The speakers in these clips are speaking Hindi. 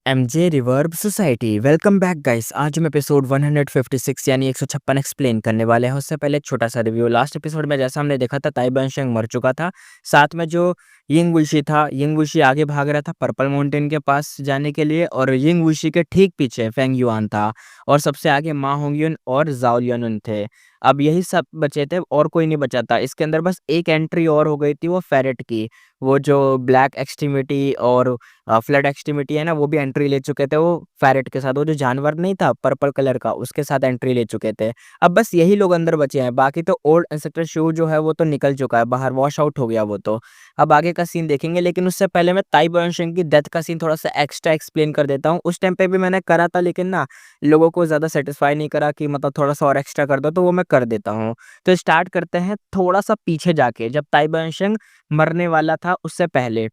MJ reverb society welcome back guys. आज हम एपिसोड 156 यानी 156 एक्सप्लेन करने वाले हैं। उससे पहले एक छोटा सा रिव्यू। लास्ट एपिसोड में जैसा हमने देखा था, ताई बंशेंग मर चुका था। साथ में जो यिंग वुशी था, यिंग वुशी आगे भाग रहा था पर्पल माउंटेन के पास जाने के लिए, और यिंग वुशी के ठीक पीछे फेंग युआन था, और सबसे आगे मा होंगयुन और जाओ लियानुन थे। अब यही सब बचे थे और कोई नहीं बचा था। इसके अंदर बस एक एंट्री और हो गई थी, वो फेरेट की। वो जो ब्लैक एक्सट्रीमिटी और फ्लड एक्सट्रीमिटी है ना, वो भी एंट्री ले चुके थे। वो फैरेट के साथ, वो जो जानवर नहीं था पर्पल कलर का, उसके साथ एंट्री ले चुके थे। अब बस यही लोग अंदर बचे हैं। बाकी तो ओल्ड इंस्ट्रक्टर शू जो है वो तो निकल चुका है बाहर, वॉश आउट हो गया वो तो। अब आगे का सीन देखेंगे, लेकिन उससे पहले मैं ताई बॉयनशेंग की डेथ का सीन थोड़ा सा एक्स्ट्रा एक्सप्लेन कर देता हूँ। उस टाइम पे भी मैंने करा था, लेकिन ना लोगों को ज़्यादा सेटिस्फाई नहीं करा कि मतलब थोड़ा सा और एक्स्ट्रा कर दो, तो वो मैं कर देता हूँ। तो स्टार्ट करते हैं थोड़ा सा पीछे जाके, जब ताई बॉयनशेंग मरने वाला था उससे पहले।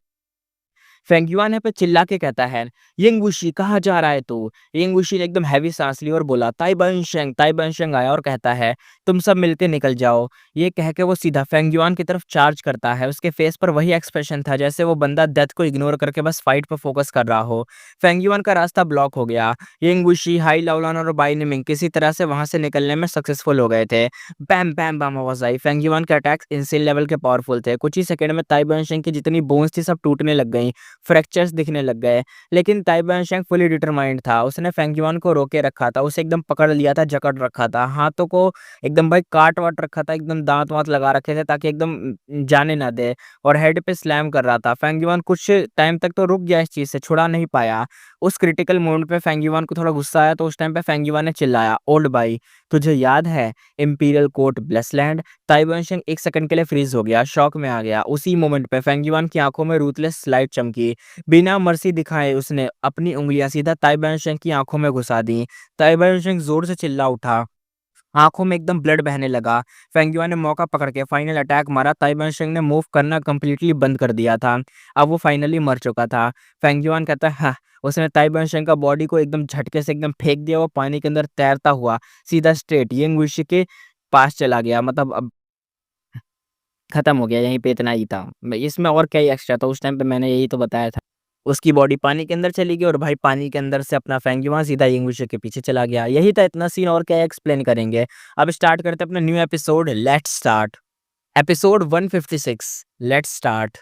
फेंगयुआन यहाँ पे चिल्ला के कहता है, यिंग वुशी कहाँ जा रहा है तू? यिंग वुशी ने एकदम हैवी सांस ली और बोला, ताई बंशेंग आया और कहता है, तुम सब मिलके निकल जाओ। ये कह के वो सीधा फेंगयुआन की तरफ चार्ज करता है। उसके फेस पर वही एक्सप्रेशन था जैसे वो बंदा डेथ को इग्नोर करके बस फाइट पर फोकस कर रहा हो। फेंगयुआन का रास्ता ब्लॉक हो गया। यिंग वुशी, हाई लाओलान और बाई निमिंग किसी तरह से वहां से निकलने में सक्सेसफुल हो गए थे। बैम बैम बम आवाज आई। फेंगयुआन के अटैक्स इंसेन लेवल के पावरफुल थे। कुछ ही सेकंड में ताई बंशेंग की जितनी बोन्स थी सब टूटने लग गई, फ्रैक्चर्स दिखने लग गए। लेकिन ताई बंशेंग फुली डिटरमाइंड था। उसने फेंगयुआन को रोके रखा था, उसे एकदम पकड़ लिया था, जकड़ रखा था, हाथों को एकदम भाई काट वाट रखा था, एकदम दांत वांत लगा रखे थे ताकि एकदम जाने ना दे, और हेड पे स्लैम कर रहा था। फेंगयुआन कुछ टाइम तक तो रुक गया, इस चीज से छुड़ा नहीं पाया। उस क्रिटिकल मोमेंट पे फेंगयुआन को थोड़ा गुस्सा आया, तो उस टाइम पे फेंगयुआन ने चिल्लाया, ओल्ड बाई तुझे याद है इंपीरियल कोर्ट ब्लेसलैंड? ताई बंशेंग एक सेकंड के लिए फ्रीज हो गया, शॉक में आ गया। उसी मोमेंट पे फेंगयुआन की आंखों में रूथलेस लाइट चमकी। बिना मर्सी दिखाए उसने अपनी उंगलियां सीधा ताई बंशेंग की आंखों में घुसा दी। ताई बंशेंग जोर से चिल्ला उठा, आंखों में एकदम ब्लड बहने लगा। फेंगयुआन ने मौका पकड़ के फाइनल अटैक मारा। ताई बंशेंग ने मूव करना कंप्लीटली बंद कर दिया था। अब वो फाइनली मर चुका था। फेंगयुआन कहता है, हाँ। उसने ताई बंशेंग का बॉडी को एकदम झटके से एकदम फेंक दिया। वो पानी के अंदर तैरता हुआ सीधा स्ट्रेट यिंग वुशी के पास चला गया। मतलब अब खत्म हो गया, यहीं पे इतना ही था। इसमें और क्या ही एक्स्ट्रा था, उस टाइम पे मैंने यही तो बताया था। उसकी बॉडी पानी के अंदर चली गई, और भाई पानी के अंदर से अपना फेंगयुआन सीधा यिंगवुशी के पीछे चला गया। यही था, इतना सीन, और क्या एक्सप्लेन करेंगे। अब स्टार्ट करते हैं अपना new episode. Let's start episode 156। Let's start.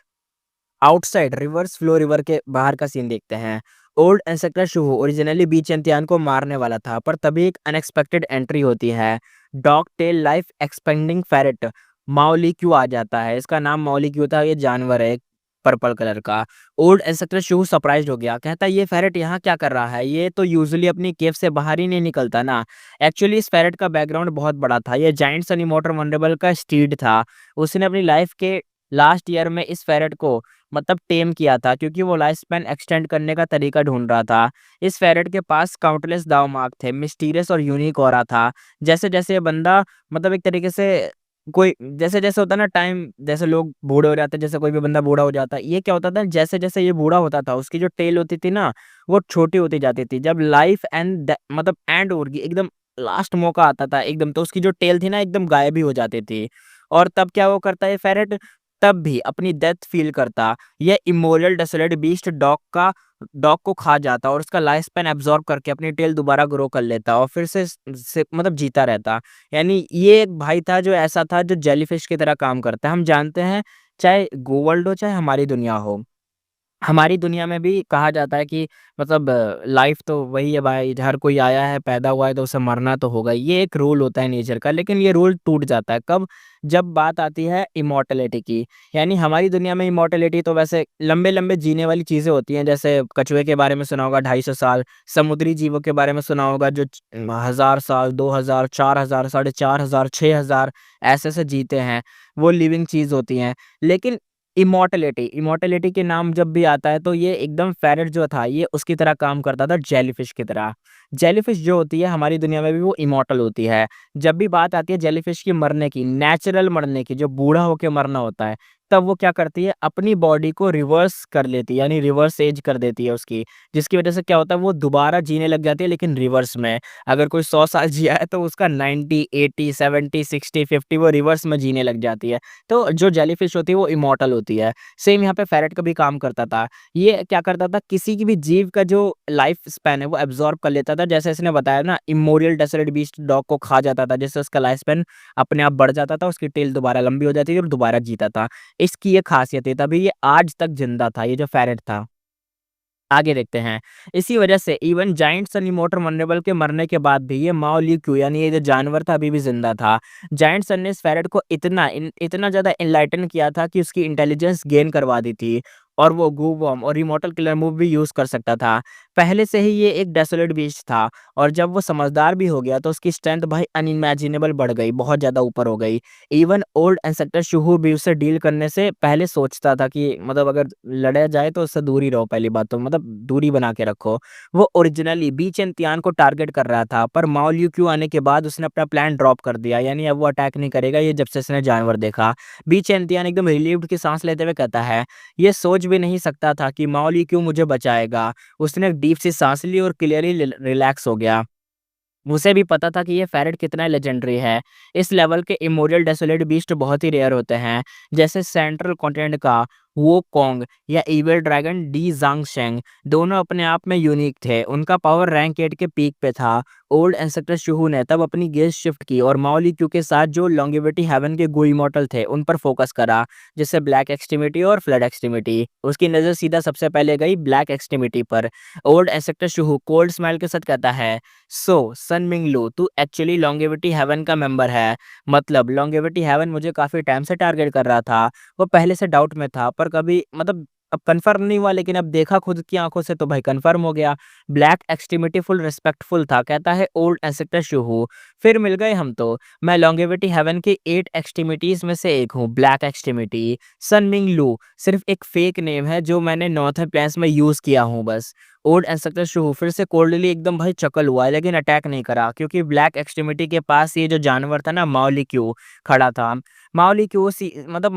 Outside reverse flow river के बाहर का सीन देखते हैं। ओल्ड इंस्ट्रक्टर शुहो ओरिजिनली बी चैंतियान को मारने वाला था, पर तभी एक अनएक्सपेक्टेड एंट्री होती है। Dog tail life expanding ferret माओली क्यों आ जाता है। इसका नाम माओली क्यों था, ये जानवर है पर्पल कलर का। ओल्ड इंस्ट्रक्टर शुहो सरप्राइज हो गया, कहता है ये फेरेट यहाँ क्या कर रहा है? ये तो यूजुअली अपनी केव से बाहर ही नहीं निकलता ना। एक्चुअली इस फेरेट का बैकग्राउंड बहुत बड़ा था। ये जाइंट सनी मोटर वंडरबल का स्टीड था। उसने अपनी लाइफ के लास्ट ईयर में इस फेरेट को मतलब टेम किया था, क्योंकि वो लाइफ स्पैन एक्सटेंड करने का तरीका ढूंढ रहा था। इस फेरेट के पास काउंटलेस दाव मार्क थे, मिस्टीरियस और यूनिक ऑरा था। जैसे जैसे ये बंदा मतलब एक तरीके से कोई जैसे जैसे होता है ना टाइम, जैसे लोग बूढ़े हो जाते हैं, जैसे कोई भी बंदा बूढ़ा हो जाता है, ये क्या होता था, जैसे जैसे ये बूढ़ा होता था उसकी जो टेल होती थी ना, वो छोटी होती जाती थी। जब लाइफ एंड मतलब एंड होगी, एकदम लास्ट मौका आता था एकदम, तो उसकी जो टेल थी ना एकदम गायब ही हो जाती थी। और तब क्या वो करता है फेरेट, तब भी अपनी डेथ फील करता। यह इमोरल डेसोलेट बीस्ट डॉग को खा जाता, और उसका लाइफ स्पैन एब्जॉर्ब करके अपनी टेल दोबारा ग्रो कर लेता, और फिर से मतलब जीता रहता। यानी ये एक भाई था जो ऐसा था, जो जेलीफिश की तरह काम करता है। हम जानते हैं, चाहे गोवर्ल्ड हो चाहे हमारी दुनिया हो, हमारी दुनिया में भी कहा जाता है कि मतलब लाइफ तो वही है भाई, हर कोई आया है, पैदा हुआ है, तो उसे मरना तो होगा। ये एक रूल होता है नेचर का, लेकिन ये रूल टूट जाता है कब? जब बात आती है इमॉर्टलिटी की। यानी हमारी दुनिया में इमॉर्टलिटी तो वैसे लंबे लंबे जीने वाली चीज़ें होती हैं, जैसे कछुए के बारे में सुना होगा 250 साल, समुद्री जीवों के बारे में सुना होगा जो 1000 साल, 2000, 4000, 4500, 6000 ऐसे ऐसे जीते हैं, वो लिविंग चीज़ होती हैं। लेकिन इमॉर्टलिटी के नाम जब भी आता है, तो ये एकदम फेरेट जो था ये उसकी तरह काम करता था, जेलीफिश की तरह। जेलीफिश जो होती है हमारी दुनिया में भी वो इमॉर्टल होती है। जब भी बात आती है जेलीफिश की मरने की, नेचुरल मरने की, जो बूढ़ा होके मरना होता है, तब वो क्या करती है, अपनी बॉडी को रिवर्स कर लेती है, यानी रिवर्स एज कर देती है उसकी, जिसकी वजह से क्या होता है, वो दोबारा जीने लग जाती है, लेकिन रिवर्स में। अगर कोई 100 साल जिया है तो उसका 90, 80, 70, 60, 50 वो रिवर्स में जीने लग जाती है। तो जो जेलीफिश होती है वो इमॉर्टल होती है। सेम यहाँ पे फेरेट का भी काम करता था। ये क्या करता था, किसी की भी जीव का जो लाइफ स्पैन है वो एब्जॉर्ब कर लेता था। जैसे इसने बताया ना, इमोरियल डेसरेट बीस्ट डॉग को खा जाता था, जिससे उसका लाइफ स्पैन अपने आप बढ़ जाता था, उसकी टेल दोबारा लंबी हो जाती थी और दोबारा जीता था। इसकी ये खासियत है, तभी ये आज तक जिंदा था, ये जो फेरेट था। आगे देखते हैं। इसी वजह से इवन जायंट सन इमोर्टल वल्नरेबल के मरने के बाद भी ये माओ ल्यू यानी ये जो जानवर था अभी भी जिंदा था। जायंट सन ने इस फेरेट को इतना ज़्यादा एनलाइटन किया था कि उसकी इंटेलिजेंस गेन करवा दी थी, और वो गू वॉर्म और इमॉर्टल किलर मूव भी यूज़ कर सकता था। पहले से ही ये एक डेसोलेट बीस्ट था, और जब वो समझदार भी हो गया तो उसकी स्ट्रेंथ भाई अनइमेजिनेबल बढ़ गई, बहुत ज़्यादा ऊपर हो गई। इवन ओल्ड एंसेस्टर शुहू भी उससे डील करने से पहले सोचता था कि मतलब अगर लड़ा जाए तो उससे दूर ही रहो, पहली बात तो मतलब दूरी बना के रखो। वो ओरिजिनली बी चेंतियान को टारगेट कर रहा था, पर माओ ल्यू क्यू आने के बाद उसने अपना प्लान ड्रॉप कर दिया, यानी अब वो अटैक नहीं करेगा, ये जब से उसने जानवर देखा। बी चेंतियान एकदम रिलीव्ड की सांस लेते हुए कहता है, ये सोच भी नहीं सकता था कि माओ ल्यू क्यू मुझे बचाएगा। उसने एक डीप सी सांस ली और क्लियरली रिलैक्स हो गया। उसे भी पता था कि ये फेरेट कितना लेजेंडरी है। इस लेवल के इमोरियल डेसोलेट बीस्ट बहुत ही रेयर होते हैं, जैसे सेंट्रल कॉन्टिनेंट का वो कोंग या इविल ड्रैगन डी ज़ांगशेंग। दोनों अपने आप में यूनिक थे। उनका पावर रैंक 8 के पीक पे था। ओल्ड एंसेस्टर शुहू ने तब अपनी गेज शिफ्ट की और माओ ल्यू क्यू के साथ जो लॉन्गेविटी हेवन के गो इमॉर्टल थे उन पर फोकस करा, जैसे ब्लैक एक्सट्रीमिटी और फ्लड एक्सट्रीमिटी। उसकी नज़र सीधा सबसे पहले गई ब्लैक एक्सट्रीमिटी पर। ओल्ड एंसेस्टर शुहू कोल्ड स्माइल के साथ कहता है, सो सन मिंगलू तू एक्चुअली लॉन्गेविटी हेवन का मेंबर है। मतलब लॉन्गेविटी हेवन मुझे काफ़ी टाइम से टारगेट कर रहा था। वो पहले से डाउट में था, पर कभी मतलब अब कन्फर्म नहीं हुआ, लेकिन अब देखा खुद की आंखों से तो भाई कन्फर्म हो गया। ब्लैक एक्सट्रीमिटी फुल रिस्पेक्टफुल था, कहता है ओल्ड एंसेस्टर शुहू। फिर मिल गए हम तो। मैं लॉन्गेविटी हेवन के 8 एक्सट्रीमिटीज में से एक हूँ, ब्लैक एक्सट्रीमिटी। सन मिंग लू सिर्फ एक फेक नेम है जो मैंने नॉर्थन प्लेन्स में यूज किया हूँ बस। ओल्ड एंसेस्टर शुहू फिर से कोल्डली एकदम भाई चकल हुआ, लेकिन अटैक नहीं करा, क्योंकि ब्लैक एक्सट्रीमिटी के पास ये जो जानवर था ना माओली क्यू खड़ा था। माओली क्यू मतलब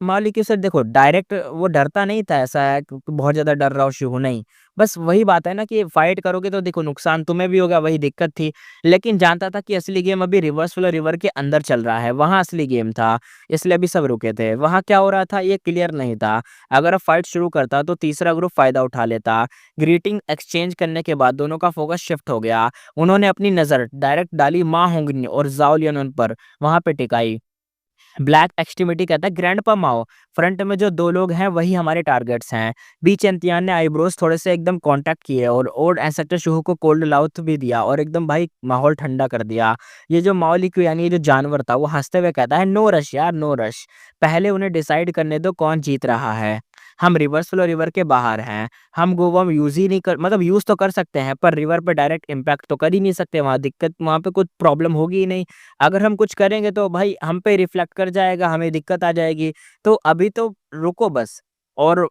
माओली क्यू से देखो डायरेक्ट वो डरता नहीं था, ऐसा है कि बहुत ज्यादा डर रहा हो शुहू नहीं। बस वही बात है ना कि फाइट करोगे तो देखो नुकसान तुम्हें भी होगा, वही दिक्कत थी। लेकिन जानता था कि असली गेम अभी रिवर्स फ्लो रिवर के अंदर चल रहा है, वहां असली गेम था, इसलिए अभी सब रुके थे। वहां क्या हो रहा था ये क्लियर नहीं था। अगर अब फाइट शुरू करता तो तीसरा ग्रुप फायदा उठा लेता। ग्रीटिंग एक्सचेंज करने के बाद दोनों का फोकस शिफ्ट हो गया। उन्होंने अपनी नजर डायरेक्ट डाली मा होंगनी और जाओ लियनन पर, वहां पे टिकाई। ब्लैक एक्सट्रीमिटी कहता है ग्रैंडपा माओ, फ्रंट में जो दो लोग हैं वही हमारे टारगेट्स हैं। बी चैंतियान ने आईब्रोज थोड़े से एकदम कांटेक्ट किए और ओल्ड एंसेस्टर शुहू को कोल्ड लाउथ भी दिया और एकदम भाई माहौल ठंडा कर दिया। ये जो माओलिक्यू यानी ये जो जानवर था वो हंसते हुए कहता है, नो रश यार नो रश, पहले उन्हें डिसाइड करने दो कौन जीत रहा है। हम रिवर्स फ्लो रिवर के बाहर हैं। हम गोवा में यूज ही नहीं कर मतलब यूज तो कर सकते हैं, पर रिवर पे डायरेक्ट इम्पैक्ट तो कर ही नहीं सकते। वहाँ दिक्कत, वहाँ पे कुछ प्रॉब्लम होगी ही नहीं। अगर हम कुछ करेंगे तो भाई हम पे रिफ्लेक्ट कर जाएगा, हमें दिक्कत आ जाएगी। तो अभी तो रुको बस, और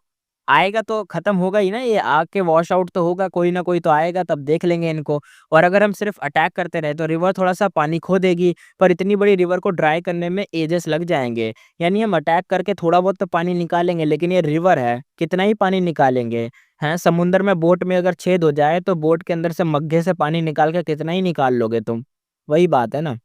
आएगा तो खत्म होगा ही ना, ये आके वॉश आउट तो होगा, कोई ना कोई तो आएगा, तब देख लेंगे इनको। और अगर हम सिर्फ अटैक करते रहे तो रिवर थोड़ा सा पानी खो देगी, पर इतनी बड़ी रिवर को ड्राई करने में एजेस लग जाएंगे। यानी हम अटैक करके थोड़ा बहुत तो पानी निकालेंगे, लेकिन ये रिवर है, कितना ही पानी निकालेंगे। हैं, समुंदर में बोट में अगर छेद हो जाए तो बोट के अंदर से मग्गे से पानी निकाल के कितना ही निकाल लोगे तुम। वही बात है ना।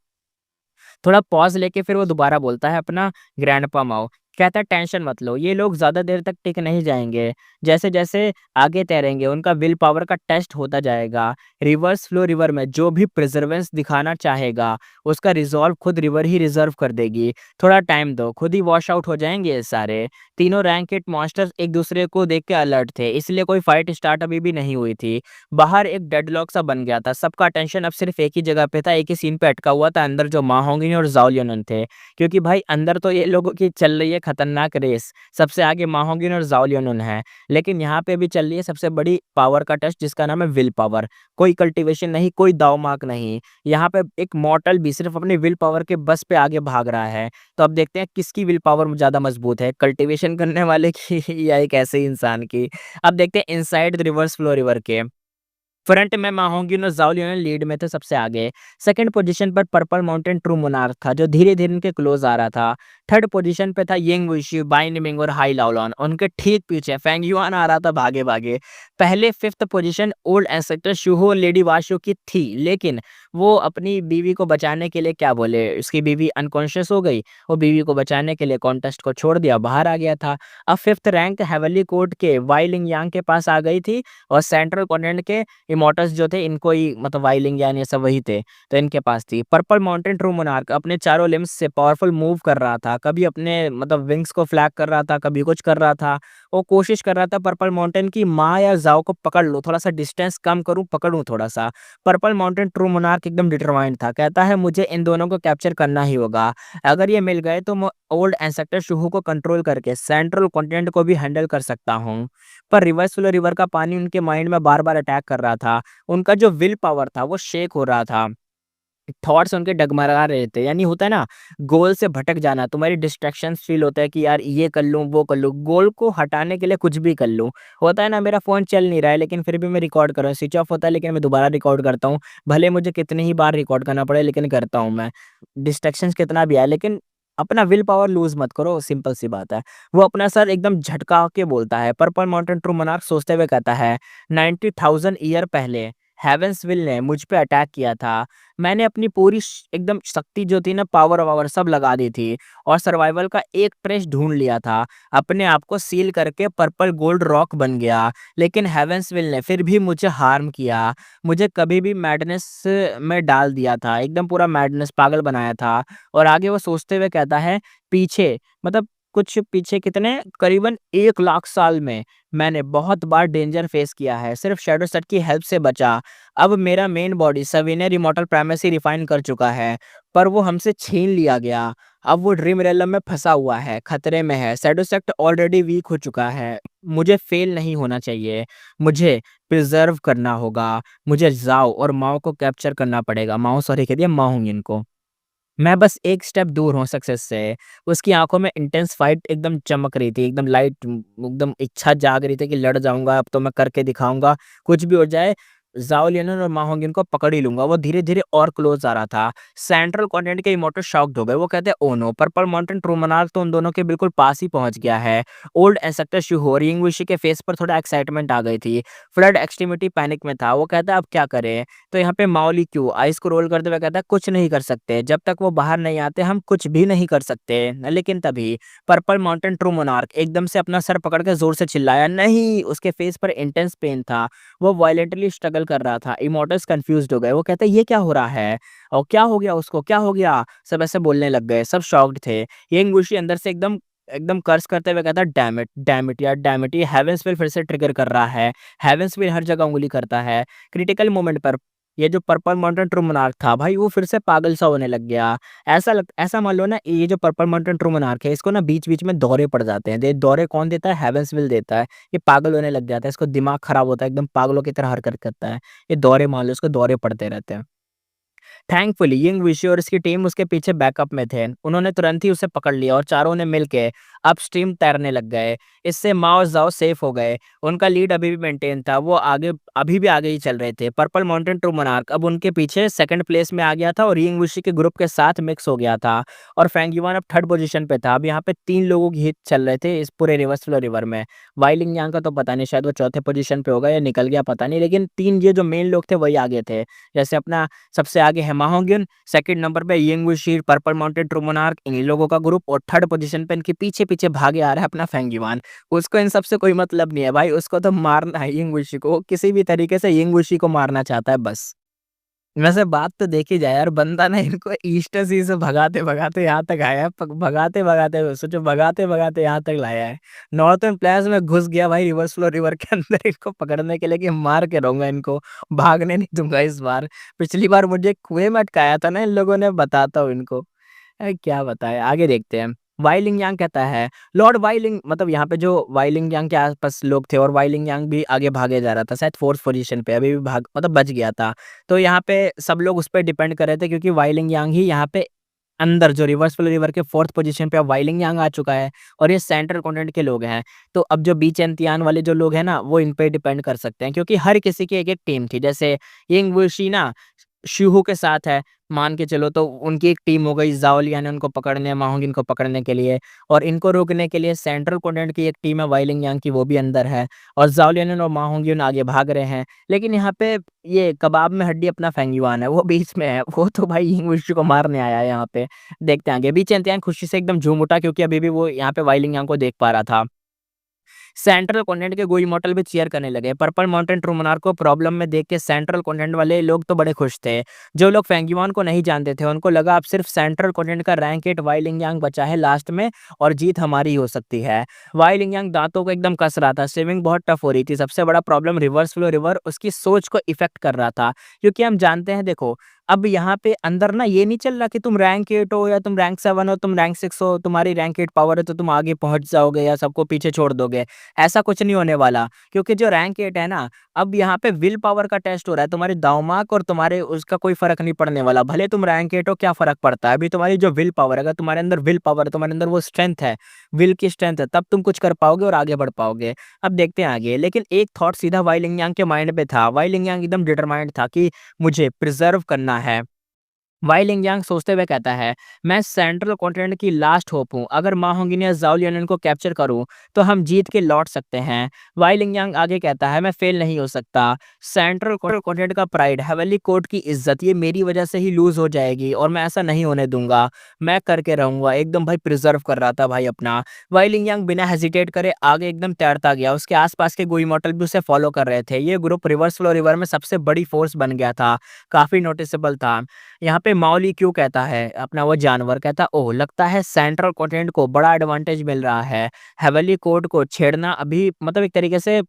थोड़ा पॉज़ लेके फिर वो दोबारा बोलता है अपना ग्रैंडपा माओ, कहता है टेंशन मत लो, ये लोग ज़्यादा देर तक टिक नहीं जाएँगे। जैसे-जैसे आगे तैरेंगे उनका विल पावर का टेस्ट होता जाएगा। रिवर्स फ्लो रिवर में जो भी प्रिजर्वेंस दिखाना चाहेगा, उसका रिज़ॉल्व खुद रिवर ही रिज़र्व कर देगी। थोड़ा टाइम दो, खुद ही वॉश आउट हो जाएँगे ये सारे। तीनों रैंक 8 मॉन्स्टर्स एक दूसरे को देख के अलर्ट थे, इसलिए कोई फाइट स्टार्ट अभी भी नहीं हुई थी। बाहर एक डेडलॉक सा बन गया था, सबका अटेंशन अब सिर्फ एक ही जगह पे था, एक ही सीन पे अटका हुआ था, अंदर जो मा होंगी और ज़ाओ लियनन थे। क्योंकि भाई अंदर तो ये लोगों की चल रही है खतरनाक रेस, सबसे आगे मा होंगी और ज़ाओ लियनन है। लेकिन यहाँ पे भी चल रही है सबसे बड़ी पावर का टेस्ट, जिसका नाम है विल पावर। कोई कल्टीवेशन नहीं, कोई दाव-माक नहीं। यहाँ पे एक मॉर्टल भी सिर्फ अपनी विल पावर के बस पे आगे भाग रहा है। तो अब देखते हैं किसकी विल पावर ज़्यादा मजबूत है, कल्टीवेशन करने वाले की या एक ऐसे ही इंसान की। अब देखते हैं inside the reverse flow river के। फ्रंट में मा होंगिन और ज़ाओ लियून लीड में थे सबसे आगे। सेकंड पोजीशन पर पर्पल माउंटेन ट्रू मोनार्क था जो धीरे-धीरे उनके क्लोज़ आ रहा था। थर्ड पोजीशन पे था यिंग वुशी, बाई निमिंग और हाई लाओलॉन। उनके ठीक पीछे फेंग युआन आ रहा था भागे-भागे। पहले फिफ्थ पोजीशन ओल्ड एंसेस्टर शूहो और लेडी वाशु की थी, लेकिन वो अपनी बीवी को बचाने के लिए क्या बोले, उसकी बीवी अनकॉन्शियस हो गई। वो बीवी को बचाने के लिए कॉन्टेस्ट को छोड़ दिया, बाहर आ गया था। अब फिफ्थ रैंक हेवनली कोर्ट के वाई लिंग यांग के पास आ गई थी और सेंट्रल कॉन्टिनेंट के इमॉर्टल्स जो थे इनको ही मतलब वाइलिंग यानी ये सब वही थे, तो इनके पास थी। पर्पल माउंटेन ट्रू मोनार्क अपने चारों लिम्स से पावरफुल मूव कर रहा था, कभी अपने मतलब विंग्स को फ्लैग कर रहा था, कभी कुछ कर रहा था। वो कोशिश कर रहा था पर्पल माउंटेन की माँ या जाओ को पकड़ लूं, थोड़ा सा डिस्टेंस कम करूं, पकड़ूं थोड़ा सा। पर्पल माउंटेन ट्रू मोनार्क एकदम डिटरमाइंड था, कहता है मुझे इन दोनों को कैप्चर करना ही होगा। अगर ये मिल गए तो मैं ओल्ड एंसेस्टर शुहू को कंट्रोल करके सेंट्रल कॉन्टिनेंट को भी हैंडल कर सकता हूँ। पर रिवर्स फ्लो रिवर का पानी उनके माइंड में बार बार अटैक कर रहा था। उनका जो विल पावर था वो शेक हो रहा था। थॉट्स उनके डगमगा रहे थे, यानी होता है ना गोल से भटक जाना, तुम्हारी डिस्ट्रैक्शंस फील होता है कि यार ये कर लूँ वो कर लूँ, गोल को हटाने के लिए कुछ भी कर लूँ। होता है ना मेरा फ़ोन चल नहीं रहा है लेकिन फिर भी मैं रिकॉर्ड कर रहा हूँ, स्विच ऑफ होता है लेकिन मैं दोबारा रिकॉर्ड करता हूँ। भले मुझे कितनी ही बार रिकॉर्ड करना पड़े लेकिन करता हूँ मैं। डिस्ट्रैक्शंस कितना भी आए लेकिन अपना विल पावर लूज़ मत करो, सिंपल सी बात है। वो अपना सर एकदम झटका के बोलता है। पर्पल माउंटेन ट्रू मोनार्क सोचते हुए कहता है 90,000 ईयर पहले हेवेंसविल ने मुझ पे अटैक किया था। मैंने अपनी पूरी एकदम शक्ति जो थी ना पावर वावर सब लगा दी थी और सर्वाइवल का एक ट्रेस ढूंढ लिया था। अपने आप को सील करके पर्पल गोल्ड रॉक बन गया, लेकिन हेवेंसविल ने फिर भी मुझे हार्म किया। मुझे कभी भी मैडनेस में डाल दिया था, एकदम पूरा मैडनेस पागल बनाया था। और आगे वो सोचते हुए कहता है पीछे मतलब कुछ पीछे कितने करीबन 1 लाख साल में मैंने बहुत बार डेंजर फेस किया है, सिर्फ शैडो सेट की हेल्प से बचा। अब मेरा main body souvenir immortal primacy refine कर चुका है, पर वो हमसे छीन लिया गया। अब वो ड्रीम रेलम में फंसा हुआ है, खतरे में है। शैडो सेट ऑलरेडी वीक हो चुका है। मुझे फेल नहीं होना चाहिए, मुझे प्रिजर्व करना होगा। मुझे जाओ और माओ को कैप्चर करना पड़ेगा। माओ सॉरी कह दिया, माओ इनको। मैं बस एक स्टेप दूर हूँ सक्सेस से। उसकी आँखों में इंटेंस फाइट एकदम चमक रही थी, एकदम लाइट एकदम इच्छा जाग रही थी कि लड़ जाऊँगा, अब तो मैं करके दिखाऊँगा, कुछ भी हो जाए, ज़ाओ लियनन और मा होंगिन को पकड़ ही लूँगा। वो धीरे-धीरे और क्लोज़ आ रहा था। सेंट्रल कॉन्टिनेंट के इमॉर्टल शॉक्ड हो गए। वो कहते हैं oh no! Purple mountain true monarch तो उन दोनों के बिल्कुल पास ही पहुँच गया है। ओल्ड एंसेस्टर शिहो और यिंगवुशी के फेस पर थोड़ा एक्साइटमेंट आ गई थी। फ्लड एक्सट्रीमिटी पैनिक में था। वो कहता है अब क्या करें? तो यहाँ पे माओली क्यों आइस को रोल करते हुए कहता है कुछ नहीं कर सकते, जब तक वो बाहर नहीं आते हम कुछ भी नहीं कर सकते। लेकिन तभी पर्पल माउंटेन ट्रू मोनार्क एकदम से अपना सर पकड़ के जोर से चिल्लाया नहीं। उसके फेस पर इंटेंस पेन था, वो वायलेंटली स्ट्रगल कर रहा था। इमॉर्टल्स कंफ्यूज्ड हो गए। वो कहते ये क्या हो रहा है और क्या हो गया उसको, क्या हो गया? सब ऐसे बोलने लग गए, सब शॉक्ड थे। यंग वुशी अंदर से एकदम एकदम कर्स करते हुए कहता डैम इट यार, डैम इट, ये हेवेंसविल फिर से ट्रिगर कर रहा है। हेवेंसविल हर जगह उंगली करता है। क्रिटिकल मोमेंट पर ये जो पर्पल माउंटेन ट्रू मोनार्क था भाई वो फिर से पागल सा होने लग गया। ऐसा मान लो ना ये जो पर्पल माउंटेन ट्रू मोनार्क है इसको ना बीच-बीच में दौरे पड़ जाते हैं। दौरे कौन देता है? हेवेंसविल देता है। ये पागल होने लग जाता है, इसको दिमाग खराब होता है, एकदम पागलों की तरह हरकत करता है। ये दौरे मान लो इसको दौरे पड़ते रहते हैं। थैंकफुली यिंग विशी और इसकी टीम उसके पीछे बैकअप में थे। उन्होंने तुरंत ही उसे पकड़ लिया और चारों ने मिलके अपस्ट्रीम तैरने लग गए। इससे माओ और जाओ सेफ हो गए। उनका लीड अभी भी मेंटेन था। वो आगे अभी भी आगे ही चल रहे थे। पर्पल माउंटेन ट्रू मोनार्क अब उनके पीछे सेकंड प्लेस में आ गया था और यिंग विशी के ग्रुप के साथ मिक्स हो गया था। और फेंग युआन अब थर्ड पोजीशन पे था। अब यहाँ पे 3 लोगों की हिट चल रहे थे इस पूरे रिवर्स फ्लो रिवर में। वाई लिंगयांग का तो पता नहीं, शायद वो चौथे पोजीशन पे होगा या निकल गया पता नहीं, लेकिन 3 ये जो मेन लोग थे वही आगे थे। जैसे अपना सबसे आगे है मा होंग्युन, सेकंड नंबर पे Ying Wushi, Purple mountain true Monarch, इन लोगों का ग्रुप, और थर्ड पोजीशन पे इनके पीछे-पीछे भागे आ रहा है अपना फेंग युआन। उसको इन सब से कोई मतलब नहीं है भाई, उसको तो मारना है यिंग वुशी को, वो किसी भी तरीके से यिंग वुशी को मारना चाहता है बस। वैसे बात तो देखी जाए यार, बंदा ना इनको ईस्ट सी से भगाते-भगाते यहाँ तक आया है। प भगाते-भगाते सोचो भगाते-भगाते यहाँ तक लाया है। नॉर्थर्न प्लेयर्स में घुस गया भाई रिवर्स फ्लो रिवर के अंदर इनको पकड़ने के लिए कि मार के रहूँगा इनको, भागने नहीं दूँगा इस बार। पिछली बार मुझे कुएँ में अटकाया था ना इन लोगों ने, बताता हूँ इनको। अरे क्या बताएँ, आगे देखते हैं। वाई लिंगयांग कहता है, लॉर्ड वाई लिंग मतलब यहाँ पे जो वाई लिंगयांग के आस-पास लोग थे और वाई लिंगयांग भी आगे भागे जा रहा था, शायद 4th पोज़ीशन पे अभी भी भाग मतलब बच गया था। तो यहाँ पे सब लोग उस पे डिपेंड कर रहे थे क्योंकि वाई लिंगयांग ही यहाँ पे अंदर जो रिवर्स फ्लो रिवर के 4th पोजीशन पे अब वाइलिंग यांग आ चुका है और ये सेंट्रल कॉन्टिनेंट के लोग हैं। तो अब जो बीचेंतियान वाले जो लोग हैं ना, वो इन पे डिपेंड कर सकते हैं क्योंकि हर किसी की एक-एक टीम थी। जैसे यिंग वुशी ना शिहू के साथ है, मान के चलो तो उनकी एक टीम हो गई, ज़ाओ लियान उनको पकड़ने, मा होंगिन को पकड़ने के लिए और इनको रोकने के लिए सेंट्रल कॉन्टिनेंट की एक टीम है वाइलिंग यांग की, वो भी अंदर है और ज़ाओ लियान और मा होंगिन आगे भाग रहे हैं। लेकिन यहाँ पे ये कबाब में हड्डी अपना फेंग युआन है, वो बीच में है, वो तो भाई यिंग वुशी को मारने आया है यहाँ पे। देखते हैं आगे, बी चैंतियान खुशी से एकदम झूम उठा क्योंकि अभी भी वो यहाँ पे वाइलिंग यांग को देख पा रहा था। सेंट्रल कॉन्टिनेंट के गोई मॉडल भी चीयर करने लगे। पर्पल माउंटेन ट्रू मोनार्क को प्रॉब्लम में देख के सेंट्रल कॉन्टिनेंट वाले लोग तो बड़े खुश थे। जो लोग फेंगयुआन को नहीं जानते थे, उनको लगा अब सिर्फ सेंट्रल कॉन्टिनेंट का रैंक 8 वाई लिंगयांग बचा है लास्ट में और जीत हमारी हो सकती है। वाई लिंगयांग दांतों को एकदम कस रहा था, स्विमिंग बहुत टफ हो रही थी। सबसे बड़ा प्रॉब्लम रिवर्स फ्लो रिवर उसकी सोच को इफेक्ट कर रहा था क्योंकि हम जानते हैं, देखो अब यहाँ पे अंदर ना ये नहीं चल रहा कि तुम रैंक 8 हो या तुम रैंक 7 हो, तुम रैंक 6 हो, तुम्हारी रैंक 8 पावर है तो तुम आगे पहुंच जाओगे या सबको पीछे छोड़ दोगे। ऐसा कुछ नहीं होने वाला क्योंकि जो रैंक 8 है ना, अब यहाँ पे विल पावर का टेस्ट हो रहा है। तुम्हारे दांव-माक और तुम्हारे उसका कोई फ़र्क नहीं पड़ने वाला। भले तुम रैंक 8 हो, क्या फ़र्क पड़ता है? अभी तुम्हारी जो विल पावर है, अगर तुम्हारे अंदर विल पावर है, तुम्हारे अंदर वो स्ट्रेंथ है, विल की स्ट्रेंथ है, तब तुम कुछ कर पाओगे और आगे बढ़ पाओगे। अब देखते हैं आगे, लेकिन एक थॉट सीधा वाई लिंगयांग के माइंड पे था। वाई लिंगयांग एकदम डिटरमाइंड था कि मुझे प्रिज़र्व करना है। वाई लिंगयांग सोचते हुए कहता है, मैं सेंट्रल कॉन्टिनेंट की लास्ट होप हूँ। अगर मा होंगिन या ज़ाओ लियानन को कैप्चर करूँ तो हम जीत के लौट सकते हैं। वाई लिंगयांग आगे कहता है, मैं फेल नहीं हो सकता। सेंट्रल कॉन्टिनेंट का प्राइड, हेवनली कोर्ट की इज्जत, ये मेरी वजह से ही लूज हो जाएगी और मैं ऐसा नहीं होने दूंगा। मैं करके रहूंगा। एकदम भाई प्रिजर्व कर रहा था भाई अपना। वाई लिंगयांग बिना हेजिटेट करे आगे एकदम तैरता गया। उसके आसपास के गोई मॉडल भी उसे फॉलो कर रहे थे। ये ग्रुप रिवर्स फ्लो रिवर में सबसे बड़ी फोर्स बन गया था, काफी नोटिसेबल था। यहाँ पे माओली क्यों कहता है, अपना वो जानवर कहता, ओह लगता है सेंट्रल कॉन्टिनेंट को बड़ा एडवांटेज मिल रहा है। हेवनली कोर्ट को छेड़ना अभी मतलब एक तरीके से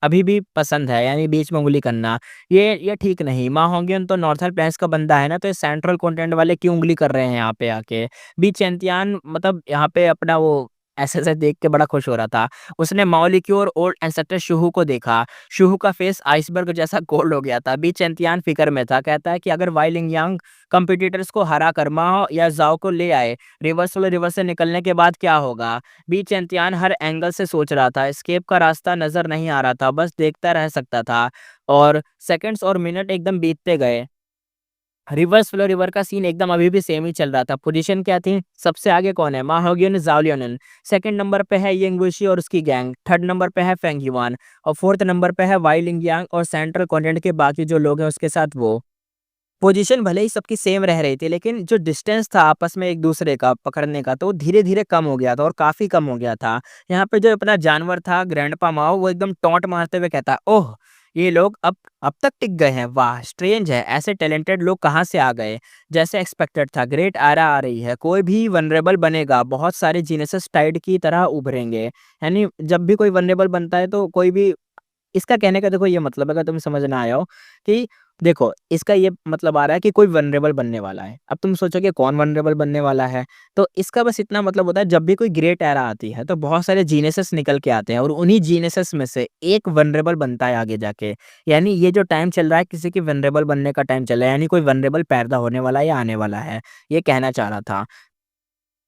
अभी भी पसंद है, यानी बीच में उंगली करना ये ठीक नहीं। मा होंगियन तो नॉर्थर्न प्लेन्स का बंदा है ना, तो ये सेंट्रल कॉन्टिनेंट वाले क्यों उंगली कर रहे हैं यहाँ पे आके। बी चैंतियान मतलब यहाँ पे अपना वो ऐसे देख के बड़ा खुश हो रहा था। उसने माओलिक्यू और ओल्ड एंसेस्टर शुहू को देखा। शुहू का फेस आइसबर्ग जैसा कोल्ड हो गया था। बी चैंतियान फिक्र में था। कहता है कि अगर वाई लिंगयांग कंपटीटर्स को हरा कर माओ या जाओ को ले आए, रिवर्स वाले रिवर से निकलने के बाद क्या होगा। बी चैंतियान हर एंगल से सोच रहा था। एस्केप का रास्ता नजर नहीं आ रहा था, बस देखता रह सकता था। और सेकंड्स और मिनट एकदम बीतते गए। रिवर्स फ्लो रिवर का सीन एकदम अभी भी सेम ही चल रहा था। पोजीशन क्या थी, सबसे आगे कौन है, मा होगियन ज़ाओ लियानन। सेकंड नंबर पे है यिंग वुशी और उसकी गैंग। थर्ड नंबर पे है फेंग युआन और फोर्थ नंबर पे है वाई लिंगयांग और सेंट्रल कॉन्टिनेंट के बाकी जो लोग हैं उसके साथ वो। पोजीशन भले ही सबकी सेम रह रही थी, लेकिन जो डिस्टेंस था आपस में एक दूसरे का पकड़ने का, तो वो धीरे-धीरे कम हो गया था और काफ़ी कम हो गया था। यहाँ पे जो अपना जानवर था ग्रैंडपा माओ, वो एकदम टॉन्ट मारते हुए कहता है, ओह! ये लोग अब तक टिक गए हैं, वाह! स्ट्रेंज है, ऐसे टैलेंटेड लोग कहाँ से आ गए? जैसे एक्सपेक्टेड था, ग्रेट एरा आ रही है, कोई भी वल्नरेबल बनेगा, बहुत सारे जीनियसेस टाइड की तरह उभरेंगे। यानी जब भी कोई वल्नरेबल बनता है तो कोई भी, इसका कहने का देखो ये मतलब अगर तुम्हें समझ ना आया हो कि देखो इसका ये मतलब आ रहा है कि कोई वल्नरेबल बनने वाला है। अब तुम सोचोगे कौन वल्नरेबल बनने वाला है? तो इसका बस इतना मतलब होता है, जब भी कोई ग्रेट एरा आती है तो बहुत सारे जीनियसेस निकल के आते हैं और उन्हीं जीनियसेस में से एक वल्नरेबल बनता है आगे जाके। यानी ये जो टाइम चल रहा है किसी की वल्नरेबल बनने का टाइम चल रहा है, यानी कोई वल्नरेबल पैदा होने वाला है या आने वाला है। ये कहना चाह रहा था।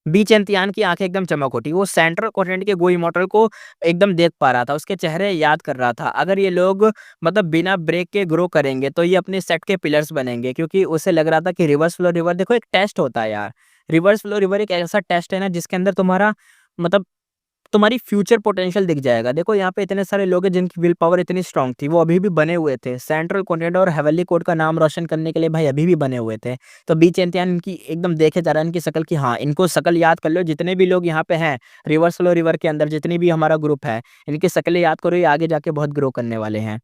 बीचेंतियान की आँखें एकदम चमक उठी। वो सेंट्रल कॉन्टिनेंट के गोई मॉडल को एकदम देख पा रहा था। उसके चेहरे याद कर रहा था। अगर ये लोग मतलब बिना ब्रेक के ग्रो करेंगे तो ये अपने सेट के पिलर्स बनेंगे, क्योंकि उसे लग रहा था कि रिवर्स फ्लो रिवर देखो एक टेस्ट होता है यार। रिवर्स फ्लो रिवर एक ऐसा टेस्ट है ना जिसके अंदर तुम्हारा मतलब तुम्हारी फ्यूचर पोटेंशियल दिख जाएगा। देखो यहाँ पे इतने सारे लोग हैं जिनकी विल पावर इतनी स्ट्रांग थी, वो अभी भी बने हुए थे। सेंट्रल कॉन्टिनेंट और हेवनली कोर्ट का नाम रोशन करने के लिए भाई अभी भी बने हुए थे। तो बीच एंथियान इनकी एकदम देखे जा रहा है इनकी शक्ल की, हाँ, इनको शक्ल याद कर लो, जितने भी लोग यहाँ पे हैं, रिवर्स फ्लो रिवर के अंदर जितनी भी हमारा ग्रुप है, इनकी शक्लें याद करो, ये आगे जाके बहुत ग्रो करने वाले हैं।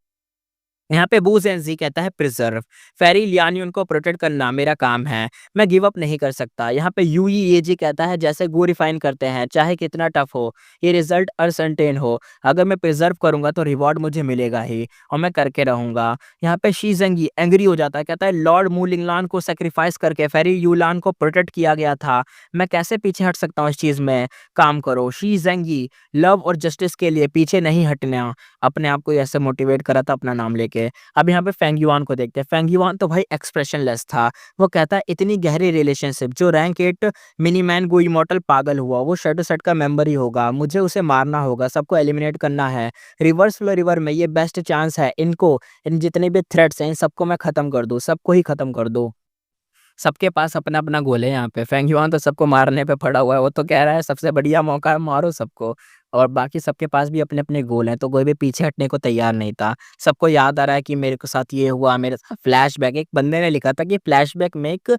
यहाँ पे बू ज़ेनज़ी कहता है प्रिजर्व। फेरी लियान्युन को प्रोटेक्ट करना मेरा काम है। मैं गिव अप नहीं कर सकता। यहाँ पे यूई एजी कहता है जैसे गो रिफाइन करते हैं, चाहे कितना टफ हो, ये रिजल्ट अनसर्टेन हो, अगर मैं प्रिजर्व करूंगा तो रिवॉर्ड मुझे मिलेगा ही और मैं करके रहूंगा। यहाँ पे शी ज़ेंगी एंग्री हो जाता है, कहता है लॉर्ड मू लिंगलान को सेक्रीफाइस करके फेरी यूलान को प्रोटेक्ट किया गया था। मैं कैसे पीछे हट सकता हूँ इस चीज़ में, काम करो। शी ज़ेंगी लव और जस्टिस के लिए पीछे नहीं हटना। अपने आप को ही ऐसे मोटिवेट करा था अपना नाम लेके। अब यहाँ पे फेंग युआन को देखते हैं। फेंग युआन तो भाई एक्सप्रेशनलेस था। वो कहता है इतनी गहरी रिलेशनशिप, जो रैंक 8 मिनी मैन गो इमॉर्टल पागल हुआ, वो शैडो सेट का मेंबर ही होगा। मुझे उसे मारना होगा, सबको एलिमिनेट करना है। रिवर्स फ्लो रिवर में ये बेस्ट चांस है, इनको, इन जितने भी थ्रेट्स हैं इन सबको मैं खत्म कर दूँ, सबको ही खत्म कर दूँ। सबके पास अपना-अपना गोल है यहाँ पे। फेंग युआन तो सबको मारने पे पड़ा हुआ है, वो तो कह रहा है सबसे बढ़िया मौका है, मारो सबको। और बाकी सबके पास भी अपने-अपने गोल हैं, तो कोई भी पीछे हटने को तैयार नहीं था। सबको याद आ रहा है कि मेरे को साथ ये हुआ, मेरे साथ फ्लैशबैक, एक बंदे ने लिखा था कि फ्लैशबैक में एक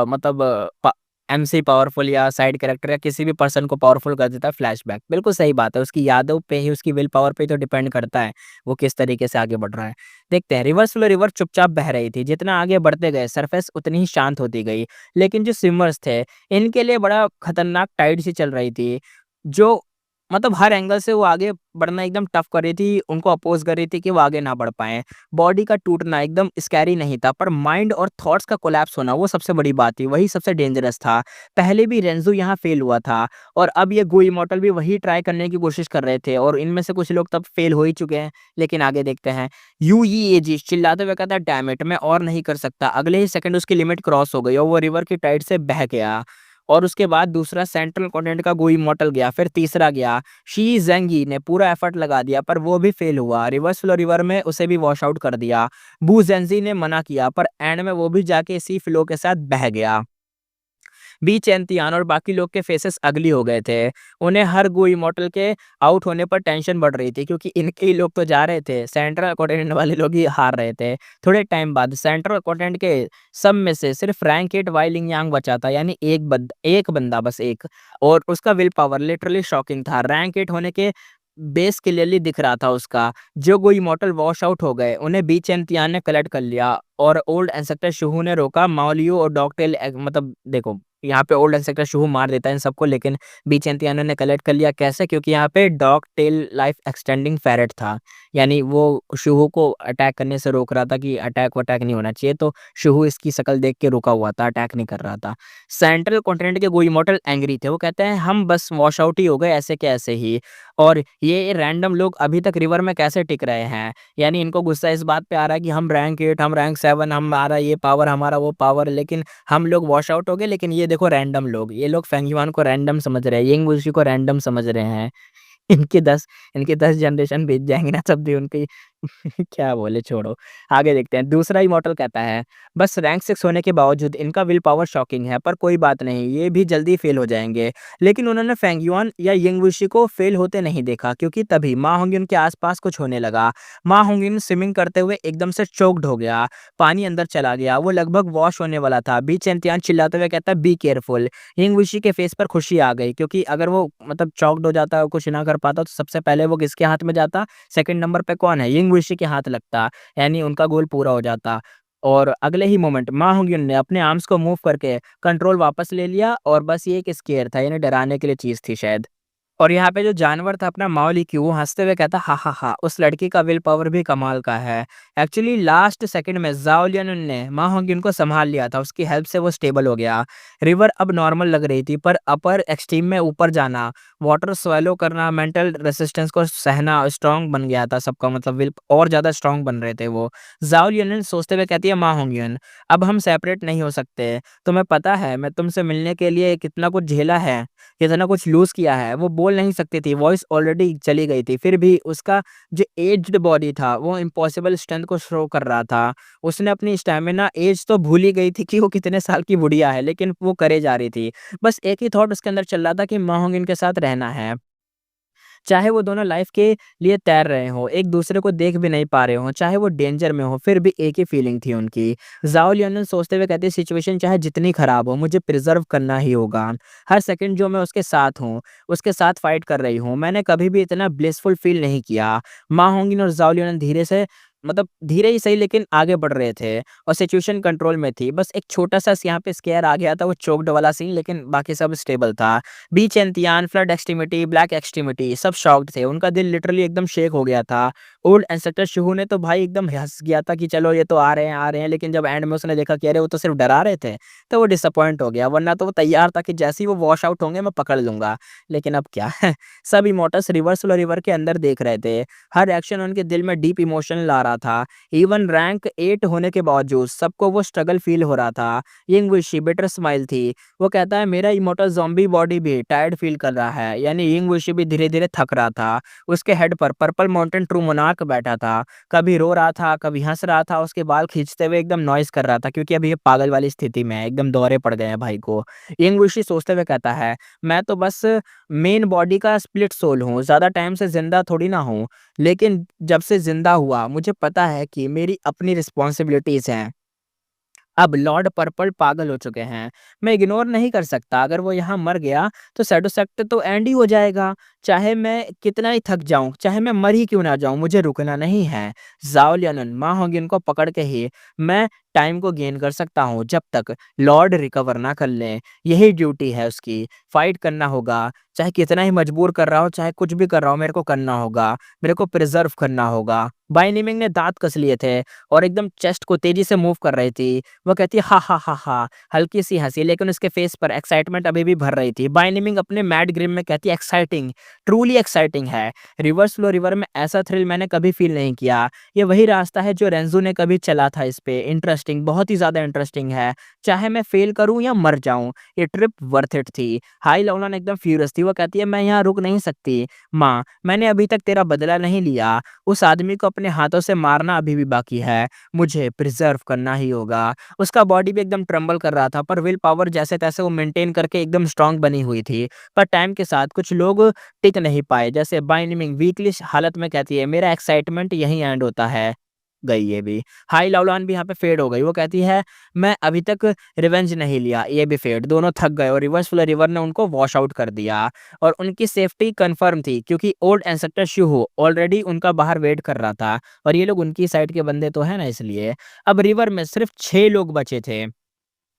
मतलब एमसी पावरफुल या साइड कैरेक्टर या किसी भी पर्सन को पावरफुल कर देता है फ्लैशबैक। बिल्कुल सही बात है, उसकी यादों पे ही, उसकी विल पावर पे ही तो डिपेंड करता है, वो किस तरीके से आगे बढ़ रहा है। देखते हैं, रिवर्स फ्लो रिवर चुपचाप बह रही थी। जितना आगे बढ़ते गए सरफेस उतनी ही शांत होती गई। लेकिन जो स्विमर्स थे, इनके लिए बड़ा खतरनाक टाइड सी चल रही थी। जो मतलब हर एंगल से वो आगे बढ़ना एकदम टफ कर रही थी, उनको अपोज़ कर रही थी कि वो आगे ना बढ़ पाएँ। बॉडी का टूटना एकदम स्कैरी नहीं था, पर माइंड और थॉट्स का कोलैप्स होना वो सबसे बड़ी बात थी, वही सबसे डेंजरस था। पहले भी रेंज़ो यहाँ फ़ेल हुआ था और अब ये गो इमॉर्टल भी वही ट्राई करने की कोशिश कर रहे थे और इनमें से कुछ लोग तब फ़ेल हो ही चुके हैं। लेकिन आगे देखते हैं। यूईएजी चिल्लाते हुए कहता है डैम इट! मैं और नहीं कर सकता। अगले ही सेकंड उसकी लिमिट क्रॉस हो गई और वो रिवर की टाइड से बह गया। और उसके बाद दूसरा सेंट्रल कॉन्टिनेंट का गोई इमॉर्टल गया, फिर तीसरा गया। शी ज़ेंगी ने पूरा एफर्ट लगा दिया पर वो भी फेल हुआ। रिवर्स फ्लो रिवर में उसे भी वॉश आउट कर दिया। बू ज़ेंजी ने मना किया पर एंड में वो भी जाके इसी फ्लो के साथ बह गया। बी चैंतियान और बाकी लोग के फेसेस अगली हो गए थे। उन्हें हर गो इमॉर्टल के आउट होने पर टेंशन बढ़ रही थी क्योंकि इनके ही लोग तो जा रहे थे, सेंट्रल कॉन्टिनेंट वाले लोग ही हार रहे थे। थोड़े टाइम बाद सेंट्रल कॉन्टिनेंट के सब में से सिर्फ रैंक 8 वाइलिंग यांग बचा था, यानी एक बंदा बस एक, और उसका विल पावर लिटरली शॉकिंग था। रैंक 8 होने के बेस क्लियरली दिख रहा था उसका। जो कोई इमॉर्टल वॉश आउट हो गए, उन्हें बी चैंतियान ने कलेक्ट कर लिया और ओल्ड एंसेस्टर शुहू ने रोका। माओलियो और डॉगटेल मतलब देखो, यहाँ पे ओल्ड एंसेस्टर शुहू मार देता है इन सबको, लेकिन बी चैंतियानो ने कलेक्ट कर लिया। कैसे? क्योंकि यहाँ पे dog tail life extending ferret था, यानी वो शुहू को अटैक करने से रोक रहा था कि अटैक वटैक नहीं होना चाहिए, तो शुहू इसकी शक्ल देख के रुका हुआ था, अटैक नहीं कर रहा था। सेंट्रल कॉन्टिनेंट के गो इमॉर्टल एंग्री थे, वो कहते हैं हम बस वॉश आउट ही हो गए ऐसे के ऐसे ही, और ये रैंडम लोग अभी तक रिवर में कैसे टिक रहे हैं। यानी इनको गुस्सा इस बात पे आ रहा है कि हम रैंक 8, हम रैंक 7, हमारा ये पावर, हमारा वो पावर, लेकिन हम लोग वॉश आउट हो गए। लेकिन ये देखो रैंडम लोग, ये लोग फेंग युआन को रैंडम समझ रहे हैं, यिंग वुशी को रैंडम समझ रहे हैं। इनके 10 इनके 10 जनरेशन बीत जाएँगे ना तब भी उनकी क्या बोले, छोड़ो। आगे देखते हैं। दूसरा इमॉर्टल कहता है, बस रैंक 6 होने के बावजूद इनका विल पावर शॉकिंग है, पर कोई बात नहीं, ये भी जल्दी फेल हो जाएँगे। लेकिन उन्होंने फेंग युआन या यिंग वुशी को फेल होते नहीं देखा, क्योंकि तभी मा होंगिन के आस-पास कुछ होने लगा। मा होंगिन स्विमिंग करते हुए एकदम से चोक्ड हो गया, पानी अंदर चला गया, वो लगभग वॉश होने वाला था। बी चेंटियान चिल्लाते हुए कहता है, बी केयरफुल। यिंग वुशी के फेस पर खुशी आ गई, क्योंकि अगर वो मतलब चॉक्ड हो जाता और कुछ ना कर पाता, तो सबसे पहले वो किसके हाथ में जाता? सेकंड नंबर पे कौन है? यिंग वुशी के हाथ लगता, यानी उनका गोल पूरा हो जाता। और अगले ही मोमेंट मा होंग्युन ने अपने आर्म्स को मूव करके कंट्रोल वापस ले लिया, और बस ये एक स्केयर था, यानी डराने के लिए चीज़ थी शायद। और यहाँ पे जो जानवर था अपना माओलीक्यू, वो हँसते हुए कहता, हा, हा, हा, उस लड़की का विल पावर भी कमाल का है। एक्चुअली लास्ट सेकंड में ज़ाओ लियन ने मा होंगिन को संभाल लिया था, उसकी हेल्प से वो स्टेबल हो गया। रिवर अब नॉर्मल लग रही थी, पर अपर एक्सट्रीम में ऊपर जाना, वाटर स्वैलो करना, मेंटल रेसिस्टेंस को सहना स्ट्रॉन्ग बन गया था सबका, मतलब विल और ज़्यादा स्ट्रॉन्ग बन रहे थे वो। ज़ाओ लियन सोचते हुए कहती है, मा होंगिन, अब हम सेपरेट नहीं हो सकते। तुम्हें पता है मैं तुमसे मिलने के लिए कितना कुछ झेला है, कितना कुछ लूज़ किया है। वो बोल नहीं सकती थी, वॉइस ऑलरेडी चली गई थी, फिर भी उसका जो एज्ड बॉडी था, वो इम्पॉसिबल स्ट्रेंथ को शो कर रहा था। उसने अपनी स्टैमिना एज तो भूल ही गई थी कि वो कितने साल की बुढ़िया है, लेकिन वो करे जा रही थी। बस एक ही थॉट उसके अंदर चल रहा था कि मा होंगिन के साथ रहना है। चाहे वो दोनों लाइफ के लिए तैर रहे हों, एक-दूसरे को देख भी नहीं पा रहे हों, चाहे वो डेंजर में हो, फिर भी एक ही फीलिंग थी उनकी। ज़ाओ लियनन सोचते हुए कहती है, सिचुएशन चाहे जितनी खराब हो, मुझे प्रिज़र्व करना ही होगा। हर सेकंड जो मैं उसके साथ हूँ, उसके साथ फाइट कर रही हूँ, मैंने कभी भी इतना ब्लिसफुल फील नहीं किया। मा होंगिन और ज़ाओ लियनन धीरे से मतलब धीरे ही सही लेकिन आगे बढ़ रहे थे और सिचुएशन कंट्रोल में थी। बस एक छोटा-सा यहाँ पे स्केयर आ गया था, वो चोक्ड वाला सीन, लेकिन बाकी सब स्टेबल था। बीच एंतियान, फ्लड एक्सट्रीमिटी, ब्लैक एक्सट्रीमिटी सब शॉक्ड थे। उनका दिल लिटरली एकदम शेक हो गया था। ओल्ड एंसेस्टर शिहू ने तो भाई एकदम हँस गया था कि चलो ये तो आ रहे हैं, लेकिन जब एंड में उसने देखा कि अरे वो तो सिर्फ डरा रहे थे, तो वो डिसअपॉइंट हो गया। वरना तो वो तैयार था कि जैसे ही वो वॉश आउट होंगे मैं पकड़ लूँगा। लेकिन अब क्या है, सब इमोर्टल्स रिवर्स फ्लो रिवर के अंदर देख रहे थे। हर एक्शन उनके दिल में डीप इमोशन ला रहा था। इवन रैंक 8 होने के बावजूद सबको वो स्ट्रगल फील हो रहा था। यिंग वुशी बिटर स्माइल थी। वो कहता है मेरा इमोर्टल ज़ॉम्बी बॉडी भी टायर्ड फील कर रहा है। यानी यिंग वुशी भी धीरे-धीरे थक रहा था। उसके हेड पर पर्पल माउंटेन ट्रू मोनार्क बैठा था। कभी रो रहा था, कभी हँस रहा था, उसके बाल खींचते हुए एकदम नॉइज़ कर रहा था क्योंकि अभी ये पागल वाली स्थिति में है, एकदम दौरे पड़ गए हैं भाई को। यिंग वुशी सोचते हुए कहता है, मैं तो बस मेन बॉडी का स्प्लिट सोल हूँ, ज़्यादा टाइम से ज़िंदा थोड़ी ना हूँ। लेकिन जब से ज़िंदा हुआ, मुझे पता है कि मेरी अपनी रिस्पॉन्सिबिलिटीज़ हैं। अब लॉर्ड पर्पल पागल हो चुके हैं। मैं इग्नोर नहीं कर सकता, अगर वो यहाँ मर गया तो शैडो सेक्टर तो एंड ही हो जाएगा। चाहे मैं कितना ही थक जाऊँ, चाहे मैं मर ही क्यों ना जाऊँ, मुझे रुकना नहीं है। ज़ाओ लियनन मा होंगिन को पकड़ के ही मैं टाइम को गेन कर सकता हूँ जब तक लॉर्ड रिकवर ना कर लें। यही ड्यूटी है उसकी, फाइट करना होगा। चाहे कितना ही मजबूर कर रहा हो, चाहे कुछ भी कर रहा हो, मेरे को करना होगा। मेरे को प्रिज़र्व करना होगा। बाय निमिंग ने दाँत कस लिए थे और एकदम चेस्ट को तेज़ी से मूव कर रही थी। वो कहती है, "हा, हा, हा, हा।" हल्की-सी हँसी, लेकिन उसके फेस पर एक्साइटमेंट अभी भी भर रही थी। बाय नेमिंग अपने मैड ग्रिम में कहती है, "एक्साइटिंग, ट्रूली एक्साइटिंग है। रिवर्स फ्लो रिवर में ऐसा थ्रिल मैंने कभी फ़ील नहीं किया। ये वही रास्ता है जो रेंज़ो ने कभी चला था इस पे। इंटरेस्टिंग, बहुत ही ज़्यादा इंटरेस्टिंग है। चाहे मैं फ़ेल करूँ या मर जाऊँ, ये ट्रिप वर्थ इट थी।" हाई लौलान एकदम फ्यूरियस थी। वो कहती है, "मैं यहाँ रुक नहीं सकती, माँ। मैंने अभी तक तेरा बदला नहीं लिया। उस आदमी को अपने हाथों से मारना अभी भी बाकी है। मुझे प्रिज़र्व करना ही होगा।" उसका बॉडी भी एकदम ट्रम्बल कर रहा था, पर विल पावर जैसे-तैसे वो मेंटेन करके एकदम स्ट्रॉन्ग बनी हुई थी। पर टाइम के साथ कुछ लोग टिक नहीं पाए, जैसे बाय निमिंग वीकलिश हालत में कहती है, "मेरा एक्साइटमेंट यहीं एंड होता है।" गई ये भी। हाई लाओलान भी यहाँ पे फेड हो गई। वो कहती है, "मैं अभी तक रिवेंज नहीं लिया।" ये भी फेड। दोनों थक गए और रिवर्स फ्लो रिवर ने उनको वॉश आउट कर दिया और उनकी सेफ्टी कन्फर्म थी क्योंकि ओल्ड एंसेस्टर शिहू ऑलरेडी उनका बाहर वेट कर रहा था और ये लोग उनकी साइड के बंदे तो हैं ना, इसलिए। अब रिवर में सिर्फ 6 लोग बचे थे।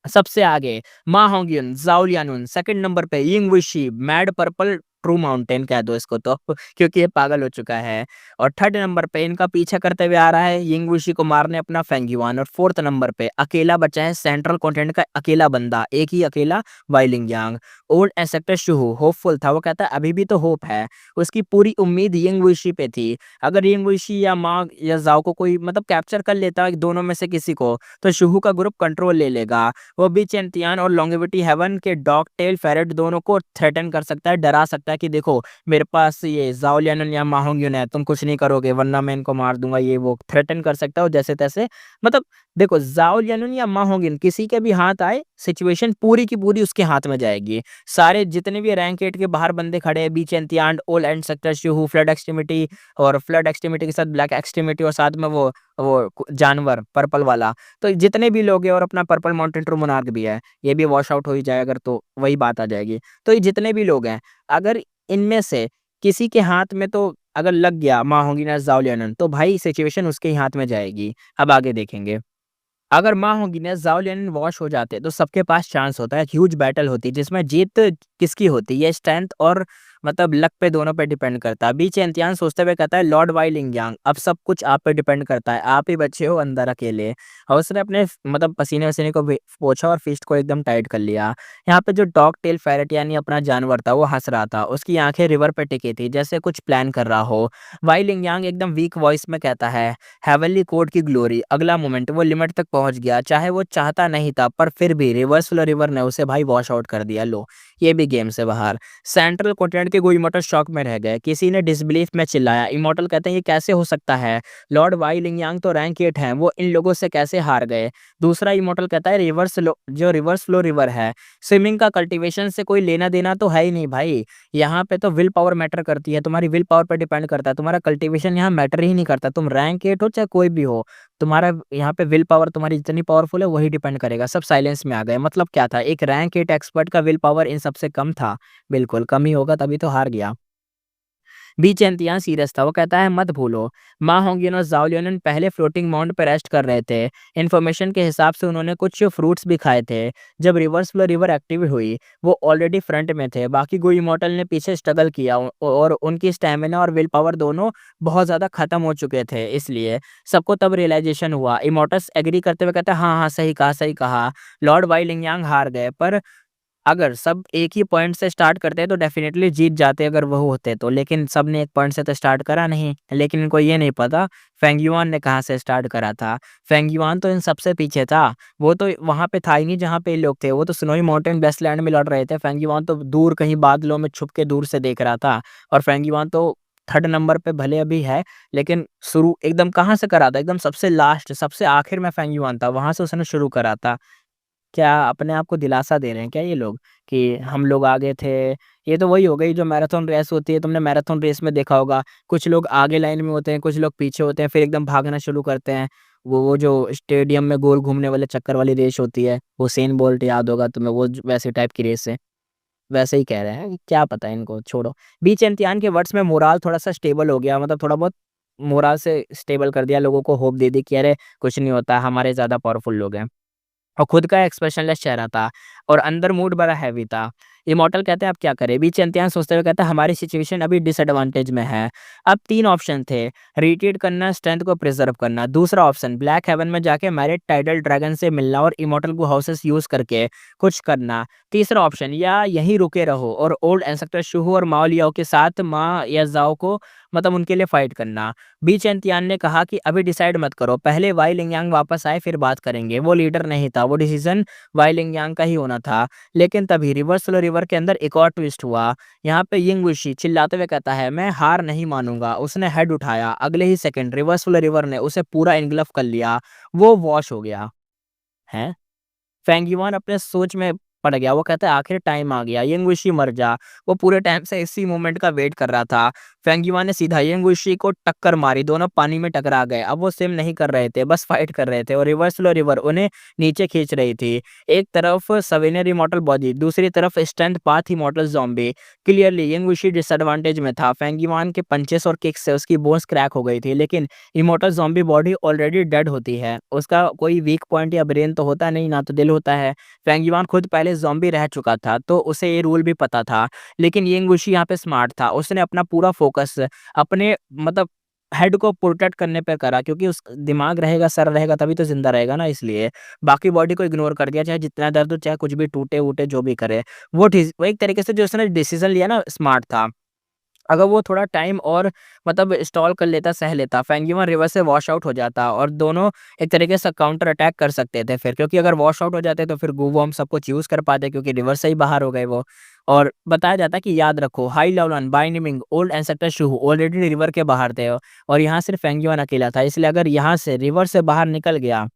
सबसे आगे Ma Hongyun, Zhao Lianyun, second number पे Ying Wushi, Mad Purple True Mountain कह दो इसको तो क्योंकि ये पागल हो चुका है। और थर्ड नंबर पे इनका पीछा करते हुए आ रहा है यिंग वुशी को मारने अपना फेंगयुआन। और फोर्थ नंबर पे अकेला बचा है सेंट्रल कॉन्टिनेंट का अकेला बंदा, एक ही अकेला वाइलिंग यांग। ओल्ड एंसेस्टर शुहू होपफुल था, वो कहता है अभी भी तो होप है। उसकी पूरी उम्मीद यिंग वुशी पे थी। अगर यिंग वुशी या मा या ज़ाओ को कोई मतलब कैप्चर कर लेता दोनों में से किसी को, तो शुहू का ग्रुप कंट्रोल ले लेगा। वो भी चैंतियान और लॉन्गेविटी हेवन के डॉग टेल फेरेट दोनों को थ्रेटन कर सकता है, डरा सकता है कि देखो मेरे पास ये ज़ाओ लियानन या मा होंग्युन है, तुम कुछ नहीं करोगे वरना मैं इनको मार दूँगा, ये वो थ्रेटन कर सकता है और जैसे-तैसे मतलब देखो ज़ाओ लियानन या मा होंग्युन किसी के भी हाथ आए, सिचुएशन पूरी की पूरी उसके हाथ में जाएगी। सारे जितने भी रैंक 8 के बाहर बंदे खड़े हैं, बी चैंतियान, old instructor Shihu, flood extremity और फ्लड एक्सट्रीमिटी के साथ ब्लैक एक्सट्रीमिटी और साथ में वो जानवर पर्पल वाला। तो जितने भी लोग हैं और अपना पर्पल माउंटेन ट्रू मोनार्क भी है, ये भी वॉश आउट हो ही जाए अगर तो वही बात आ जाएगी। तो ये जितने भी लोग हैं, अगर इनमें से किसी के हाथ में तो अगर लग गया मा होंगिन, ज़ाओ लियानन, तो भाई सिचुएशन उसके ही हाथ में जाएगी। अब आगे देखेंगे। अगर माँ होंगी ना, ज़ाओ लियनिन वॉश हो जाते तो सबके पास चांस होता है, ह्यूज बैटल होती जिसमें जीत किसकी होती है, स्ट्रेंथ और मतलब लक पे दोनों पे डिपेंड करता है। बीच एंतियान सोचते हुए कहता है, लॉर्ड वाई लिंगयांग अब सब कुछ आप पे डिपेंड करता है, आप ही बचे हो अंदर अकेले। और उसने अपने मतलब पसीने-वसीने को पोंछा और फिस्ट को एकदम टाइट कर लिया। यहाँ पे जो डॉग टेल पैरट यानी अपना जानवर था वो हँस रहा था, उसकी आँखें रिवर पे टिकी थी जैसे कुछ प्लान कर रहा हो। वाई लिंगयांग एकदम वीक वॉइस में कहता है, हेवनली कोड की ग्लोरी। अगला मोमेंट वो लिमिट तक पहुंच गया, चाहे वो चाहता नहीं था, पर फिर भी रिवर्स फ्लो रिवर ने उसे भाई वॉश आउट कर दिया। लो, ये भी गेम से बाहर। सेंट्रल कॉन्टिनेंट के कोई इमोटल शॉक में रह गए, किसी ने डिसबिलीफ में चिल्लाया। इमोटल कहते हैं ये कैसे हो सकता है, लॉर्ड वाई लिंगयांग तो रैंक 8 हैं, वो इन लोगों से कैसे हार गए। दूसरा इमोटल कहता है रिवर्स फ्लो रिवर है, स्विमिंग का कल्टीवेशन से कोई लेना देना तो है ही नहीं भाई। यहाँ पे तो विल पावर मैटर करती है, तुम्हारी विल पावर पे डिपेंड करता है, तुम्हारा कल्टीवेशन यहाँ मैटर ही नहीं करता। तुम रैंक 8 हो चाहे कोई भी हो, तुम्हारा यहाँ पे विल पावर तुम्हारी जितनी पावरफुल है वही डिपेंड करेगा। सब साइलेंस में आ गए। मतलब क्या था, एक रैंक 8 एक्सपर्ट का विल पावर इन सबसे कम था। बिल्कुल कम ही होगा तभी तो हार गया। बी चैंतियान सीरियस था, वो कहता है मत भूलो, मा होंगिन और ज़ाओ लियूनिन पहले फ्लोटिंग माउंट पे रेस्ट कर रहे थे। इन्फॉर्मेशन के हिसाब से उन्होंने कुछ फ्रूट्स भी खाए थे। जब रिवर्स फ्लो रिवर एक्टिव हुई, वो ऑलरेडी फ्रंट में थे। बाकी गो इमॉर्टल ने पीछे स्ट्रगल किया और उनकी स्टैमिना और विल पावर दोनों बहुत ज़्यादा खत्म हो चुके थे। इसलिए सबको तब रियलाइज़ेशन हुआ। इमॉर्टल्स एग्री करते हुए कहते हैं, हाँ, हाँ, सही कहा, सही कहा। लॉर्ड वाई लिंगयांग हार गए, पर अगर सब एक ही पॉइंट से स्टार्ट करते तो डेफ़िनेटली जीत जाते अगर वो होते तो, लेकिन सबने एक पॉइंट से तो स्टार्ट करा नहीं। लेकिन इनको ये नहीं पता फेंग युआन ने कहाँ से स्टार्ट करा था। फेंग युआन तो इन सबसे पीछे था, वो तो वहाँ पे था ही नहीं जहाँ पे ये लोग थे, वो तो स्नोई माउंटेन वेस्टलैंड में लड़ रहे थे। फेंग युआन तो दूर कहीं बादलों में छुप के दूर से देख रहा था और फेंग युआन तो 3rd नंबर पे भले अभी है, लेकिन शुरू एकदम कहाँ से करा था, एकदम सबसे लास्ट, सबसे आखिर में फेंग युआन था, वहाँ से उसने शुरू करा था। क्या अपने आप को दिलासा दे रहे हैं क्या ये लोग कि हम लोग आगे थे? ये तो वही हो गई जो मैराथन रेस होती है, तुमने मैराथन रेस में देखा होगा, कुछ लोग आगे लाइन में होते हैं, कुछ लोग पीछे होते हैं, फिर एकदम भागना शुरू करते हैं। वो जो स्टेडियम में गोल घूमने वाले चक्कर वाली रेस होती है, हुसैन बोल्ट याद होगा तुम्हें, वो वैसे टाइप की रेस है। वैसे ही कह रहे हैं, क्या पता है इनको, छोड़ो। बीच इम्तिहान के वर्ड्स में मोराल थोड़ा-सा स्टेबल हो गया, मतलब थोड़ा बहुत मोराल से स्टेबल कर दिया, लोगों को होप दे दी कि अरे कुछ नहीं होता, हमारे ज़्यादा पावरफुल लोग हैं। और खुद का एक्सप्रेशनलेस चेहरा था और अंदर मूड बड़ा हैवी था। इमॉर्टल कहते हैं अब क्या करें? बीच इम्तिहान सोचते हुए कहता है हमारी सिचुएशन अभी डिसएडवांटेज में है। अब 3 ऑप्शन थे, रिट्रीट करना, स्ट्रेंथ को प्रिज़र्व करना। दूसरा ऑप्शन ब्लैक हेवन में जाके मैरिड टाइडल ड्रैगन से मिलना और इमॉर्टल को हाउसेस यूज़ करके कुछ करना। तीसरा ऑप्शन या यहीं रुके रहो और ओल्ड एंसेस्टर शुहू और माओ लियाओ के साथ मा या ज़ाओ को मतलब उनके लिए फाइट करना। बी चेंटियान ने कहा कि अभी डिसाइड मत करो, पहले वाई लिंगयांग वापस आए फिर बात करेंगे। वो लीडर नहीं था, वो डिसीजन वाई लिंगयांग का ही होना था। लेकिन तभी रिवर्स फ्लो रिवर के अंदर एक और ट्विस्ट हुआ। यहाँ पे यिंग वुशी चिल्लाते हुए कहता है मैं हार नहीं मानूंगा। उसने हेड उठाया, अगले ही सेकंड रिवर्स फ्लो रिवर ने उसे पूरा इनगल्फ कर लिया। वो वॉश हो गया है। फेंग युआन अपने सोच में पड़ गया। वो कहता है आखिर टाइम आ गया, यिंग वुशी मर जा। वो पूरे टाइम से इसी मोमेंट का वेट कर रहा था। फेंग युआन ने सीधा यिंग वुशी को टक्कर मारी, दोनों पानी में टकरा गए। अब वो स्विम नहीं कर रहे थे, बस फाइट कर रहे थे और रिवर्स फ्लो रिवर उन्हें नीचे खींच रही थी। एक तरफ सवेनियर इमॉर्टल बॉडी, दूसरी तरफ strength path immortal zombie. Clearly Ying Wushi disadvantage में था। फेंग युआन के पंचेस और किक्स से उसकी बोन्स क्रैक हो गई थी, लेकिन immortal zombie body already dead होती है। उसका कोई वीक पॉइंट या ब्रेन तो होता नहीं, ना तो दिल होता है। फेंग युआन खुद पहले ज़ॉम्बी रह चुका था, तो उसे ये रूल भी पता था। लेकिन यिंग वुशी यहाँ पे स्मार्ट था। उसने अपना पूरा फ़ोकस अपने मतलब हेड को प्रोटेक्ट करने पे करा, क्योंकि उस दिमाग रहेगा, सर रहेगा तभी तो ज़िंदा रहेगा ना, इसलिए। बाकी बॉडी को इग्नोर कर दिया, चाहे जितना दर्द हो, चाहे कुछ भी टूटे-वूटे जो भी करे। वो एक तरीके से जो उसने डिसीज़न लिया ना, स्मार्ट था। अगर वो थोड़ा टाइम और मतलब स्टॉल कर लेता, सह लेता, फेंगियन रिवर से वॉश आउट हो जाता और दोनों एक तरीके से काउंटर अटैक कर सकते थे फिर, क्योंकि अगर वॉश आउट हो जाते तो फिर गूवॉर्म सब कुछ यूज़ कर पाते, क्योंकि रिवर से ही बाहर हो गए वो। और बताया जाता है कि याद रखो, हाई लेवलन, बाइनिमिंग, ओल्ड एंसेस्टर शूहू ऑलरेडी रिवर के बाहर थे और यहाँ सिर्फ फेंगियन अकेला था। इसलिए अगर यहाँ से रिवर से बाहर निकल गया,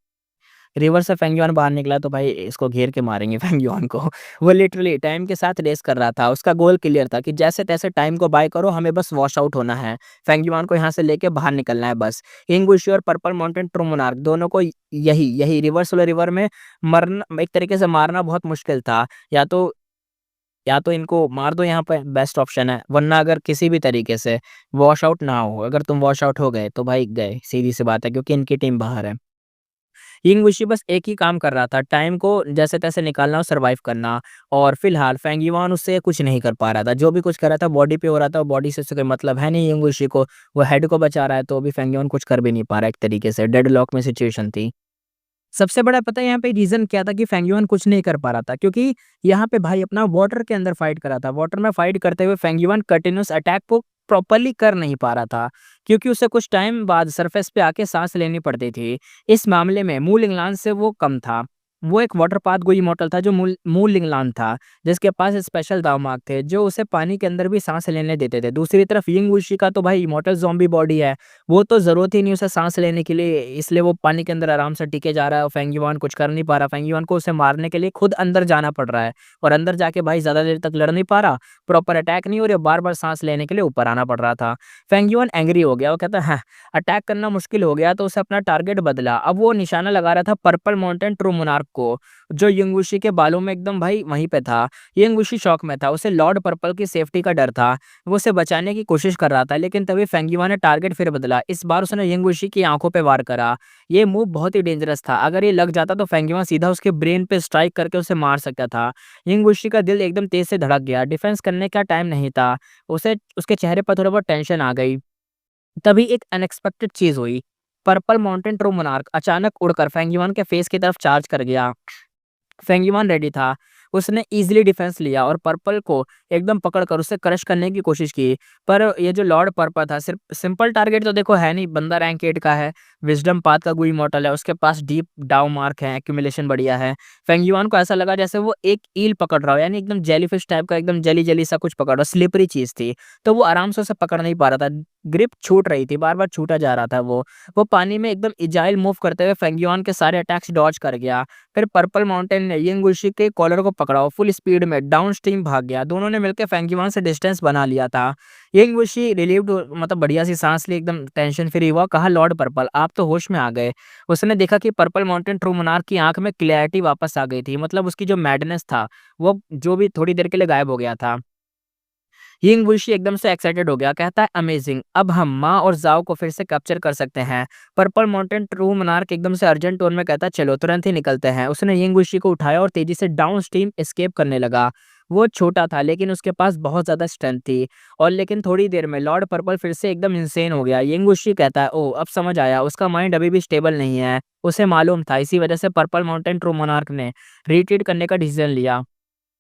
रिवर से फेंगियन बाहर निकला तो भाई इसको घेर के मारेंगे फेंगियन को। वो लिटरली टाइम के साथ रेस कर रहा था। उसका गोल क्लियर था कि जैसे-तैसे टाइम को बाय करो, हमें बस वॉश आउट होना है। फेंगियन को यहाँ से लेके बाहर निकलना है बस। इंगुशी और पर्पल माउंटेन ट्रू मोनार्क दोनों को यही यही रिवर्स वाले रिवर में मरना, एक तरीके से मारना बहुत मुश्किल था। या तो इनको मार दो यहाँ पे, बेस्ट ऑप्शन है, वरना अगर किसी भी तरीके से वॉश आउट ना हो, अगर तुम वॉश आउट हो गए तो भाई गए, सीधी-सी बात है, क्योंकि इनकी टीम बाहर है। यिंगवुशी बस एक ही काम कर रहा था, टाइम को जैसे-तैसे निकालना और सर्वाइव करना। और फिलहाल फेंग युआन उससे कुछ नहीं कर पा रहा था। जो भी कुछ कर रहा था बॉडी पे हो रहा था, और बॉडी से उससे कोई मतलब है नहीं यिंगवुशी को। वो हेड को बचा रहा है, तो अभी फेंग युआन कुछ कर भी नहीं पा रहा है, एक तरीके से डेडलॉक में सिचुएशन थी। सबसे बड़ा पता है यहाँ पे रीज़न क्या था कि फेंग युआन कुछ नहीं कर पा रहा था, क्योंकि यहाँ पे भाई अपना वाटर के अंदर फाइट कर रहा था। वाटर में फाइट करते हुए फेंग युआन कंटीन्यूअस अटैक को प्रॉपर्ली कर नहीं पा रहा था, क्योंकि उसे कुछ टाइम बाद सरफेस पे आके सांस लेनी पड़ती थी। इस मामले में मू लिंगलान से वो कम था। वो एक वाटर पाथ गोई इमॉर्टल था जो मू लिंगलान था, जिसके पास स्पेशल दाव थे जो उसे पानी के अंदर भी सांस लेने देते थे। दूसरी तरफ यिंग वुशी का तो भाई इमॉर्टल ज़ॉम्बी बॉडी है, वो तो ज़रूरत ही नहीं उसे सांस लेने के लिए, इसलिए वो पानी के अंदर आराम से टिके जा रहा है और फेंग युआन कुछ कर नहीं पा रहा। फेंग युआन को उसे मारने के लिए खुद अंदर जाना पड़ रहा है, और अंदर जाके भाई ज़्यादा देर तक लड़ नहीं पा रहा, प्रॉपर अटैक नहीं हो रही, बार-बार सांस लेने के लिए ऊपर आना पड़ रहा था। फेंग युआन एंग्री हो गया, वो कहता है अटैक करना मुश्किल हो गया, तो उसे अपना टारगेट बदला। अब वो निशाना लगा रहा था पर्पल माउंटेन ट्रू मोनार्क को, जो यंगुशी के बालों में एकदम भाई वहीं पे था। यंगुशी शॉक में था, उसे लॉर्ड पर्पल की सेफ्टी का डर था। वो उसे बचाने की कोशिश कर रहा था, लेकिन तभी फेंगिवा ने टारगेट फिर बदला। इस बार उसने यंगुशी की आंखों पे वार करा। ये मूव बहुत ही डेंजरस था, अगर ये लग जाता तो फेंगिवा सीधा उसके ब्रेन पे स्ट्राइक करके उसे मार सकता था। यंगुशी का दिल एकदम तेज से धड़क गया, डिफेंस करने का टाइम नहीं था। उसे उसके चेहरे पर थोड़ा बहुत टेंशन आ गई। तभी एक अनएक्सपेक्टेड चीज हुई। पर्पल माउंटेन ट्रू मोनार्क अचानक उड़कर फेंगिवान के फेस की तरफ चार्ज कर गया। फेंगिमान रेडी था। उसने ईज़िली डिफेंस लिया और पर्पल को एकदम पकड़कर उसे क्रश करने की कोशिश की। पर ये जो लॉर्ड पर्पल था, सिर्फ सिंपल टारगेट तो देखो है नहीं, बंदा रैंक 8 का है, विज़डम पाथ का गुई मॉडल है, उसके पास डीप डाउ मार्क है, एक्यूमुलेशन बढ़िया है। फेंगिवान को ऐसा लगा जैसे वो एक ईल पकड़ रहा हो, यानी एकदम जेलीफिश टाइप का एकदम जेली-जेली सा कुछ पकड़ रहा हो, स्लिपरी चीज़ थी। तो वो आराम से उसे पकड़ नहीं पा रहा था, ग्रिप छूट रही थी, बार-बार छूटा जा रहा था वो। वो पानी में एकदम एजाइल मूव करते हुए फेंगिवान के सारे अटैक्स डॉज कर गया। फिर पर्पल माउंटेन ने यिंगुशी के कॉलर को पकड़ा और फुल स्पीड में डाउनस्ट्रीम भाग गया। दोनों ने मिलकर फेंगिवान से डिस्टेंस बना लिया था। यिंगुशी रिलीव्ड मतलब बढ़िया सी सांस ली, एकदम टेंशन फ्री हुआ। कहा, लॉर्ड पर्पल आप तो होश में आ गए। उसने देखा कि पर्पल माउंटेन ट्रू मोनार्क की आंख में क्लैरिटी वापस आ गई थी, मतलब उसकी जो मैडनेस था वो जो भी थोड़ी देर के लिए गायब हो गया था। यिंग वुशी एकदम से एक्साइटेड हो गया, कहता है अमेजिंग, अब हम माँ और जाओ को फिर से कैप्चर कर सकते हैं। पर्पल माउंटेन ट्रू मोनार्क एकदम से अर्जेंट टोन में कहता है चलो तुरंत ही निकलते हैं। उसने यिंग वुशी को उठाया और तेजी से डाउन स्ट्रीम एस्केप करने लगा। वो छोटा था लेकिन उसके पास बहुत ज्यादा स्ट्रेंथ थी। और लेकिन थोड़ी देर में लॉर्ड पर्पल फिर से एकदम इंसेन हो गया। यिंग वुशी कहता है ओ अब समझ आया, उसका माइंड अभी भी स्टेबल नहीं है। उसे मालूम था, इसी वजह से पर्पल माउंटेन ट्रू मोनार्क ने रिट्रीट करने का डिसीजन लिया।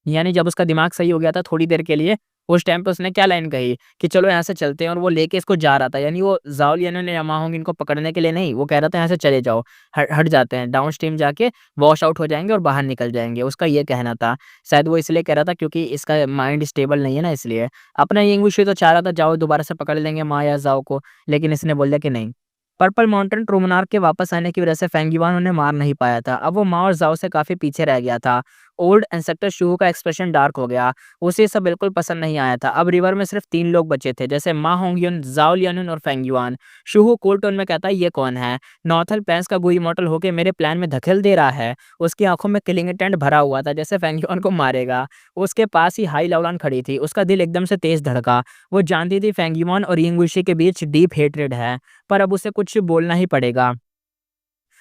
यानी जब उसका दिमाग सही हो गया था थोड़ी देर के लिए, उस टाइम पे उसने क्या लाइन कही कि चलो यहाँ से चलते हैं, और वो लेके इसको जा रहा था। यानी वो ज़ाओ लियानो ने यमा होंगे इनको पकड़ने के लिए नहीं, वो कह रहा था यहाँ से चले जाओ, हट हट जाते हैं, डाउन स्ट्रीम जाके वॉश आउट हो जाएँगे और बाहर निकल जाएँगे, उसका ये कहना था। शायद वो इसलिए कह रहा था क्योंकि इसका माइंड स्टेबल नहीं है ना, इसलिए। अपना यिंगुशी तो चाह रहा था जाओ दोबारा से पकड़ लेंगे मा या ज़ाओ को, लेकिन इसने बोल दिया कि नहीं। पर्पल माउंटेन ट्रू मोनार्क के वापस आने की वजह से फेंगिवान उन्हें मार नहीं पाया था। अब वो मा और ज़ाओ से काफ़ी पीछे रह गया था। ओल्ड इंस्ट्रक्टर शूहू का एक्सप्रेशन डार्क हो गया। उसे ये सब बिल्कुल पसंद नहीं आया था। अब रिवर में सिर्फ 3 लोग बचे थे, जैसे मा होंगयुन, ज़ाओ लियानुन और फेंगयुआन। शूहू कूल टोन में कहता है ये कौन है? नॉर्थल पैंस का गुई मॉडल होके मेरे प्लान में दखल दे रहा है। उसकी आंखों में किलिंग इंटेंट भरा हुआ था, जैसे फेंगयुआन को मारेगा। उसके पास ही हाई लाओलान खड़ी थी, उसका दिल एकदम से तेज धड़का। वो जानती थी फेंगयुआन और यिंगुशी के बीच डीप हेट्रेड है, पर अब उसे कुछ बोलना ही पड़ेगा।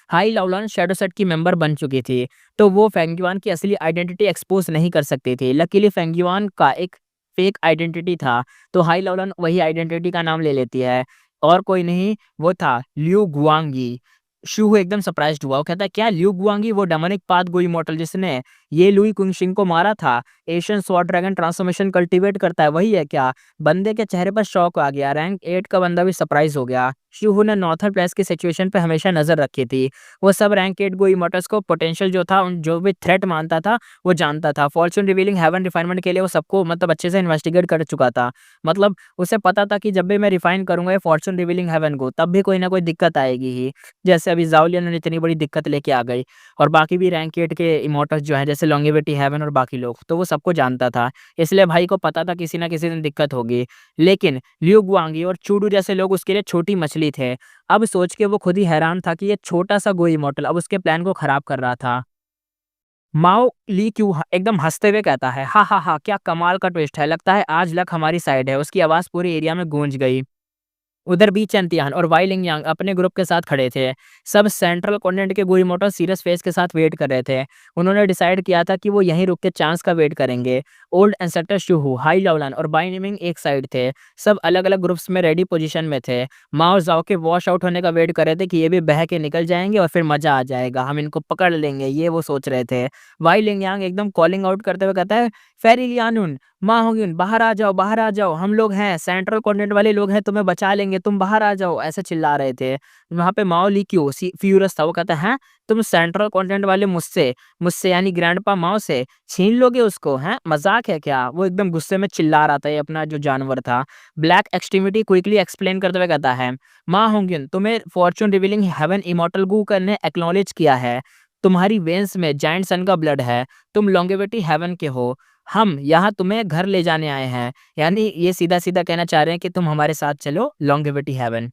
हाई लाओलान शैडो सेट की मेंबर बन चुकी थी, तो वो फेंगयुआन की असली आइडेंटिटी एक्सपोज नहीं कर सकती थी। लकीली फेंगयुआन का एक फेक आइडेंटिटी था, तो हाई लाओलान वही आइडेंटिटी का नाम ले लेती है। और कोई नहीं, वो था लिu गुआंगी। शू एकदम सरप्राइज्ड हुआ, वो कहता है क्या लिu गुआंगी वो डेमोनिक पाथ गोई मॉर्टल जिसने ये लुई कुंगशिंग को मारा था, Asian sword dragon transformation cultivate करता है, वही है क्या? बंदे के चेहरे पर शॉक आ गया, रैंक 8 का बंदा भी सरप्राइज हो गया। शिहू ने नॉर्थन प्लेस की सिचुएशन पे हमेशा नजर रखी थी। वो सब रैंक 8 गो इमोर्टल्स को पोटेंशियल जो था, उन जो भी थ्रेट मानता था, वो जानता था। फॉर्च्यून रिवीलिंग हेवन रिफाइनमेंट के लिए वो सबको मतलब अच्छे से इन्वेस्टिगेट कर चुका था। मतलब उसे पता था कि जब भी मैं रिफाइन करूंगा ये फॉर्च्यून रिवीलिंग हेवन को, तब भी कोई ना कोई दिक्कत आएगी ही। जैसे अभी ज़ाओलियन ने इतनी बड़ी दिक्कत लेके आ गई, और बाकी भी रैंक 8 के इमोर्टल्स जो हैं जैसे लॉन्गेविटी हेवन और बाकी लोग, तो वो सबको जानता था। इसलिए भाई को पता था किसी ना किसी दिन दिक्कत होगी। लेकिन लिu गुआंगी और चूडू जैसे लोग उसके लिए छोटी मछली थे। अब सोच के वो खुद ही हैरान था कि ये छोटा-सा गोई मॉडल अब उसके प्लान को खराब कर रहा था। माओ ली क्यू एकदम हँसते हुए कहता है, "हा, हा, हा! क्या कमाल का ट्विस्ट है! लगता है आज लक हमारी साइड है।" उसकी आवाज़ पूरे एरिया में गूंज गई। उधर बी चैंतियान और वाई लिंगयांग अपने ग्रुप के साथ खड़े थे। सब सेंट्रल कॉन्टिनेंट के गुइमोटो सीरियस फेस के साथ वेट कर रहे थे। उन्होंने डिसाइड किया था कि वो यहीं रुक के चांस का वेट करेंगे। ओल्ड एंसेस्टर शूहू, हाई लाओलान और बाई निमिंग एक साइड थे। सब अलग-अलग ग्रुप्स में रेडी पोजीशन में थे। माओ ज़ाओ के वॉश आउट होने का वेट कर रहे थे कि ये भी बह के निकल जाएँगे और फिर मज़ा आ जाएगा, हम इनको पकड़ लेंगे, ये वो सोच रहे थे। वाई लिंगयांग एकदम कॉलिंग आउट करते हुए कहता है, "फेरी लियानुन, मा होंगिन, बाहर आ जाओ, हम लोग हैं, सेंट्रल कॉन्टिनेंट वाले लोग हैं, तुम्हें बचा लेंगे, तुम बाहर आ जाओ।" ऐसे चिल्ला रहे थे। वहाँ पे माओ ली क्यू फ्यूरियस था, वो कहता है, हैं? तुम सेंट्रल कॉन्टिनेंट वाले मुझसे मुझसे यानी ग्रैंडपा माओ से छीन लोगे उसको, हैं? मज़ाक है क्या? वो एकदम गुस्से में चिल्ला रहा था, ये अपना जो जानवर था। ब्लैक एक्सट्रीमिटी क्विकली एक्सप्लेन करते हुए कहता है, "मा होंगिन, तुम्हें फॉर्च्यून रिवीलिंग हेवन इमॉर्टल गू ने एक्नॉलेज किया है। तुम्हारी वेन्स में जायंट सन का ब्लड है, तुम लॉन्गेविटी हेवन के हो। हम यहाँ तुम्हें घर ले जाने आए हैं।" यानी ये सीधा-सीधा कहना चाह रहे हैं कि तुम हमारे साथ चलो Longevity Heaven.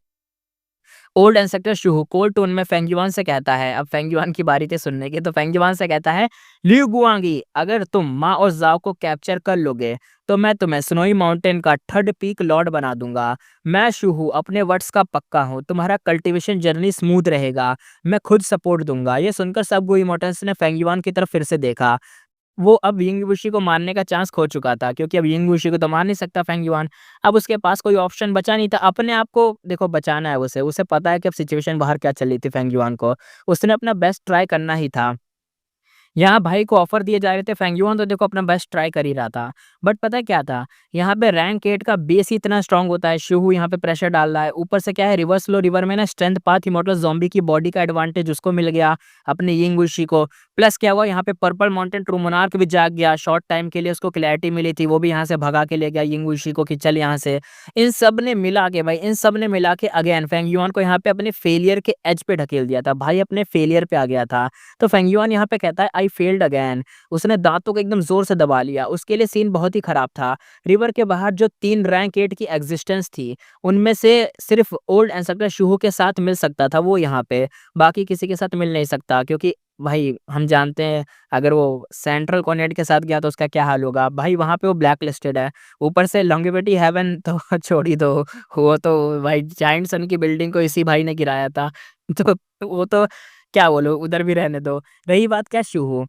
Old instructor Shuhu cold tone में फेंगयुआन से कहता है, अब फेंगयुआन की बारी थी सुनने की, तो फेंगयुआन से कहता है, लियू गुआंगी, अगर तुम मा और जाओ को कैप्चर कर लोगे तो मैं तुम्हें स्नोई माउंटेन का थर्ड पीक लॉर्ड बना दूंगा। मैं शूहू अपने वर्ड्स का पक्का हूँ, तुम्हारा कल्टीवेशन जर्नी स्मूथ रहेगा, मैं खुद सपोर्ट दूंगा। ये सुनकर सब गुई इमोर्टल्स ने फेंगयुआन की तरफ फिर से देखा। वो अब यिंग वुशी को मारने का चांस खो चुका था, क्योंकि अब यिंग वुशी को तो मार नहीं सकता फेंग युआन। अब उसके पास कोई ऑप्शन बचा नहीं था, अपने आप को देखो बचाना है उसे। उसे पता है कि अब सिचुएशन बाहर क्या चल रही थी फेंग युआन को। उसने अपना बेस्ट ट्राई करना ही था। यहाँ भाई को ऑफर दिए जा रहे थे, फेंग युआन तो देखो अपना बेस्ट ट्राई कर ही रहा था। बट पता है क्या था, यहाँ पे रैंक 8 का बेस ही इतना स्ट्रांग होता है। शिहू यहाँ पे प्रेशर डाल रहा है, ऊपर से क्या है, रिवर्स फ्लो रिवर में ना स्ट्रेंथ पाथ इमॉर्टल ज़ॉम्बी की बॉडी का एडवांटेज उसको मिल गया अपने यिंग वुशी को। प्लस क्या हुआ, यहाँ पे पर्पल माउंटेन ट्रू मोनार्क भी जाग गया, शॉर्ट टाइम के लिए उसको क्लैरिटी मिली थी, वो भी यहाँ से भगा के ले गया यिंग वुशी को कि चल यहाँ से। इन सब ने मिला के भाई, इन सब ने मिला के अगेन फेंग युआन को यहाँ पे अपने फेलियर के एज पे ढकेल दिया था भाई, अपने फेलियर पे आ गया था। तो फेंग युआन यहाँ पे कहता है आई फेल्ड अगेन। उसने दांतों को एकदम जोर से दबा लिया, उसके लिए सीन बहुत ही खराब था। रिवर के बाहर जो 3 रैंक 8 की एग्जिस्टेंस थी, उनमें से सिर्फ ओल्ड एंसेस्टर शूहू के साथ मिल सकता था वो यहाँ पे, बाकी किसी के साथ मिल नहीं सकता। क्योंकि भाई हम जानते हैं अगर वो सेंट्रल कॉर्नेट के साथ गया तो उसका क्या हाल होगा भाई, वहाँ पे वो ब्लैक लिस्टेड है। ऊपर से लॉन्गेविटी हेवन तो छोड़ ही दो, वो तो भाई जायंट सन की बिल्डिंग को इसी भाई ने गिराया था। तो वो तो क्या बोलो, उधर भी रहने दो। रही बात क्या शूहू,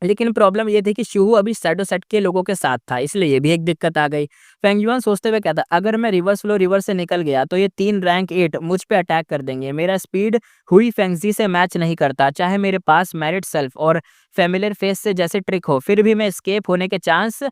लेकिन प्रॉब्लम ये थी कि शिहू अभी शैडो सेट के लोगों के साथ था, इसलिए ये भी एक दिक्कत आ गई। फेंग युआन सोचते हुए कहता, अगर मैं रिवर्स फ्लो रिवर से निकल गया तो ये 3 रैंक 8 मुझ पे अटैक कर देंगे। मेरा स्पीड हुई फेंगजी से मैच नहीं करता, चाहे मेरे पास मैरिड सेल्फ और फेमिलियर फेस से जैसे ट्रिक हो, फिर भी मैं एस्केप होने के चांस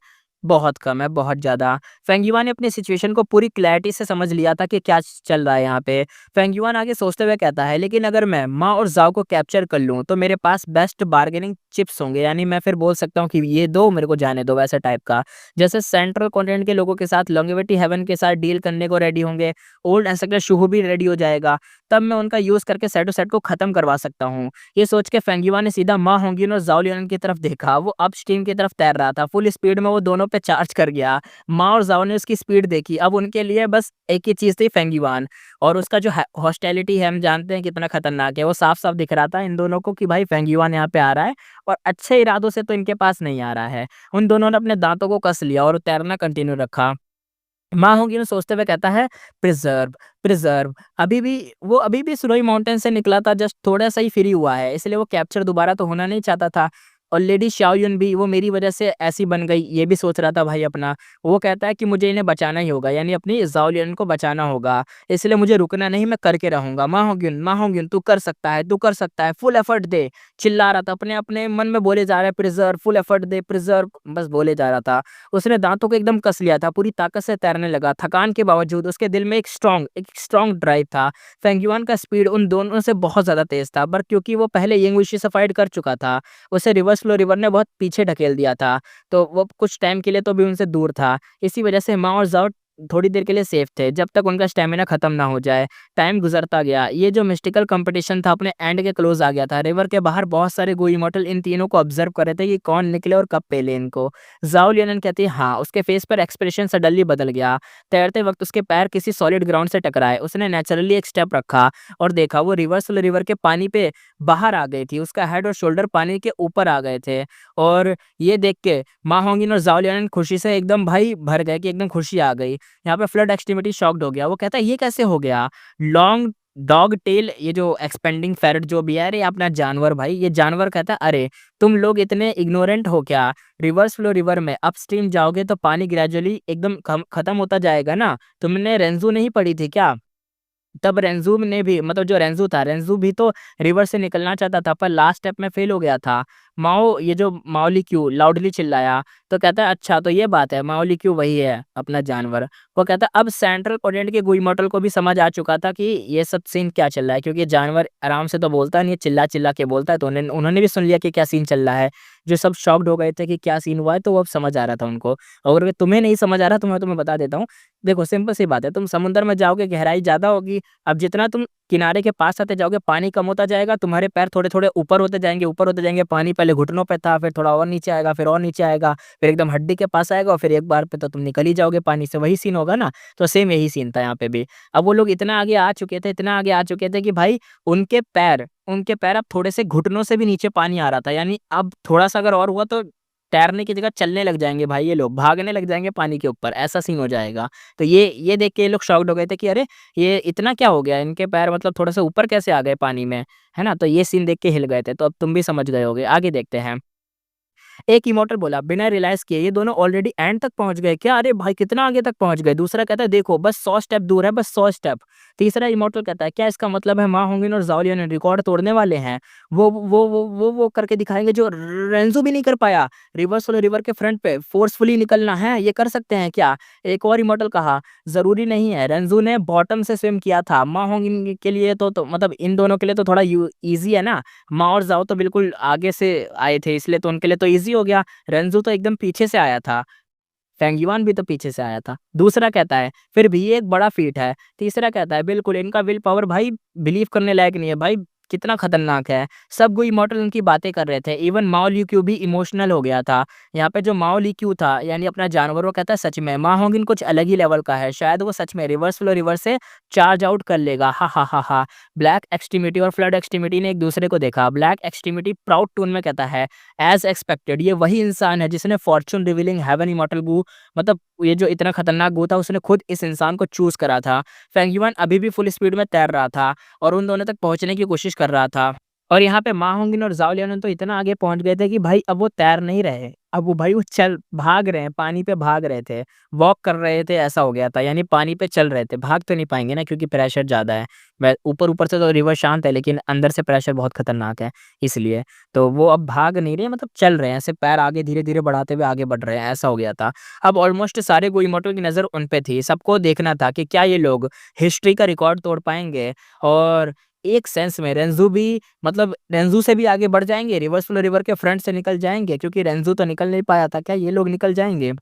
बहुत कम है, बहुत ज़्यादा। फेंग युआन ने अपनी सिचुएशन को पूरी क्लैरिटी से समझ लिया था कि क्या चल रहा है यहाँ पे। फेंग युआन आगे सोचते हुए कहता है, लेकिन अगर मैं मा और जाओ को कैप्चर कर लूँ तो मेरे पास बेस्ट बार्गेनिंग चिप्स होंगे, यानी मैं फिर बोल सकता हूँ कि ये दो मेरे को जाने दो, वैसा टाइप का। जैसे सेंट्रल कॉन्टिनेंट के लोगों के साथ लॉन्गेविटी हेवन के साथ डील करने को रेडी होंगे, ओल्ड एंसेस्टर शूहू भी रेडी हो जाएगा, तब मैं उनका यूज करके सेटो सेट को खत्म करवा सकता हूँ। ये सोच के फेंग युआन ने सीधा मा होंगिन और जाओ लियन की तरफ देखा। वो अपस्ट्रीम की तरफ तैर रहा था, फुल स्पीड में वो दोनों पे चार्ज कर गया। मा और जाओ ने उसकी स्पीड देखी, अब उनके लिए बस एक ही चीज थी, फेंग युआन। और उसका जो हॉस्टिलिटी है हम जानते हैं कितना खतरनाक है, वो साफ साफ दिख रहा था इन दोनों को कि भाई फेंग युआन यहाँ पे आ रहा है और अच्छे इरादों से तो इनके पास नहीं आ रहा है। उन दोनों ने अपने दांतों को कस लिया और तैरना कंटिन्यू रखा। माँ होंगी ने सोचते हुए कहता है, प्रिजर्व, प्रिजर्व। अभी भी सुरोई माउंटेन से निकला था, जस्ट थोड़ा सा ही फ्री हुआ है, इसलिए वो कैप्चर दोबारा तो होना नहीं चाहता था। और लेडी शाओयुन भी वो मेरी वजह से ऐसी बन गई, ये भी सोच रहा था भाई अपना। वो कहता है कि मुझे इन्हें बचाना ही होगा, यानी अपनी ज़ाओलियन को बचाना होगा, इसलिए मुझे रुकना नहीं, मैं करके रहूंगा। माँ होंग्युन तू कर सकता है, तू कर सकता है, फुल एफर्ट दे। चिल्ला रहा था, अपने अपने मन में बोले जा रहा है, प्रिजर्व, फुल एफर्ट दे, प्रिजर्व, बस बोले जा रहा था। उसने दांतों को एकदम कस लिया था, पूरी ताकत से तैरने लगा। थकान के बावजूद उसके दिल में एक स्ट्रांग ड्राइव था। फेंग युआन का स्पीड उन दोनों से बहुत ज्यादा तेज था, पर क्योंकि वो पहले यिंग वुशी से फाइट कर चुका था, उसे रिवर्स फ्लो रिवर ने बहुत पीछे ढकेल दिया था, तो वो कुछ टाइम के लिए तो भी उनसे दूर था। इसी वजह से माँ और जाओ थोड़ी देर के लिए सेफ थे, जब तक उनका स्टेमिना खत्म ना हो जाए। टाइम गुजरता गया, ये जो मिस्टिकल कंपटीशन था अपने एंड के क्लोज आ गया था। रिवर के बाहर बहुत सारे गो इमॉर्टल इन तीनों को ऑब्जर्व कर रहे थे कि कौन निकले और कब पेले इनको। जाओ लियनन कहती है हाँ, उसके फेस पर एक्सप्रेशन सडनली बदल गया। तैरते वक्त उसके पैर किसी सॉलिड ग्राउंड से टकराए, उसने नेचुरली एक स्टेप रखा और देखा वो रिवर्सल रिवर के पानी पे बाहर आ गई थी, उसका हेड और शोल्डर पानी के ऊपर आ गए थे। और ये देख के मा होंगिन और जाओ लियनन खुशी से एकदम भाई भर गए कि एकदम खुशी आ गई। यहाँ पे फ्लड एक्सट्रीमिटी शॉक्ड हो गया, वो कहता है ये कैसे हो गया। लॉन्ग डॉग टेल, ये जो एक्सपेंडिंग फेरट जो भी है, अरे अपना जानवर भाई, ये जानवर कहता है अरे तुम लोग इतने इग्नोरेंट हो क्या। रिवर्स फ्लो रिवर में अपस्ट्रीम जाओगे तो पानी ग्रेजुअली एकदम खत्म होता जाएगा ना। तुमने रेंजू नहीं पढ़ी थी क्या। तब रेंजू ने भी, मतलब जो रेंजू था, रेंजू भी तो रिवर से निकलना चाहता था पर लास्ट स्टेप में फेल हो गया था। माओ, ये जो माओली क्यू लाउडली चिल्लाया, तो कहता है अच्छा तो ये बात है, माओली क्यू वही है अपना जानवर। वो कहता है अब सेंट्रल कोऑर्डिनेट के गुई मॉडल को भी समझ आ चुका था कि ये सब सीन क्या चल रहा है, क्योंकि जानवर आराम से तो बोलता नहीं है, चिल्ला चिल्ला के बोलता है, तो उन्होंने भी सुन लिया कि क्या सीन चल रहा है। जो सब शॉक्ड हो गए थे कि क्या सीन हुआ है, तो वो अब समझ आ रहा था उनको। और अगर तुम्हें नहीं समझ आ रहा तो मैं तुम्हें बता देता हूँ। देखो सिंपल सी बात है, तुम समुद्र में जाओगे, गहराई ज्यादा होगी, अब जितना तुम किनारे के पास आते जाओगे पानी कम होता जाएगा, तुम्हारे पैर थोड़े-थोड़े ऊपर होते जाएँगे, पानी पहले घुटनों पे था, फिर थोड़ा और नीचे आएगा, फिर और नीचे आएगा, फिर एकदम हड्डी के पास आएगा और फिर एक बार पे तो तुम निकल ही जाओगे पानी से, वही सीन होगा ना? तो सेम यही सीन था यहाँ पे भी। अब वो लोग इतना आगे आ चुके थे, इतना आगे आ चुके थे कि भाई उनके पैर अब थोड़े से घुटनों से भी नीचे पानी आ रहा था, यानी अब थोड़ा-सा अगर और हुआ तो तैरने की जगह चलने लग जाएँगे भाई ये लोग, भागने लग जाएँगे पानी के ऊपर, ऐसा सीन हो जाएगा। तो ये देख के ये लोग शॉक्ड हो गए थे कि अरे! ये इतना क्या हो गया? इनके पैर मतलब थोड़ा-सा ऊपर कैसे आ गए पानी में, है ना? तो ये सीन देख के हिल गए थे, तो अब तुम भी समझ गए होगे। आगे देखते हैं। एक इमॉर्टल बोला बिना रियलाइज़ किए ये दोनों ऑलरेडी एंड तक पहुँच गए क्या? अरे भाई कितना आगे तक पहुँच गए? दूसरा कहता है देखो बस 100 स्टेप दूर है, बस 100 स्टेप। तीसरा इमॉर्टल कहता है क्या इसका मतलब है मा होंगिन और ज़ाओ लियन रिकॉर्ड तोड़ने वाले हैं? वो करके दिखाएँगे जो रेंज़ो भी नहीं कर पाया। रिवर्स वाले रिवर के फ्रंट पे फ़ोर्सफुली निकलना है, ये कर सकते हैं क्या? एक और इमॉर्टल कहा ज़रूरी नहीं है, रेंज़ो ने बॉटम से स्विम किया था। मा होंगिन के लिए तो मतलब इन दोनों के लिए तो थोड़ा यू ईज़ी है ना। माँ और ज़ाओ तो बिल्कुल आगे से आए थे इसलिए तो उनके लिए तो ईज़ी हो गया। रेंज़ू तो एकदम पीछे से आया था, फेंगयुआन भी तो पीछे से आया था। दूसरा कहता है फिर भी ये एक बड़ा फ़ीट है। तीसरा कहता है बिल्कुल इनका विल पावर भाई बिलीव करने लायक नहीं है भाई, कितना खतरनाक है। सब कोई इमॉर्टल उनकी बातें कर रहे थे। इवन माओ ल्यूक्यू भी इमोशनल हो गया था। यहाँ पे जो माओ ल्यूक्यू था यानी अपना जानवर वो कहता है सच में मा होंगिन कुछ अलग ही लेवल का है। शायद वो सच में रिवर्स फ्लो रिवर्स से चार्ज आउट कर लेगा। हा, हा, हा, हा। ब्लैक एक्सट्रीमिटी और फ्लड एक्सट्रीमिटी ने एक दूसरे को देखा। ब्लैक एक्सट्रीमिटी प्राउड टोन में कहता है एज़ एक्सपेक्टेड ये वही इंसान है जिसने फॉर्च्यून रिवीलिंग हेवन इमॉर्टल गू मतलब ये जो इतना खतरनाक गू था उसने खुद इस इंसान को चूज़ करा था। फेंगयुआन अभी भी फुल स्पीड में तैर रहा था और उन दोनों तक पहुँचने की कोशिश कर रहा था। और यहाँ पे मा होंगिन और ज़ाओ लियान तो इतना आगे पहुँच गए थे कि भाई अब वो तैर नहीं रहे। अब वो भाई वो चल भाग रहे हैं, पानी पे भाग रहे थे, वॉक कर रहे थे ऐसा हो गया था। यानी पानी पे चल रहे थे, भाग तो नहीं पाएँगे ना क्योंकि प्रेशर ज़्यादा है। वै ऊपर-ऊपर से तो रिवर शांत है लेकिन अंदर से प्रेशर बहुत खतरनाक है इसलिए। तो वो अब भाग नहीं रहे मतलब चल रहे हैं, ऐसे पैर आगे धीरे-धीरे बढ़ाते हुए आगे बढ़ रहे हैं, ऐसा हो गया था। अब ऑलमोस्ट सारे गोइमोटो की नज़र उन पे थी। सबको देखना था कि क्या ये लोग हिस्ट्री का रिकॉर्ड तोड़ पाएँगे? और एक सेंस में रेंज़ू भी मतलब रेंज़ू से भी आगे बढ़ जाएँगे, रिवर्स फ्लो रिवर के फ्रंट से निकल जाएँगे क्योंकि रेंज़ू तो निकल नहीं पाया था, क्या ये लोग निकल जाएँगे?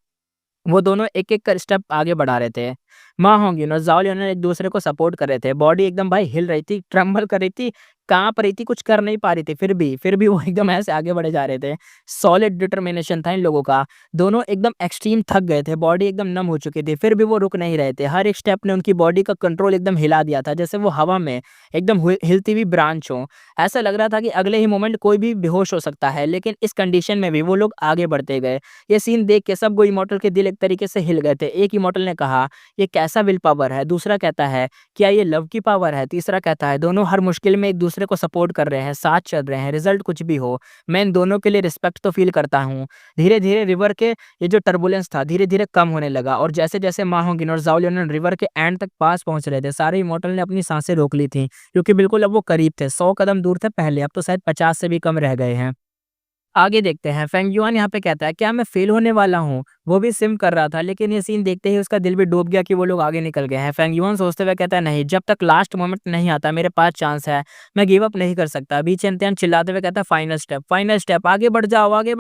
वो दोनों एक-एक कर स्टेप आगे बढ़ा रहे थे। मा होंगिन और ज़ाओ लियान एक-दूसरे को सपोर्ट कर रहे थे। बॉडी एकदम भाई हिल रही थी, ट्रम्बल कर रही थी, काँप रही थी, कुछ कर नहीं पा रही थी फिर भी वो एकदम ऐसे आगे बढ़े जा रहे थे। सॉलिड डिटरमिनेशन था इन लोगों का। दोनों एकदम एक्सट्रीम थक गए थे, बॉडी एकदम नम हो चुकी थी, फिर भी वो रुक नहीं रहे थे। हर एक स्टेप ने उनकी बॉडी का कंट्रोल एकदम हिला दिया था, जैसे वो हवा में एकदम हिलती हुई ब्रांच हो। ऐसा लग रहा था कि अगले ही मोमेंट कोई भी बेहोश हो सकता है, लेकिन इस कंडीशन में भी वो लोग आगे बढ़ते गए। ये सीन देख के सब कोई इमॉर्टल के दिल एक तरीके से हिल गए थे। एक इमॉर्टल ने कहा, "ये कैसा विल पावर है?" दूसरा कहता है, "क्या ये लव की पावर है?" तीसरा कहता है, "दोनों हर मुश्किल में एक-दूसरे को सपोर्ट कर रहे हैं, साथ चल रहे हैं, रिज़ल्ट कुछ भी हो, मैं इन दोनों के लिए रिस्पेक्ट तो फ़ील करता हूँ।" धीरे-धीरे रिवर के ये जो टर्बुलेंस था, धीरे-धीरे कम होने लगा और जैसे-जैसे मा होंगिन और ज़ाओ लियान रिवर के एंड तक पास पहुँच रहे थे, सारे इमॉर्टल ने अपनी साँसें रोक ली थीं, क्योंकि बिल्कुल अब वो करीब थे, 100 कदम दूर थे पहले, अब तो शायद 50 से भी कम रह गए हैं। आगे देखते हैं, फेंगयुआन यहाँ पे कहता है, "क्या मैं फ़ेल होने वाला हूँ?" वो भी सिम कर रहा था, लेकिन ये सीन देखते ही उसका दिल भी डूब गया कि वो लोग आगे निकल गए हैं। फेंगयुआन सोचते हुए कहता है, "नहीं, जब तक लास्ट मोमेंट नहीं आता, मेरे पास चांस है। मैं गिव अप नहीं कर सकता।" अभी चैंतियन चिल्लाते हुए कहता है, फाइनल स्टेप, आगे बढ़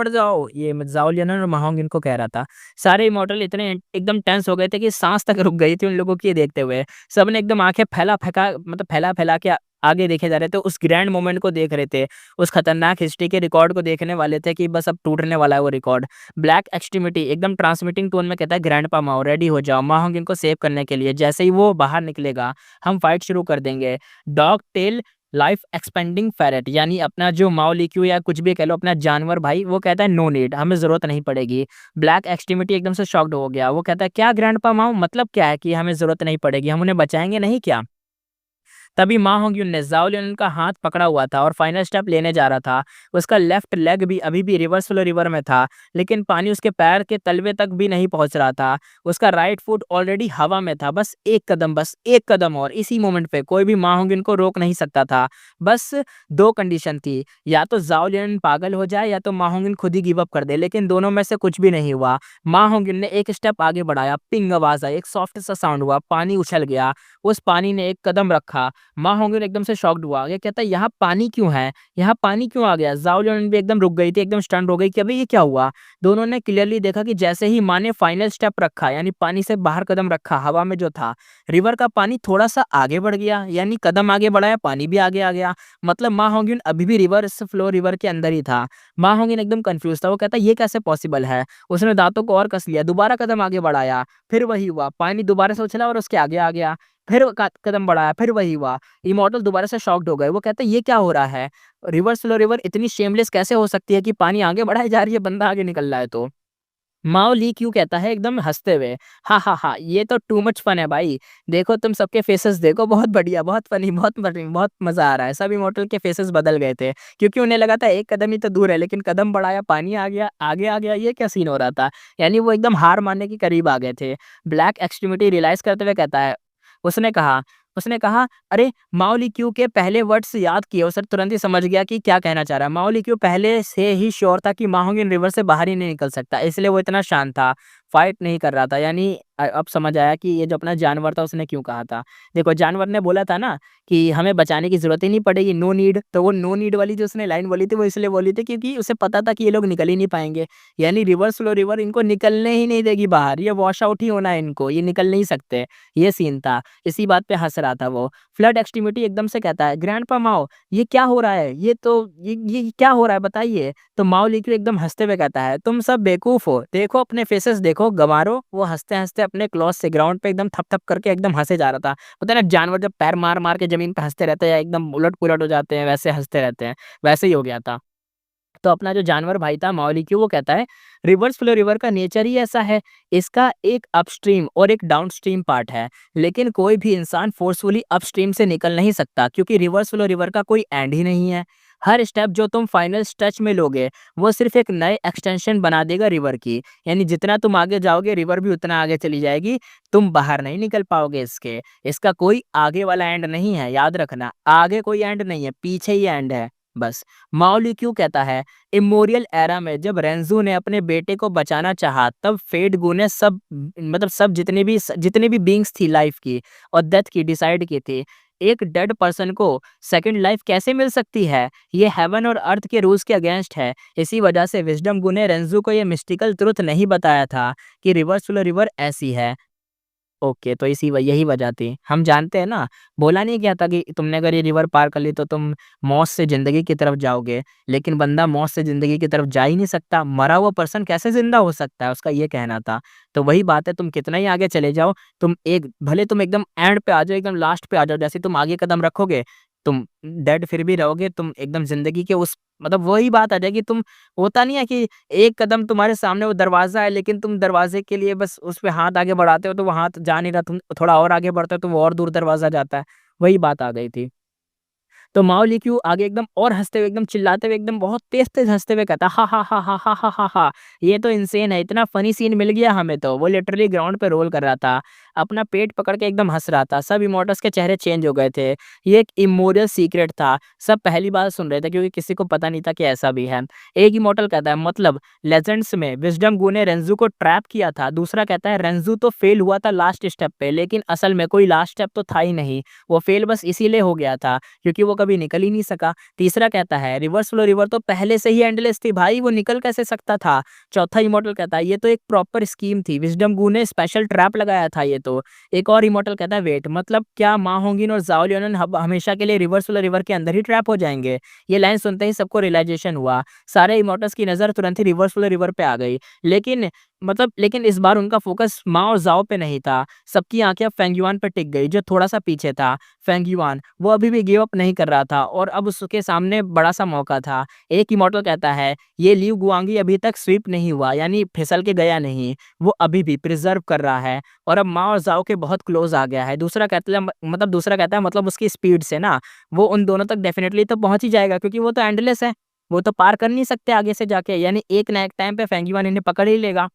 जाओ।" ये ज़ाओ लियान और मा होंगिन को कह रहा था। सारे इमॉर्टल इतने एकदम टेंस हो गए थे कि साँस तक रुक गई थी उन लोगों की ये देखते हुए। सबने एकदम आँखें फैला-फैला के आगे देखे जा रहे थे, उस ग्रैंड मोमेंट को देख रहे थे। उस खतरनाक हिस्ट्री के रिकॉर्ड को देखने वाले थे कि बस अब टूटने वाला है वो रिकॉर्ड। ब्लैक एक्सट्रीमिटी एकदम ट्रांसमिटिंग टोन में कहता है ग्रैंडपा माओ रेडी हो जाओ, मा होंगिन को सेव करने के लिए। जैसे ही वो बाहर निकलेगा, हम फाइट शुरू कर देंगे। Dog tail life expanding ferrate यानी अपना जो माओ लिक्यू या कुछ भी कह लो अपना जानवर भाई वो कहता है नो नीड, हमें ज़रूरत नहीं पड़ेगी। ब्लैक एक्सट्रीमिटी एकदम से शॉक्ड हो गया। वो कहता है क्या ग्रैंडपा माओ मतलब क्या है कि हमें ज़रूरत नहीं पड़ेगी, हम उन्हें बचाएँगे नहीं क्या? तभी मा होंग्यून ने ज़ाओ लियान का हाथ पकड़ा हुआ था और फाइनल स्टेप लेने जा रहा था। उसका लेफ्ट लेग भी अभी भी रिवर्स फ्लो रिवर में था, लेकिन पानी उसके पैर के तलवे तक भी नहीं पहुंच रहा था। उसका राइट फुट ऑलरेडी हवा में था। बस एक कदम और इसी मोमेंट पे कोई भी मा होंग्यून को रोक नहीं सकता था। बस 2 कंडीशन थी, या तो ज़ाओ लियान पागल हो जाए या तो मा होंग्यून खुद ही गिव अप कर दे, लेकिन दोनों में से कुछ भी नहीं हुआ। मा होंग्यून ने एक स्टेप आगे बढ़ाया, पिंग आवाज़ आई, एक सॉफ्ट सा साउंड हुआ, पानी उछल गया। उस पानी ने एक कदम रखा माँ होंगिन एकदम से शॉक्ड हुआ। ये कहता है यहाँ पानी क्यों है? यहाँ पानी क्यों आ गया? ज़ाओ लियांन भी एकदम रुक गई थी, एकदम स्टन्ड हो गई कि अबे ये क्या हुआ? दोनों ने क्लियरली देखा कि जैसे ही माँ ने फाइनल स्टेप रखा, यानी पानी से बाहर कदम रखा हवा में जो था, रिवर का पानी थोड़ा-सा आगे बढ़ गया, यानी कदम आगे बढ़ाया, पानी भी आगे आ गया। मतलब माँ होंगिन अभी भी रिवर्स फ्लो रिवर के अंदर ही था। माँ होंगिन एकदम कन्फ्यूज़ था, वो कहता है ये कैसे पॉसिबल है? उसने दाँतों को और कस लिया, दोबारा कदम आगे बढ़ाया, फिर वही हुआ, पानी दोबारा से उछला और उसके आगे आ गया। फिर क कदम बढ़ाया, फिर वही हुआ। इमॉर्टल दोबारा से शॉक्ड हो गए, वो कहते हैं ये क्या हो रहा है? रिवर्स फ्लो रिवर इतनी शेमलेस कैसे हो सकती है कि पानी आगे बढ़ाई जा रही है, बंदा आगे निकल रहा है तो। माओ ली क्यों कहता है एकदम हँसते हुए, "हा, हा, हा! ये तो टू मच फन है भाई। देखो तुम सबके फेसेस देखो, बहुत बढ़िया, बहुत फनी, बहुत मज़ा आ रहा है।" सब इमॉर्टल के फेसेस बदल गए थे, क्योंकि उन्हें लगा था एक कदम ही तो दूर है, लेकिन कदम बढ़ाया, पानी आ गया, आगे आ गया, ये क्या सीन हो रहा था? यानी वो एकदम हार मानने के करीब आ गए थे। ब्लैक एक्सट्रीमिटी रियलाइज़ करते हुए कहता है, उसने कहा उसने कहा, "अरे! माओ ली क्यू के पहले वर्ड्स याद किए।" उसे तुरंत ही समझ गया कि क्या कहना चाह रहा है। माओ ली क्यू पहले से ही श्योर था कि मा होंगिन रिवर से बाहर ही नहीं निकल सकता, इसलिए वो इतना शांत था, फाइट नहीं कर रहा था। यानी अब समझ आया कि ये जो अपना जानवर था उसने क्यों कहा था। देखो जानवर ने बोला था ना कि हमें बचाने की ज़रूरत ही नहीं पड़ेगी, नो नीड, तो वो नो नीड वाली जो उसने लाइन बोली थी वो इसलिए बोली थी क्योंकि उसे पता था कि ये लोग निकल ही नहीं पाएँगे। यानी रिवर्स फ्लो रिवर इनको निकलने ही नहीं देगी बाहर, ये वॉश आउट ही होना है इनको, ये निकल नहीं सकते, ये सीन था। इसी बात पे हँस रहा था वो। फ्लड एक्सट्रीमिटी एकदम से कहता है, "ग्रैंडपा माओ, ये क्या हो रहा है? ये क्या हो रहा है बताइए?" तो माओ लीक्यू एकदम हँसते हुए कहता है, "तुम सब बेवकूफ़ हो, देखो अपने फेसेस देखो गँवारो।" वो हँसते-हँसते अपने क्लॉथ से ग्राउंड पे एकदम थप-थप करके एकदम हँसे जा रहा था। पता है ना जानवर जब पैर मार-मार के ज़मीन पे हँसते रहते हैं या एकदम उलट-पुलट हो जाते हैं, वैसे हँसते रहते हैं, वैसे ही हो गया था। तो अपना जो जानवर भाई था माओलिक्यू वो कहता है रिवर्स फ्लो रिवर का नेचर ही ऐसा है, इसका एक अपस्ट्रीम और एक डाउनस्ट्रीम पार्ट है, लेकिन कोई भी इंसान फोर्सफुली अपस्ट्रीम से निकल नहीं सकता क्योंकि रिवर्स फ्लो रिवर का कोई एंड ही नहीं है। हर स्टेप जो तुम फाइनल स्ट्रेच में लोगे वो सिर्फ एक नए एक्सटेंशन बना देगा रिवर की, यानी जितना तुम आगे जाओगे रिवर भी उतना आगे चली जाएगी, तुम बाहर नहीं निकल पाओगे इसके। इसका कोई आगे वाला एंड नहीं है, याद रखना, आगे कोई एंड नहीं है, पीछे ही एंड है बस। माओली क्यों कहता है इमोरियल एरा में जब रेंजू ने अपने बेटे को बचाना चाहा तब फेट गू ने सब मतलब सब जितने भी बीइंग्स थी लाइफ की और डेथ की डिसाइड की थी एक डेड पर्सन को सेकंड लाइफ कैसे मिल सकती है, ये हेवन और अर्थ के रूल्स के अगेंस्ट है। इसी वजह से विजडम गू ने रेंजू को ये मिस्टिकल ट्रुथ नहीं बताया था कि रिवर्स फ्लो रिवर ऐसी है। ओके, तो यही वजह थी। हम जानते हैं ना, बोला नहीं गया था कि तुमने अगर ये रिवर पार कर ली तो तुम मौत से ज़िंदगी की तरफ जाओगे, लेकिन बंदा मौत से ज़िंदगी की तरफ जा ही नहीं सकता, मरा हुआ पर्सन कैसे ज़िंदा हो सकता है, उसका ये कहना था। तो वही बात है, तुम कितना ही आगे चले जाओ, भले तुम एकदम एंड पे आ जाओ, एकदम लास्ट पे आ जाओ, जैसे तुम आगे कदम रखोगे, तुम डेड फिर भी रहोगे, तुम एकदम ज़िंदगी के उस मतलब वही बात आ जाएगी, तुम होता नहीं है कि एक कदम तुम्हारे सामने वो दरवाज़ा है, लेकिन तुम दरवाज़े के लिए बस उस पे हाथ आगे बढ़ाते हो, तो वो हाथ जा नहीं रहा, तुम थोड़ा और आगे बढ़ते हो, तो वो और दूर दरवाज़ा जाता है। वही बात आ गई थी। तो माओ लीक्यू आगे एकदम और हँसते हुए, एकदम चिल्लाते हुए, एकदम बहुत तेज़-तेज़ हँसते हुए कहता है, "हा, हा, हा, हा, हा, हा, हा, हा! ये तो इंसेन है, इतना फ़नी सीन मिल गया हमें तो।" वो लिटरली ग्राउंड पे रोल कर रहा था, अपना पेट पकड़ के एकदम हँस रहा था। सब इमोर्टल्स के चेहरे चेंज हो गए थे। ये एक इम्मोरल सीक्रेट था। सब पहली बार सुन रहे थे क्योंकि किसी को पता नहीं था कि ऐसा भी है। एक इमोर्टल कहता है, "मतलब लेजेंड्स में विज़डम गू ने रेंज़ू को ट्रैप किया था।" दूसरा कहता है, "रेंज़ू तो फ़ेल हुआ था लास्ट स्टेप पे, लेकिन असल में कोई लास्ट स्टेप तो था ही नहीं। वो फ़ेल बस इसीलिए हो गया था क्योंकि वो कभी निकल ही नहीं सका।" तीसरा कहता है, "रिवर्स फ्लो रिवर तो पहले से ही एंडलेस थी भाई, वो निकल कैसे सकता था?" चौथा इमॉर्टल कहता है, "ये तो एक प्रॉपर स्कीम थी, विज़डम गू ने स्पेशल ट्रैप लगाया था ये तो।" एक और इमॉर्टल कहता है, "वेट, मतलब क्या मा होंगिन और ज़ाओ लियोन हब हमेशा के लिए रिवर्स फ्लो रिवर के अंदर ही ट्रैप हो जाएँगे?" ये लाइन सुनते ही सबको रियलाइज़ेशन हुआ। सारे इमॉर्टल्स की नज़र तुरंत ही रिवर्स फ्लो रिवर पे आ गई। लेकिन इस बार उनका फ़ोकस मा और ज़ाओ पे नहीं था। सबकी आँखें अब फेंग युआन पे टिक गई, जो थोड़ा-सा पीछे था। फेंग युआन, वो अभी भी गिव अप नहीं कर रहा था और अब उसके सामने बड़ा-सा मौका था। एक इमॉर्टल कहता है, "ये लियू गुआंगी अभी तक स्वीप नहीं हुआ, यानी फिसल के गया नहीं। वो अभी भी प्रिज़र्व कर रहा है और अब मा और ज़ाओ के बहुत क्लोज़ आ गया है।" दूसरा कहता है मतलब उसकी स्पीड से ना, वो उन दोनों तक डेफ़िनिटली तो पहुँच ही जाएगा क्योंकि वो तो एंडलेस है। वो तो पार कर नहीं सकते आगे से जाके, यानी एक ना एक टाइम पे फेंग युआन इन्हें पकड़ ही लेगा।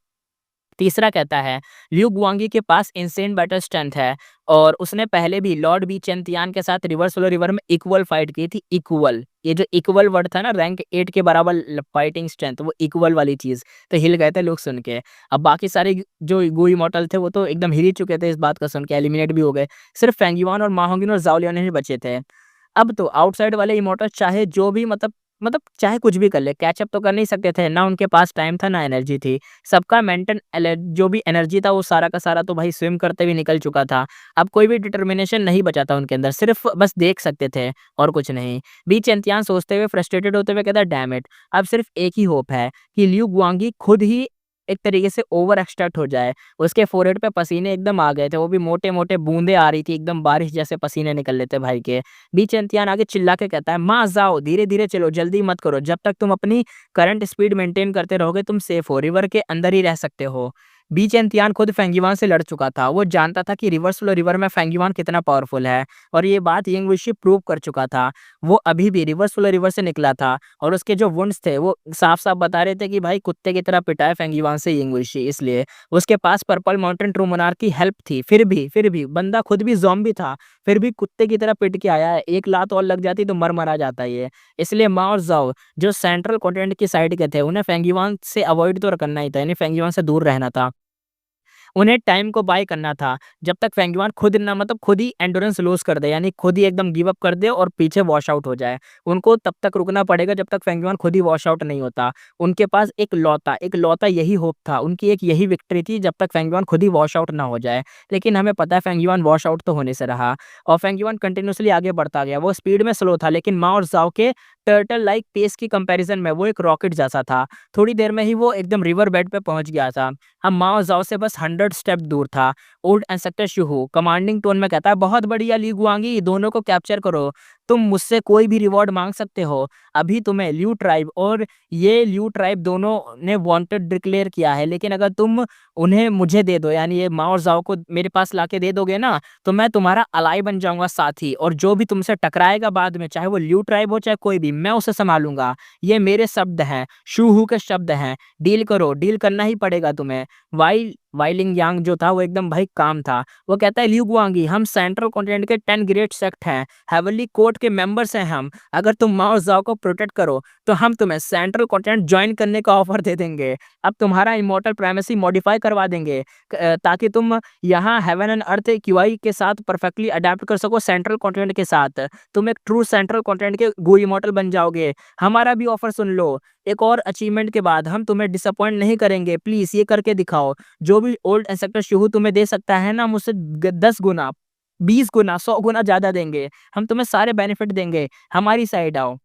तीसरा कहता है लिu गुआंगी के पास इनसेन बैटल स्ट्रेंथ है और उसने पहले भी लॉर्ड बी चेंतियान के साथ रिवर सोलो रिवर में इक्वल फाइट की थी। इक्वल, ये जो इक्वल वर्ड था ना, रैंक 8 के बराबर फाइटिंग स्ट्रेंथ, वो इक्वल वाली चीज तो हिल गए थे लोग सुन के। अब बाकी सारे जो गु इमॉर्टल थे वो तो एकदम हिल ही चुके थे इस बात का सुन के, एलिमिनेट भी हो गए। सिर्फ फेंगयुआन और मा होंगिन और जाओ लियान ही बचे थे। अब तो आउटसाइड वाले इमॉर्टल चाहे जो भी मतलब चाहे कुछ भी कर ले, कैचअप तो कर नहीं सकते थे ना, उनके पास टाइम था ना एनर्जी थी। सबका मेंटल जो भी एनर्जी था वो सारा का सारा तो भाई स्विम करते हुए निकल चुका था। अब कोई भी डिटर्मिनेशन नहीं बचा था उनके अंदर, सिर्फ बस देख सकते थे और कुछ नहीं। बीच एंतियान सोचते हुए फ्रस्ट्रेटेड होते हुए कहता डैम इट, अब सिर्फ एक ही होप है कि लिu गुआंगी खुद ही एक तरीके से ओवर एक्सट्रैक्ट हो जाए। उसके फोरहेड पे पसीने एकदम आ गए थे, वो भी मोटे-मोटे बूंदें आ रही थी, एकदम बारिश जैसे पसीने निकल लेते भाई के। बीच एंतियान आगे चिल्ला के कहता है माँ जाओ, धीरे-धीरे चलो, जल्दी मत करो, जब तक तुम अपनी करंट स्पीड मेंटेन करते रहोगे तुम सेफ हो, रिवर के अंदर ही रह सकते हो। बीच एंतियान खुद फेंगयुआन से लड़ चुका था, वो जानता था कि रिवर स्लो रिवर में फेंगयुआन कितना पावरफुल है और ये बात यंग विशी प्रूव कर चुका था। वो अभी भी रिवर स्लो रिवर से निकला था और उसके जो वुंड्स थे वो साफ-साफ बता रहे थे कि भाई कुत्ते की तरह पिटा है फेंगयुआन से यंग विशी, इसलिए उसके पास पर्पल माउंटेन ट्रू मोनार्क की हेल्प थी। फिर भी बंदा खुद भी ज़ॉम्बी था, फिर भी कुत्ते की तरह पिट के आया है, एक लात और लग जाती तो मर-मरा जाता ये। इसलिए मा और ज़ाओ जो सेंट्रल कॉन्टिनेंट की साइड के थे, उन्हें फेंगयुआन से अवॉइड तो करना ही था, यानी फेंगयुआन से दूर रहना था। उन्हें टाइम को बाय करना था, जब तक फेंगयुआन खुद ना मतलब खुद ही एंड्योरेंस लूज़ कर दे, यानी खुद ही एकदम गिव अप कर दे और पीछे वॉश आउट हो जाए। उनको तब तक रुकना पड़ेगा जब तक फेंगयुआन खुद ही वॉश आउट नहीं होता। उनके पास एक लौता यही होप था, उनकी एक यही विक्ट्री थी जब तक फेंगयुआन खुद ही वॉश आउट ना हो जाए। लेकिन हमें पता है फेंगयुआन वॉश आउट तो होने से रहा और फेंगयुआन कंटिन्यूअसली आगे बढ़ता गया। वो स्पीड में स्लो था लेकिन माओ और ज़ाओ के टर्टल लाइक पेस की कंपैरिजन में वो एक रॉकेट जैसा था। थोड़ी देर में ही वो एकदम रिवर बेड पे पहुँच गया था। अब माओ ज़ाओ से बस 100 स्टेप दूर था। Old instructor Shihu commanding tone में कहता है बहुत बढ़िया ली गुआंगी, दोनों को कैप्चर करो, तुम मुझसे कोई भी रिवॉर्ड मांग सकते हो। अभी तुम्हें ल्यू ट्राइब और ये ल्यू ट्राइब दोनों ने वांटेड डिक्लेयर किया है, लेकिन अगर तुम उन्हें मुझे दे दो, यानी ये माओ और ज़ाओ को मेरे पास लाके दे दोगे ना, तो मैं तुम्हारा अलाई बन जाऊंगा साथी, और जो भी तुमसे टकराएगा बाद में, चाहे वो ल्यू ट्राइब हो चाहे कोई भी, मैं उसे संभालूंगा। ये मेरे शब्द हैं, शूहू के शब्द हैं। डील करो, डील करना ही पड़ेगा तुम्हें। वाइलिंग यांग जो था वो एकदम भाई काम था। वो कहता है ल्यू गुआंगी, हम सेंट्रल कॉन्टिनेंट के 10 ग्रेट सेक्ट हैं, हेवनली कोर्ट के मेंबर्स हैं हम। अगर तुम माओ ज़ाओ को प्रोटेक्ट करो तो हम तुम्हें सेंट्रल कॉन्टिनेंट ज्वाइन करने का ऑफर दे देंगे। अब तुम्हारा इमॉर्टल प्राइमेसी मॉडिफाई करवा देंगे ताकि तुम यहाँ हेवन एंड अर्थ क्यूआई के साथ परफेक्टली अडेप्ट कर सको सेंट्रल कॉन्टिनेंट के साथ। तुम एक ट्रू सेंट्रल कॉन्टिनेंट के गो इमॉर्टल बन जाओगे। हमारा भी ऑफर सुन लो, एक और अचीवमेंट के बाद हम तुम्हें डिसअपॉइंट नहीं करेंगे, प्लीज ये करके दिखाओ। जो भी ओल्ड इंस्ट्रक्टर शिहू तुम्हें दे सकता है ना, हम उससे 10 गुना 20 गुना 100 गुना ज्यादा देंगे। हम तुम्हें सारे बेनिफिट देंगे, हमारी साइड आओ।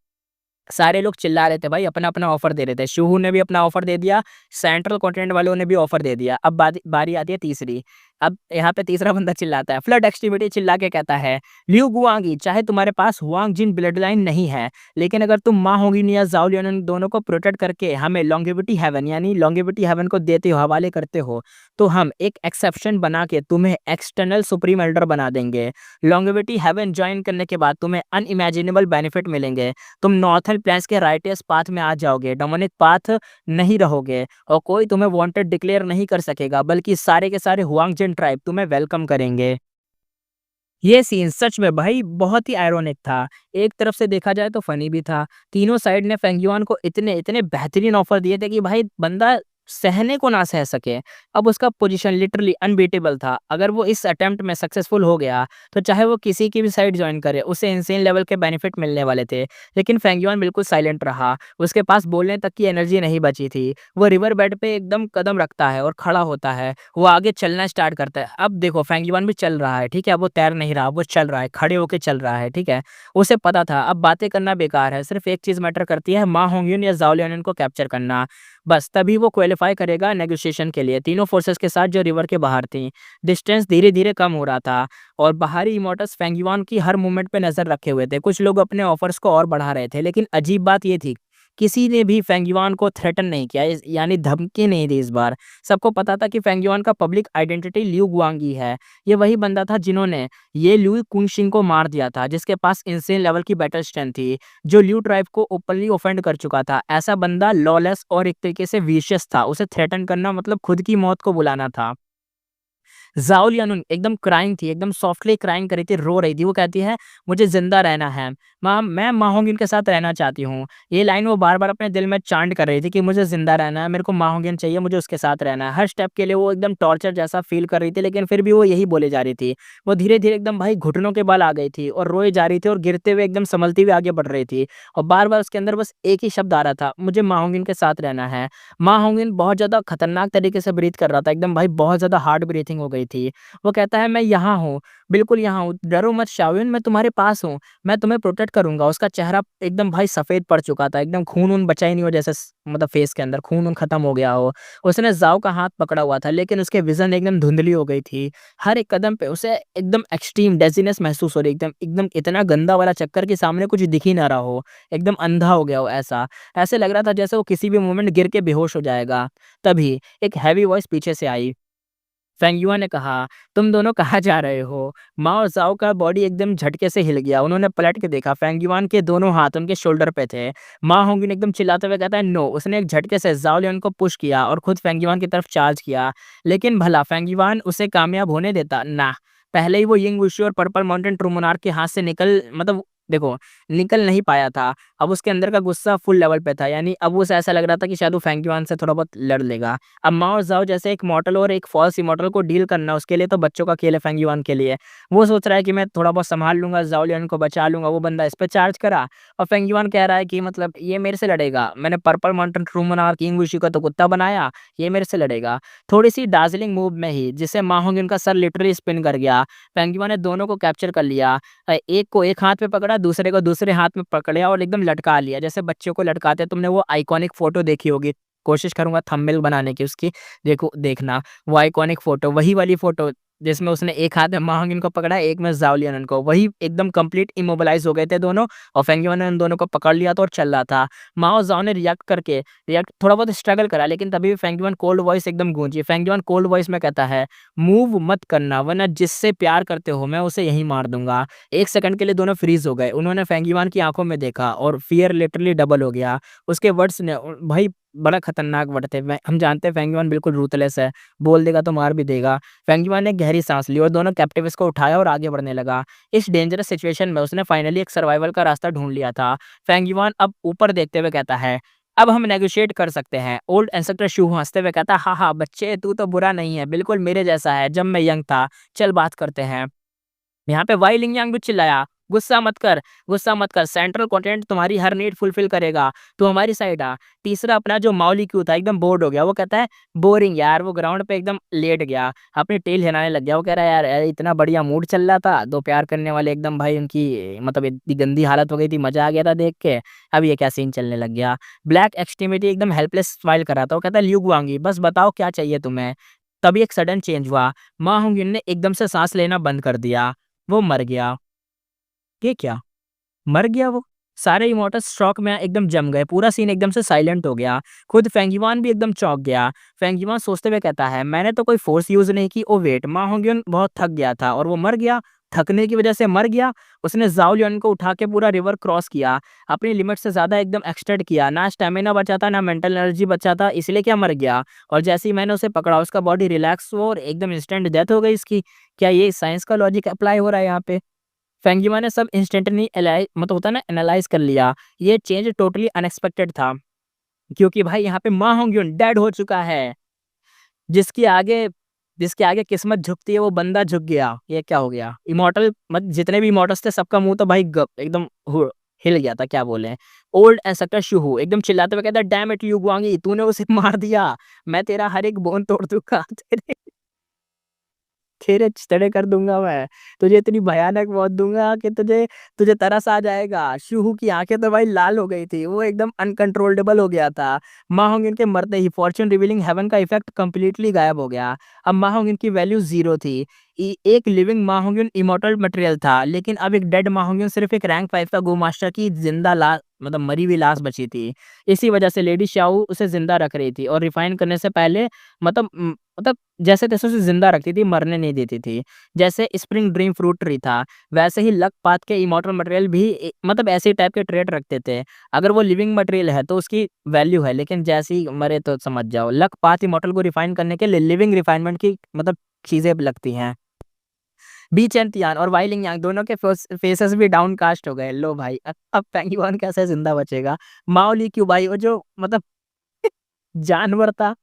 सारे लोग चिल्ला रहे थे भाई, अपना-अपना ऑफर दे रहे थे। शिहू ने भी अपना ऑफर दे दिया, सेंट्रल कॉन्टिनेंट वालों ने भी ऑफर दे दिया। अब बारी आती है तीसरी। अब यहाँ पे तीसरा बंदा चिल्लाता है, फ्लड एक्सट्रीमिटी चिल्ला के कहता है, ल्यू गुआंगी, चाहे तुम्हारे पास हुआंग जिन ब्लड लाइन नहीं है, लेकिन अगर तुम मा होंगिन या ज़ाओ लियान दोनों को प्रोटेक्ट करके हमें लॉन्गेविटी हेवन यानी लॉन्गेविटी हेवन को देते हो, हवाले करते हो, तो हम एक एक्सेप्शन बना के तुम्हें एक्सटर्नल सुप्रीम एल्डर बना देंगे। लॉन्गेविटी हेवन ज्वाइन करने के बाद तुम्हें अनइमेजिनेबल बेनिफिट मिलेंगे। तुम नॉर्थर्न प्लेन्स के राइटियस पाथ में आ जाओगे, डोमिनिक पाथ नहीं रहोगे और कोई तुम्हें वांटेड डिक्लेयर नहीं कर सकेगा, बल्कि सारे के सारे हुआंग जिन ट्राइब तुम्हें वेलकम करेंगे। ये सीन सच में भाई बहुत ही आयरॉनिक था। एक तरफ से देखा जाए तो फनी भी था। तीनों साइड ने फेंगयुआन को इतने इतने बेहतरीन ऑफर दिए थे कि भाई बंदा सहने को ना सह सके। अब उसका पोजीशन लिटरली अनबीटेबल था। अगर वो इस अटेम्प्ट में सक्सेसफुल हो गया तो चाहे वो किसी की भी साइड ज्वाइन करे, उसे इंसेन लेवल के बेनिफिट मिलने वाले थे। लेकिन फेंगयुआन बिल्कुल साइलेंट रहा, उसके पास बोलने तक की एनर्जी नहीं बची थी। वो रिवर बेड पे एकदम कदम रखता है और खड़ा होता है, वो आगे चलना स्टार्ट करता है। अब देखो फेंगयुआन भी चल रहा है, ठीक है, वो तैर नहीं रहा, वो चल रहा है, खड़े होके चल रहा है, ठीक है। उसे पता था अब बातें करना बेकार है, सिर्फ एक चीज मैटर करती है, मा होंगिन या ज़ाओ लियान को कैप्चर करना। बस तभी वो क्वालीफाई करेगा नेगोशिएशन के लिए, तीनों फोर्सेस के साथ जो रिवर के बाहर थी। डिस्टेंस धीरे-धीरे कम हो रहा था और बाहरी इमॉर्टल्स फेंगयुआन की हर मूवमेंट पे नज़र रखे हुए थे। कुछ लोग अपने ऑफर्स को और बढ़ा रहे थे, लेकिन अजीब बात ये थी किसी ने भी फेंग युआन को थ्रेटन नहीं किया, यानी धमकी नहीं दी इस बार। सबको पता था कि फेंग युआन का पब्लिक आइडेंटिटी लिu गुआंगी है। ये वही बंदा था जिन्होंने ये लुई कुंगशिंग को मार दिया था, जिसके पास इंसेन लेवल की बैटल स्ट्रेंथ थी, जो लिu ट्राइब को ओपनली ऑफेंड कर चुका था। ऐसा बंदा लॉलेस और एक तरीके से विशियस था। उसे थ्रेटन करना मतलब खुद की मौत को बुलाना था। ज़ाओ लियानुन एकदम क्राइंग थी, एकदम सॉफ्टली क्राइंग कर रही थी, रो रही थी। वो कहती है, "मुझे ज़िंदा रहना है। मैं मा होंगिन के साथ रहना चाहती हूँ।" ये लाइन वो बार-बार अपने दिल में चांट कर रही थी कि मुझे ज़िंदा रहना है, मेरे को मा होंगिन चाहिए, मुझे उसके साथ रहना है। हर स्टेप के लिए वो एकदम टॉर्चर जैसा फ़ील कर रही थी, लेकिन फिर भी वो यही बोले जा रही थी। वो धीरे-धीरे एकदम भाई घुटनों के बल आ गई थी और रोए जा रही थी और गिरते हुए एकदम संभलती हुई आगे बढ़ रही थी। और बार-बार उसके अंदर बस एक ही शब्द आ रहा था, "मुझे मा होंगिन के साथ रहना है।" मा होंगिन बहुत ज़्यादा खतरनाक तरीके से ब्रीथ कर रहा था, एकदम भाई बहुत ज़्यादा हार्ड ब्रीथिंग हो गई थी। वो कहता है, "मैं यहाँ हूँ, बिल्कुल यहाँ हूँ, डरो मत शाओलिन, मैं तुम्हारे पास हूँ, मैं तुम्हें प्रोटेक्ट करूँगा।" उसका चेहरा एकदम भाई सफ़ेद पड़ चुका था, एकदम खून-वून बचा ही नहीं हो, जैसे मतलब फेस के अंदर खून-वून खत्म हो गया हो। उसने ज़ाओ का हाथ पकड़ा हुआ था, लेकिन उसकी विज़न एकदम धुंधली हो गई थी। हर एक कदम पे उसे एकदम एक्सट्रीम डेज़ीनेस महसूस हो रही, एकदम एकदम इतना गंदा वाला चक्कर कि सामने कुछ दिख ही ना रहा हो, एकदम अंधा हो गया हो ऐसा। ऐसे लग रहा था जैसे वो किसी भी मोमेंट गिर के बेहोश हो जाएगा। तभी एक हेवी वॉइस पीछे से आई। फेंग युआ ने कहा, "तुम दोनों कहाँ जा रहे हो?" माओ और ज़ाओ का बॉडी एकदम झटके से हिल गया। उन्होंने पलट के देखा, फेंग युआन के दोनों हाथ उनके शोल्डर पे थे। मा होंगिन एकदम चिल्लाते हुए कहता है, "नो!" उसने एक झटके से ज़ाओ लियन को पुश किया और खुद फेंग युआन की तरफ चार्ज किया। लेकिन भला फेंग युआन उसे कामयाब होने देता? ना। पहले ही वो यिंग वुशु और पर्पल माउंटेन ट्रू मोनार्क के हाथ से देखो, निकल नहीं पाया था। अब उसके अंदर का गुस्सा फुल लेवल पे था, यानी अब उसे ऐसा लग रहा था कि शायद वो फेंग युआन से थोड़ा बहुत लड़ लेगा। अब माओ और ज़ाओ जैसे एक मॉर्टल और एक फ़ॉल्स इमॉर्टल को डील करना, उसके लिए तो बच्चों का खेल है फेंग युआन के लिए। वो सोच रहा है कि मैं थोड़ा बहुत सँभाल लूँगा, ज़ाओ लियन को बचा लूँगा, वो बंदा इस पे चार्ज करा और फेंग युआन कह रहा है कि मतलब ये मेरे से लड़ेगा। मैंने purple mountain true monarch king wushu का तो कुत्ता बनाया, ये मेरे से लड़ेगा। थोड़ी-सी डार्ज़लिंग मूव में ही जिससे मा होंगिन का सर लिटरली स्पिन कर गया। फेंग युआन ने दोनों को कैप्चर कर लिया। एक को एक हाथ में पकड़ा, दूसरे को दूसरे हाथ में पकड़ लिया और एकदम लटका लिया। जैसे बच्चों को लटकाते हैं, तुमने वो आइकॉनिक फ़ोटो देखी होगी। कोशिश करूँगा थंबनेल बनाने की उसकी, देखना वो आइकॉनिक फ़ोटो, वही वाली फ़ोटो जिसमें उसने एक हाथ में मा होंगिन को पकड़ा है, एक में ज़ाओ लियन को। वही एकदम कंप्लीट इम्मोबिलाइज़ हो गए थे दोनों और फेंग युआन ने उन दोनों को पकड़ लिया था और चल रहा था। मा और ज़ाओ ने रिएक्ट थोड़ा बहुत स्ट्रगल करा, लेकिन तभी भी फेंग युआन कोल्ड वॉइस एकदम गूँजी। फेंग युआन कोल्ड वॉइस में कहता है, "मूव मत करना, वरना जिससे प्यार करते हो मैं उसे यहीं मार दूँगा।" 1 सेकंड के लिए दोनों फ्रीज़ हो गए। उन्होंने फेंग युआन की आँखों में देखा और फ़ियर लिटरली डबल हो गया। उसके वर्ड्स ने भाई बड़ा खतरनाक वर्ड थे। मैं हम जानते हैं फेंग युआन बिल्कुल रूथलेस है, बोल देगा तो मार भी देगा। फेंग युआन ने गहरी साँस ली और दोनों कैप्टिव्स को उठाया और आगे बढ़ने लगा। इस डेंजरस सिचुएशन में उसने फाइनली एक सर्वाइवल का रास्ता ढूँढ लिया था। फेंग युआन अब ऊपर देखते हुए कहता है, "अब हम नेगोशिएट कर सकते हैं।" ओल्ड इंस्ट्रक्टर शू हँसते हुए कहता है, "हाँ, हाँ, बच्चे तू तो बुरा नहीं है, बिल्कुल मेरे जैसा है जब मैं यंग था। चल बात करते हैं।" यहाँ पे वाई लिंगयांग भी चिल्लाया, गुस्सा मत कर, सेंट्रल कॉन्टिनेंट तुम्हारी हर नीड फुलफिल करेगा, तू हमारी साइड आ। तीसरा अपना जो माओ क्यू था एकदम बोर्ड हो गया, वो कहता है बोरिंग यार, वो ग्राउंड पे एकदम लेट गया, अपनी टेल हिलाने लग गया। वो कह रहा है यार इतना बढ़िया मूड चल रहा था, 2 प्यार करने वाले एकदम भाई उनकी मतलब इतनी गंदी हालत हो गई थी, मज़ा आ गया था देख के, अब ये क्या सीन चलने लग गया। ब्लैक एक्सट्रीमिटी एकदम हेल्पलेस स्माइल कर रहा था, वो कहता है ल्यू गुआंगी बस बताओ क्या चाहिए तुम्हें? तभी एक सडन चेंज हुआ, मा होंगिन ने एकदम से साँस लेना बंद कर दिया, वो मर गया। ये क्या? मर गया वो? सारे इमोर्टल्स शॉक में एकदम जम गए, पूरा सीन एकदम से साइलेंट हो गया। खुद फेंगिवान भी एकदम चौंक गया। फेंगिवान सोचते हुए कहता है, "मैंने तो कोई फ़ोर्स यूज़ नहीं की। Oh wait! मा होंग्युन बहुत थक गया था और वो मर गया? थकने की वजह से मर गया?" उसने ज़ाओ लियन को उठा के पूरा रिवर क्रॉस किया, अपनी लिमिट से ज़्यादा एकदम एक्सटेंड किया। ना स्टैमिना बचा था, ना मेंटल एनर्जी बचा था, इसलिए क्या मर गया? और जैसे ही मैंने उसे पकड़ा, उसका बॉडी रिलैक्स हुआ और एकदम इंस्टेंट डेथ हो गई इसकी। क्या ये साइंस का लॉजिक अप्लाई हो रहा है यहाँ पे? फेंगीमा ने सब इंस्टेंटली मतलब होता है ना एनालाइज़ कर लिया। ये चेंज टोटली अनएक्सपेक्टेड था, क्योंकि भाई यहाँ पे मा होंग्युन डेड हो चुका है। जिसके आगे जिसके आगे किस्मत झुकती है वो बंदा झुक गया। ये क्या हो गया? इमॉर्टल जितने भी इमॉर्टल्स थे सबका मुँह तो भाई एकदम हु हिल गया था क्या बोलें। ओल्ड एंसेस्टर शूहू एकदम चिल्लाते हुए कहता है, डैम इट यू गुआंगी, तूने उसे मार दिया। मैं तेरा हर एक बोन तोड़ दूँगा। तेरे तेरे छींतरे कर दूँगा मैं। तुझे इतनी भयानक मौत दूँगा कि तुझे तुझे तरस आ जाएगा। शिहू की आँखें तो भाई लाल हो गई थी। वो एकदम अनकंट्रोलेबल हो गया था। मा होंगिन के मरते ही फॉर्च्यून रिवीलिंग हेवन का इफ़ेक्ट कंप्लीटली गायब हो गया। अब मा होंगिन की वैल्यू 0 थी। एक लिविंग मा होंगिन इमॉर्टल मटेरियल था, लेकिन अब एक डेड मा होंगिन सिर्फ़ एक रैंक 5 का गो मास्टर की ज़िंदा मतलब मरी हुई लाश बची थी। इसी वजह से लेडी शाओ उसे ज़िंदा रख रही थी और रिफाइन करने से पहले मतलब जैसे-तैसे उसे ज़िंदा रखती थी, मरने नहीं देती थी। जैसे स्प्रिंग ड्रीम फ्रूट ट्री था, वैसे ही लक-पाथ के इमॉर्टल मटेरियल भी मतलब ऐसे टाइप के ट्रेट रखते थे। अगर वो लिविंग मटेरियल है तो उसकी वैल्यू है, लेकिन जैसे ही मरे तो समझ जाओ। लक-पाथ इमॉर्टल को रिफाइन करने के लिए लिविंग रिफाइनमेंट की मतलब चीज़ें लगती हैं। बी चैंतियान और वाई लिंगयांग दोनों के फेसेस भी डाउनकास्ट हो गए। लो भाई, अब पेंगुइन कैसे ज़िंदा बचेगा? माओ ली क्यू भाई वो जो मतलब जानवर था,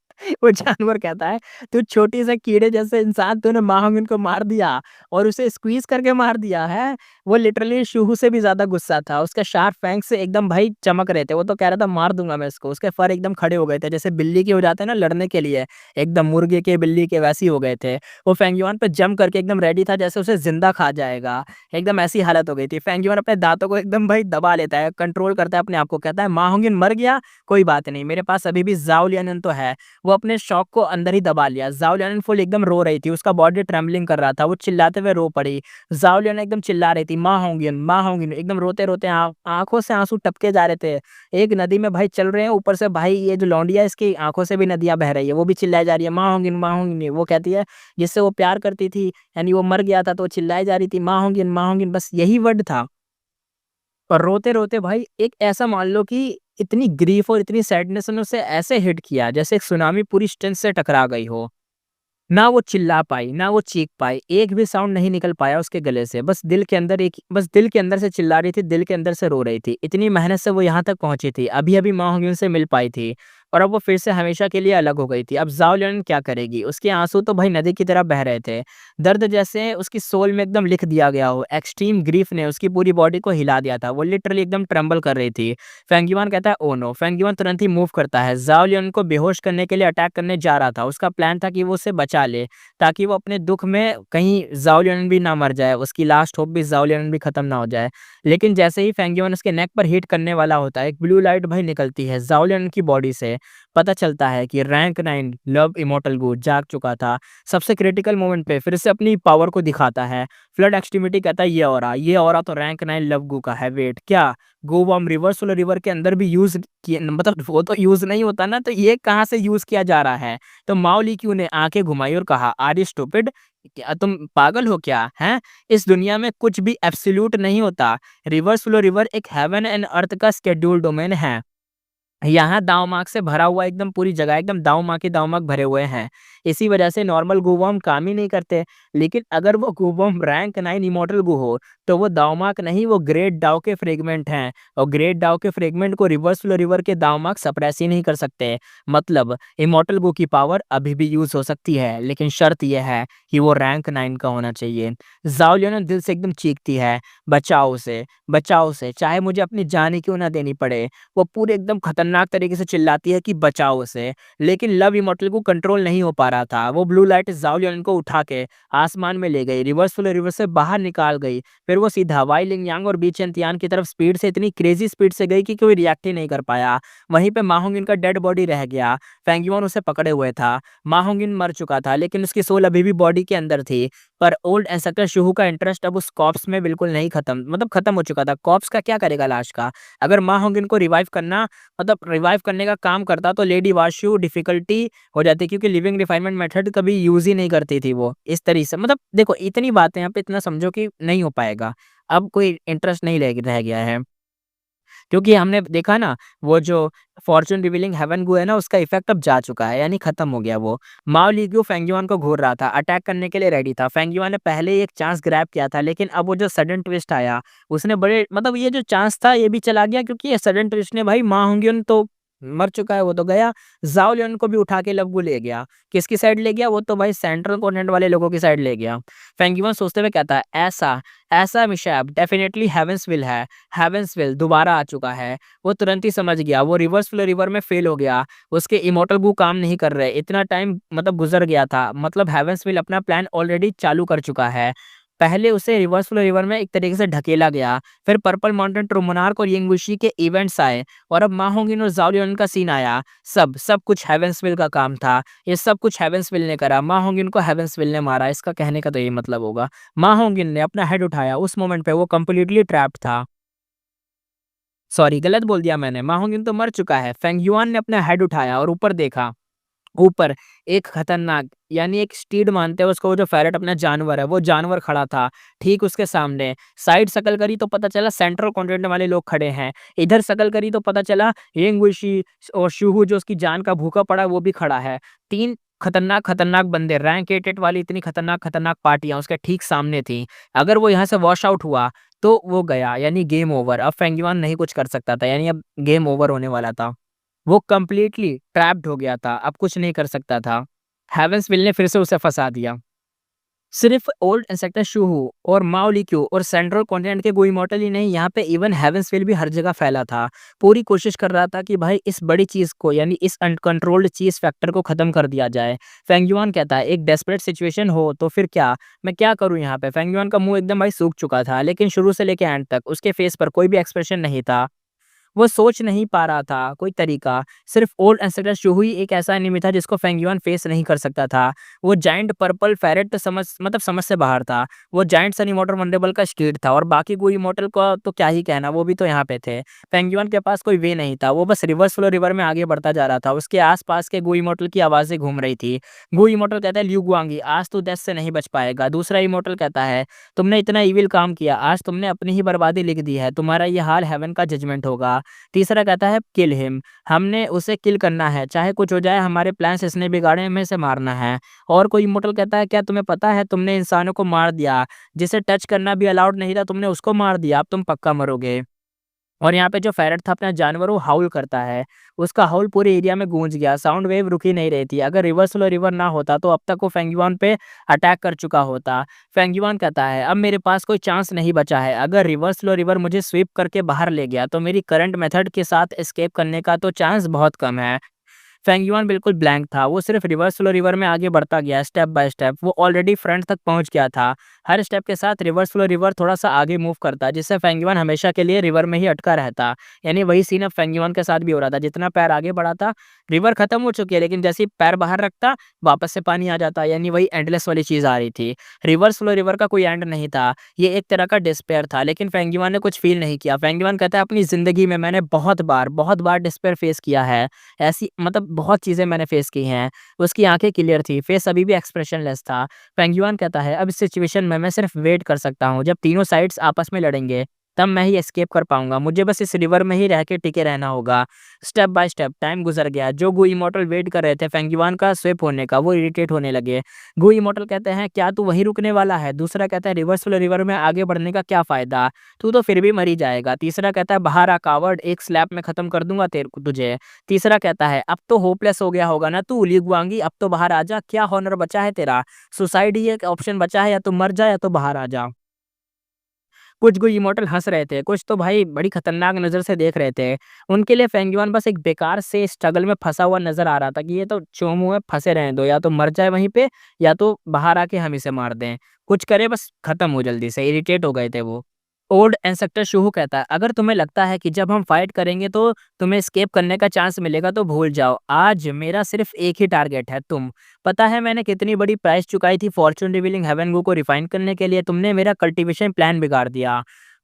वो जानवर कहता है, "तू छोटी से कीड़े जैसे इंसान तूने महाहुन को मार दिया और उसे स्क्वीज़ करके मार दिया है।" वो लिटरली शुहू से भी ज़्यादा गुस्सा था। उसके शार्प फैंग्स से एकदम भाई चमक रहे थे। वो तो कह रहा था मार दूँगा मैं इसको। उसके फर एकदम खड़े हो गए थे, जैसे बिल्ली के हो जाते हैं ना लड़ने के लिए, एकदम मुर्गे के, बिल्ली के वैसे ही हो गए थे। वो फेंगयुआन पे जंप करके एकदम रेडी था जैसे उसे ज़िंदा खा जाएगा। एकदम ऐसी हालत हो गई थी। फेंगयुआन अपने दाँतों को एकदम भाई दबा लेता है, कंट्रोल करता है अपने आप को, कहता है, "मा होंगिन मर गया, कोई बात नहीं, मेरे पास अभी भी ज़ाओ लियनन तो है।" वो अपने शौक को अंदर ही दबा लिया। ज़ाओ लियनन फुल एकदम रो रही थी, उसका बॉडी ट्रेम्बलिंग कर रहा था, वो चिल्लाते हुए रो पड़ी। ज़ाओ लियनन एकदम चिल्ला रही थी, "मा होंगिन" एकदम रोते-रोते आँखों से आँसू टपके जा रहे थे। एक नदी में भाई चल रहे हैं, ऊपर से भाई ये जो लौंडिया है इसकी आँखों से भी नदियाँ बह रही है, वो भी चिल्लाए जा रही है, मा होंगिन" वो कहती है जिससे वो प्यार करती थी, यानी वो मर गया था तो वो चिल्लाए जा रही थी, मा होंगिन" बस यही वर्ड था। और रोते-रोते भाई एक ऐसा मान लो कि इतनी ग्रीफ और इतनी सैडनेस ने उसे ऐसे हिट किया जैसे एक सुनामी पूरी स्ट्रेंथ से टकरा गई हो। ना वो चिल्ला पाई, ना वो चीख पाई, एक भी साउंड नहीं निकल पाया उसके गले से। बस दिल के अंदर से चिल्ला रही थी, दिल के अंदर से रो रही थी। इतनी मेहनत से वो यहाँ तक पहुँची थी, अभी-अभी माँ होंगी से मिल पाई थी और अब वो फिर से हमेशा के लिए अलग हो गई थी। अब ज़ाओ लियन क्या करेगी? उसके आँसू तो भाई नदी की तरह बह रहे थे। दर्द जैसे उसकी सोल में एकदम लिख दिया गया हो। एक्सट्रीम ग्रीफ ने उसकी पूरी बॉडी को हिला दिया था। वो लिटरली एकदम ट्रेम्बल कर रही थी। फेंगयुआन कहता है, "ओह नो!" फेंगयुआन तुरंत ही मूव करता है। ज़ाओ लियन को बेहोश करने के लिए अटैक करने जा रहा था। उसका प्लान था कि वो उसे बचा ले, ताकि वो अपने दुःख में कहीं ज़ाओ लियन भी ना मर जाए, उसकी लास्ट होप भी ज़ाओ लियन भी खत्म ना हो जाए। लेकिन जैसे ही फेंगयुआन उसके नेक पर हिट करने वाला होता है, एक ब्लू लाइट भाई निकलती है ज़ाओ लियन की बॉडी से। पता चलता है कि रैंक 9 लव इमॉर्टल गो जाग चुका था। सबसे क्रिटिकल मोमेंट पे फिर से अपनी पावर को दिखाता है। फ्लड एक्सट्रीमिटी कहता है ये ऑरा तो रैंक 9 लव गो का है। वेट क्या? गो बम रिवर्स वाले रिवर के अंदर भी यूज़ किए मतलब वो तो यूज़ नहीं होता ना, तो ये कहाँ से यूज़ किया जा रहा है? तो माओ ली क्यू ने आँखें घुमाई और कहा, "आर यू स्टूपिड? क्या तुम पागल हो क्या? हैं? इस दुनिया में कुछ भी एब्सोल्यूट नहीं होता। रिवर्स फ्लो रिवर एक हेवन एंड अर्थ का शेड्यूल डोमेन है। यहाँ दाँव-माँग से भरा हुआ एकदम पूरी जगह एकदम दाँव-माँग ही दाँव-माँग भरे हुए हैं। इसी वजह से नॉर्मल गू-वर्म काम ही नहीं करते। लेकिन अगर वो गू-वर्म रैंक 9 इमॉर्टल गू हो, तो वो दाँव-माँग नहीं, वो ग्रेट डाउ के फ्रेगमेंट हैं और ग्रेट डाउ के फ्रेगमेंट को रिवर्स फ्लो रिवर के दाँव-माँग सप्रेस ही नहीं कर सकते। मतलब इमॉर्टल गू की पावर अभी भी यूज़ हो सकती है, लेकिन शर्त ये है कि वो रैंक 9 का होना चाहिए। ज़ाओ लियन दिल से एकदम चीखती है, बचाओ उसे, चाहे मुझे अपनी जान ही क्यों ना देनी पड़े।" वो पूरे एकदम खतरनाक तरीके से चिल्लाती है कि बचाओ उसे, लेकिन लव इमॉर्टल को कंट्रोल नहीं हो पा रहा था। वो ब्लू लाइट ज़ाओ लियन को उठा के आसमान में ले गई, रिवर्स फ्लो रिवर से बाहर निकाल गई। फिर वो सीधा वाई लिंगयांग और बी चेंतियान की तरफ स्पीड से इतनी क्रेज़ी स्पीड से गई कि कोई रिएक्ट ही नहीं कर पाया। वहीं पे मा होंगिन का डेड बॉडी रह गया। फेंगयुआन उसे पकड़े हुए था। मा होंगिन मर चुका था, लेकिन उसकी सोल अभी भी बॉडी के अंदर थी। पर ओल्ड एंसेस्टर शुहू का इंटरेस्ट अब उस कॉर्प्स में बिल्कुल नहीं खत्म हो चुका था। कॉर्प्स का क्या करेगा लाश का? अगर मा होंगिन को रिवाइव करने का काम करता तो लेडी वाशु डिफ़िकल्टी हो जाती, क्योंकि लिविंग रिफाइनमेंट मेथड कभी यूज़ ही नहीं करती थी वो, इस तरीके से। मतलब देखो इतनी बातें यहाँ पे इतना समझो कि नहीं हो पाएगा। अब कोई इंटरेस्ट नहीं रह गया है। क्योंकि हमने देखा ना, वो जो फॉर्च्यून रिवीलिंग हेवन गू है ना, उसका इफ़ेक्ट अब जा चुका है, यानी खत्म हो गया वो। माओ लीग्यू फेंगयुआन को घूर रहा था, अटैक करने के लिए रेडी था। फेंगयुआन ने पहले ही एक चांस ग्रैब किया था, लेकिन अब वो जो सडन ट्विस्ट आया, उसने बड़े मतलब ये जो चांस था ये भी चला गया, क्योंकि ये सडन ट्विस्ट ने भाई मा होंग्युन तो मर चुका है, वो तो गया। ज़ाओ लियन को भी उठा के लव गू ले गया। किसकी साइड ले गया? वो तो भाई सेंट्रल कॉन्टिनेंट वाले लोगों की साइड ले गया। फेंगयुआन सोचते हुए कहता है, "ऐसा ऐसा मिशैप डेफिनिटली हेवेंसविल है। हेवेंसविल दोबारा आ चुका है।" वो तुरंत ही समझ गया, वो रिवर्स फ्लो रिवर में फेल हो गया। उसके इमॉर्टल गू काम नहीं कर रहे। इतना टाइम मतलब गुज़र गया था। मतलब हेवेंसविल अपना प्लान ऑलरेडी चालू कर चुका है। पहले उसे रिवर्स फ्लो रिवर में एक तरीके से ढकेला गया। फिर पर्पल माउंटेन ट्रू मोनार्क और यिंगुशी के इवेंट्स आए और अब मा होंगिन और ज़ाओ लियन का सीन आया। सब कुछ हेवेंसविल का काम था। ये सब कुछ हेवेंसविल ने करा। मा होंगिन को हेवेंसविल ने मारा। इसका कहने का तो यही मतलब होगा। मा होंगिन ने अपना हेड उठाया। उस मोमेंट पे वो कंप्लीटली ट्रैप्ड था। सॉरी गलत बोल दिया मैंने, मा होंगिन तो मर चुका है। फेंग युआन ने अपना हेड उठाया और ऊपर देखा। ऊपर एक खतरनाक यानी एक स्टीड मानते हैं उसको, वो जो फेरट अपना जानवर है, वो जानवर खड़ा था ठीक उसके सामने। साइड शक्ल करी तो पता चला सेंट्रल कॉन्टिनेंट वाले लोग खड़े हैं। इधर शक्ल करी तो पता चला येंगुइशी और शिहू जो उसकी जान का भूखा पड़ा है वो भी खड़ा है। 3 खतरनाक बंदे रैंक 8 वाली इतनी खतरनाक पार्टियाँ उसके ठीक सामने थी। अगर वो यहाँ से वॉश आउट हुआ तो वो गया यानी गेम ओवर। अब फेंगयुआन नहीं कुछ कर सकता था, यानी अब गेम ओवर होने वाला था। वो कंप्लीटली ट्रैप्ड हो गया था, अब कुछ नहीं कर सकता था। हेवेंसविल ने फिर से उसे फँसा दिया। सिर्फ ओल्ड इंसेक्टर शूहू और माओ लिक्यू और सेंट्रल कॉन्टिनेंट के गुइमॉर्टल ही नहीं, यहाँ पे इवन हेवेंसविल भी हर जगह फैला था। पूरी कोशिश कर रहा था कि भाई इस बड़ी चीज़ को यानी इस अनकंट्रोल्ड चीज़ फैक्टर को ख़त्म कर दिया जाए। फेंगयुआन कहता है एक डेस्परेट सिचुएशन हो तो फिर क्या? मैं क्या करूँ यहाँ पे? फेंगयुआन का मुँह एकदम भाई सूख चुका था, लेकिन शुरू से लेके एंड तक उसके फेस पर कोई भी एक्सप्रेशन नहीं था। वो सोच नहीं पा रहा था कोई तरीका। सिर्फ ओल्ड एंसेस्टर शूहू ही एक ऐसा एनिमी था जिसको फेंगयुआन फेस नहीं कर सकता था। वो जायंट पर्पल फेरेट तो समझ से बाहर था। वो जायंट सन इमॉर्टल वंडरबल का स्किड था और बाकी कोई इमॉर्टल का तो क्या ही कहना, वो भी तो यहाँ पे थे। फेंगयुआन के पास कोई वे नहीं था, वो बस रिवर्स फ्लो रिवर में आगे बढ़ता जा रहा था। उसके आस-पास के गु इमॉर्टल की आवाज़ें घूम रही थी। गु इमॉर्टल कहता है, "ल्यू गुआंगी, आज तू डेथ से नहीं बच पाएगा।" दूसरा इमॉर्टल कहता है, "तुमने इतना इविल काम किया, आज तुमने अपनी ही बर्बादी लिख दी है। तुम्हारा ये हाल हेवन का जजमेंट होगा।" तीसरा कहता है किल हिम, हमने उसे किल करना है, चाहे कुछ हो जाए, हमारे प्लान्स इसने बिगाड़े, हमें इसे मारना है। और कोई इमॉर्टल कहता है क्या तुम्हें पता है तुमने इंसानों को मार दिया, जिसे टच करना भी अलाउड नहीं था तुमने उसको मार दिया, अब तुम पक्का मरोगे। और यहाँ पे जो फेरट था अपना जानवर वो हाउल करता है। उसका हाउल पूरे एरिया में गूंज गया, साउंड वेव रुक ही नहीं रही थी। अगर रिवर्स फ्लो रिवर ना होता तो अब तक वो फेंगयुआन पे अटैक कर चुका होता। फेंगयुआन कहता है अब मेरे पास कोई चांस नहीं बचा है। अगर रिवर्स फ्लो रिवर मुझे स्वीप करके बाहर ले गया तो मेरी करंट मेथड के साथ एस्केप करने का तो चांस बहुत कम है। फेंगयुआन बिल्कुल ब्लैंक था, वो सिर्फ रिवर्स फ्लो रिवर में आगे बढ़ता गया स्टेप बाय स्टेप। वो ऑलरेडी फ्रंट तक पहुंच गया था। हर स्टेप के साथ रिवर्स फ्लो रिवर थोड़ा-सा आगे मूव करता, जिससे फेंगयुआन हमेशा के लिए रिवर में ही अटका रहता। यानी वही सीन अब फेंगयुआन के साथ भी हो रहा था। जितना पैर आगे बढ़ाता, रिवर खत्म हो चुकी है लेकिन जैसे ही पैर बाहर रखता, वापस से पानी आ जाता। यानी वही एंडलेस वाली चीज़ आ रही थी। रिवर्स फ्लो रिवर का कोई एंड नहीं था, ये एक तरह का डिस्पेयर था, लेकिन फेंगयुआन ने कुछ फ़ील नहीं किया। फेंगयुआन कहता है अपनी ज़िंदगी में मैंने बहुत बार डिस्पेयर फेस किया है। ऐसी बहुत चीज़ें मैंने फेस की हैं। उसकी आँखें क्लियर थी, फेस अभी भी एक्सप्रेशनलेस था। फेंगयुआन कहता है अब इस सिचुएशन में मैं सिर्फ वेट कर सकता हूँ, जब तीनों साइड्स आपस में लड़ेंगे, तब मैं ही एस्केप कर पाऊँगा। मुझे बस इस रिवर में ही रह के टिके रहना होगा। स्टेप बाय स्टेप टाइम गुज़र गया। जो गु इमॉर्टल वेट कर रहे थे फेंगयुआन का स्विप होने का, वो इरिटेट होने लगे। गु इमॉर्टल कहते हैं क्या तू वहीं रुकने वाला है? दूसरा कहता है रिवर्स फ्लो रिवर में आगे बढ़ने का क्या फ़ायदा? तू तो फिर भी मर ही जाएगा। तीसरा कहता है बाहर आ कावर्ड, एक स्लैप में खत्म कर दूँगा तेरे को तुझे। तीसरा कहता है अब तो होपलेस हो गया होगा ना तू ली गुआंगी, अब तो बाहर आ जा, क्या हॉनर बचा है तेरा? सुसाइड ही एक ऑप्शन बचा है, या तो मर जा या तो बाहर आ जा। कुछ गु इमॉर्टल हँस रहे थे, कुछ तो भाई बड़ी खतरनाक नज़र से देख रहे थे। उनके लिए फेंगयुआन बस एक बेकार से स्ट्रगल में फँसा हुआ नज़र आ रहा था कि ये तो चोमू है, फँसे रहने दो, या तो मर जाए वहीं पे या तो बाहर आके हम इसे मार दें। कुछ करे बस खत्म हो जल्दी से, इरिटेट हो गए थे वो। ओल्ड इंस्ट्रक्टर शूहू कहता है अगर तुम्हें लगता है कि जब हम फाइट करेंगे तो तुम्हें एस्केप करने का चांस मिलेगा तो भूल जाओ। आज मेरा सिर्फ एक ही टारगेट है, तुम। पता है मैंने कितनी बड़ी प्राइस चुकाई थी फॉर्च्यून रिवीलिंग हेवन गो को रिफाइन करने के लिए? तुमने मेरा कल्टीवेशन प्लान बिगाड़ दिया।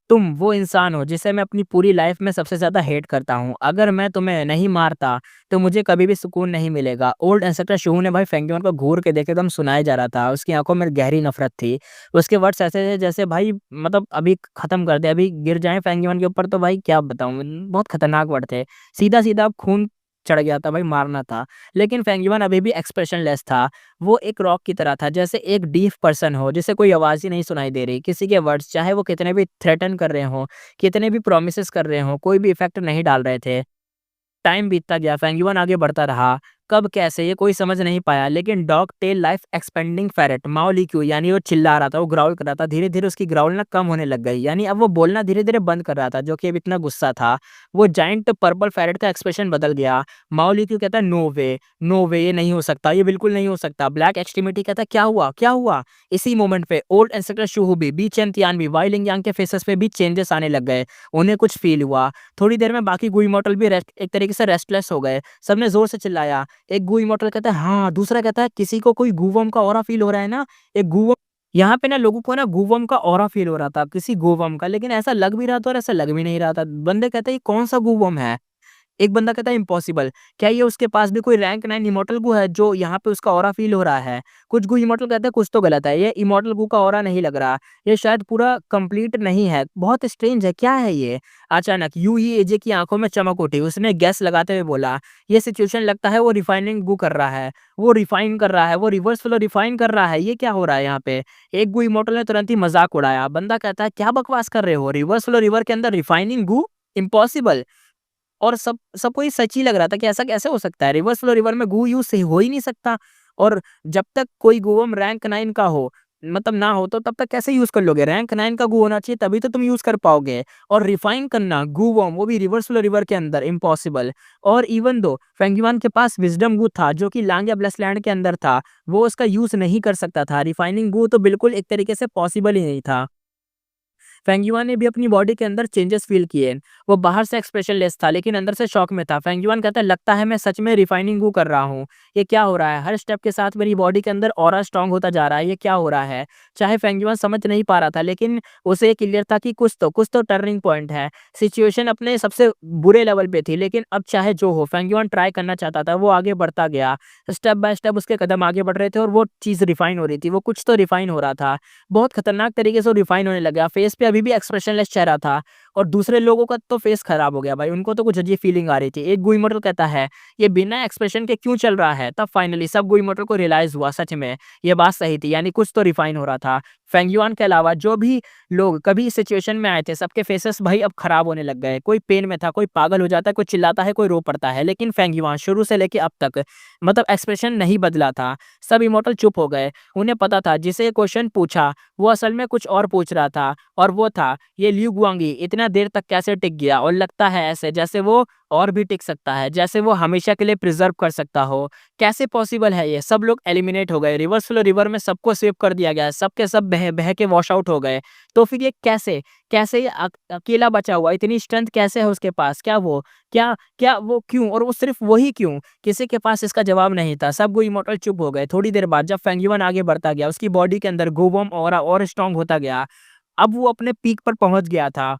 तुम वो इंसान हो जिसे मैं अपनी पूरी लाइफ में सबसे ज़्यादा हेट करता हूँ। अगर मैं तुम्हें नहीं मारता तो मुझे कभी भी सुकून नहीं मिलेगा। ओल्ड इंस्ट्रक्टर शूहू ने भाई फेंगयुआन को घूर के देखे, एकदम सुनाया जा रहा था। उसकी आंखों में गहरी नफरत थी। उसके वर्ड्स ऐसे थे जैसे भाई अभी खत्म कर दे, अभी गिर जाए फेंगयुआन के ऊपर तो भाई क्या बताऊँ, बहुत खतरनाक वर्ड थे। सीधा-सीधा अब खून चढ़ गया था भाई, मारना था। लेकिन फेंगयुआन अभी भी एक्सप्रेशनलेस था। वो एक रॉक की तरह था, जैसे एक डीफ पर्सन हो जिसे कोई आवाज़ ही नहीं सुनाई दे रही। किसी के वर्ड्स चाहे वो कितने भी थ्रेटन कर रहे हों, कितने भी प्रोमिसेस कर रहे हों, कोई भी इफ़ेक्ट नहीं डाल रहे थे। टाइम बीतता गया, फेंगयुआन आगे बढ़ता रहा। कब कैसे ये कोई समझ नहीं पाया, लेकिन dog tail life expanding ferrate माओ ली क्यू यानी वो चिल्ला रहा था, वो ग्राउल कर रहा था। धीरे-धीरे उसकी ग्राउल ना कम होने लग गई, यानी अब वो बोलना धीरे-धीरे बंद कर रहा था, जो कि अब इतना गुस्सा था। वो जायंट पर्पल फेरट का एक्सप्रेशन बदल गया। माओ ली क्यू कहता है नो वे ये नहीं हो सकता, ये बिल्कुल नहीं हो सकता। ब्लैक एक्सट्रीमिटी कहता है क्या हुआ? क्या हुआ? इसी मोमेंट पे ओल्ड इंस्ट्रक्टर शूहू भी, बी चेन तियान भी, वाई लिंग यांग के फेसेस पे भी चेंजेस आने लग गए। उन्हें कुछ फील हुआ। थोड़ी देर में बाकी गु इमॉर्टल भी रेस्ट एक तरीके से रेस्टलेस हो गए। सबने ज़ोर से चिल्लाया। एक गु इमॉर्टल कहता है हाँ, दूसरा कहता है किसी को कोई गूवर्म का ऑरा फ़ील हो रहा है ना? एक गूवर्म यहाँ पे ना लोगों को ना गूवम का ऑरा फ़ील हो रहा था, किसी गूवम का, लेकिन ऐसा लग भी रहा था और ऐसा लग भी नहीं रहा था। बंदे कहते हैं ये कौन-सा गूवम है? एक बंदा कहता है इम्पॉसिबल, क्या ये उसके पास भी कोई रैंक 9 इमॉर्टल गू है जो यहाँ पे उसका ऑरा फ़ील हो रहा है? कुछ गू इमॉर्टल कहते हैं कुछ तो गलत है, ये इमॉर्टल गू का ऑरा नहीं लग रहा, ये शायद पूरा कंप्लीट नहीं है, बहुत स्ट्रेंज है, क्या है ये? अचानक यूं ही एजे की आँखों में चमक उठी, उसने गैस लगाते हुए बोला, ये सिचुएशन लगता है वो रिफाइनिंग गू कर रहा है, वो रिफाइन कर रहा है, वो रिवर्स फ्लो रिफाइन कर रहा है, ये क्या हो रहा है यहाँ पे? एक गू इमॉर्टल ने तुरंत ही मज़ाक उड़ाया, बंदा कहता है क्या बकवास कर रहे हो? रिवर्स फ्लो रिवर के अंदर रिफाइनिंग गू? इम्पॉसिबल। और सबको ये सच ही लग रहा था कि ऐसा कैसे हो सकता है? रिवर्स फ्लो रिवर में गू यूज़ से हो ही नहीं सकता और जब तक कोई गूवम रैंक 9 का हो, मतलब ना हो तो तब तक कैसे यूज़ कर लोगे? रैंक 9 का गू होना चाहिए तभी तो तुम यूज़ कर पाओगे और रिफाइन करना गूवम वो भी रिवर्स फ्लो रिवर के अंदर इम्पॉसिबल। और इवन दो फेंगयुआन के पास विज़डम गू था जो कि लांग या ब्लेसलैंड के अंदर था, वो उसका यूज़ नहीं कर सकता था। रिफाइनिंग गू तो बिल्कुल एक तरीके से पॉसिबल ही नहीं था। फेंगयुआन ने भी अपनी बॉडी के अंदर चेंजेस फ़ील किए। वो बाहर से एक्सप्रेशनलेस था लेकिन अंदर से शॉक में था। फेंगयुआन कहता है लगता है मैं सच में रिफाइनिंग गू कर रहा हूँ। ये क्या हो रहा है? हर स्टेप के साथ मेरी बॉडी के अंदर ऑरा स्ट्रॉन्ग होता जा रहा है। ये क्या हो रहा है? चाहे फेंगयुआन समझ नहीं पा रहा था लेकिन उसे ये क्लियर था कि कुछ तो टर्निंग पॉइंट है। सिचुएशन अपने सबसे बुरे लेवल पे थी लेकिन अब चाहे जो हो फेंगयुआन ट्राई करना चाहता था। वो आगे बढ़ता गया। स्टेप बाय स्टेप उसके कदम आगे बढ़ रहे थे और वो चीज़ रिफाइन हो रही थी। वो कुछ तो रिफाइन हो रहा था। बहुत खतरनाक तरीके से वो रिफाइन होने लगा। फेस पे अभी भी एक्सप्रेशनलेस चेहरा था और दूसरे लोगों का तो फेस खराब हो गया भाई, उनको तो कुछ अजीब फीलिंग आ रही थी। एक गुइमोटो कहता है, "ये बिना एक्सप्रेशन के क्यों चल रहा है?" तब फाइनली सब गुइमोटो को रियलाइज़ हुआ सच में ये बात सही थी, यानी कुछ तो रिफाइन हो रहा था। फेंगयुआन के अलावा जो भी लोग कभी इस सिचुएशन में आए थे, सबके फेसेस भाई अब खराब होने लग गए। कोई पेन में था, कोई पागल हो जाता है, कोई चिल्लाता है, कोई रो पड़ता है। लेकिन फेंगयुआन शुरू से लेके अब तक मतलब एक्सप्रेशन नहीं बदला था। सब इमोर्टल चुप हो गए। उन्हें पता था जिसे ये क्वेश्चन पूछा वो असल में कुछ और पूछ रहा था और वो था ये ल्यू गुआंगी इतना देर तक कैसे टिक गया और लगता है ऐसे जैसे वो और भी टिक सकता है, जैसे वो हमेशा के लिए प्रिजर्व कर सकता हो। कैसे पॉसिबल है ये? सब लोग एलिमिनेट हो गए, रिवर्स फ्लो रिवर में सबको स्वीप कर दिया गया, सबके सब बह बह के वॉश आउट हो गए। तो फिर ये कैसे कैसे ये अकेला बचा हुआ, इतनी स्ट्रेंथ कैसे है उसके पास? क्या वो क्या क्या वो क्यों और वो सिर्फ वही क्यों? किसी के पास इसका जवाब नहीं था। सब वो इमोर्टल चुप हो गए। थोड़ी देर बाद जब फेंगयुआन आगे बढ़ता गया, उसकी बॉडी के अंदर गूवॉर्म ऑरा और स्ट्रॉन्ग होता गया। अब वो अपने पीक पर पहुँच गया था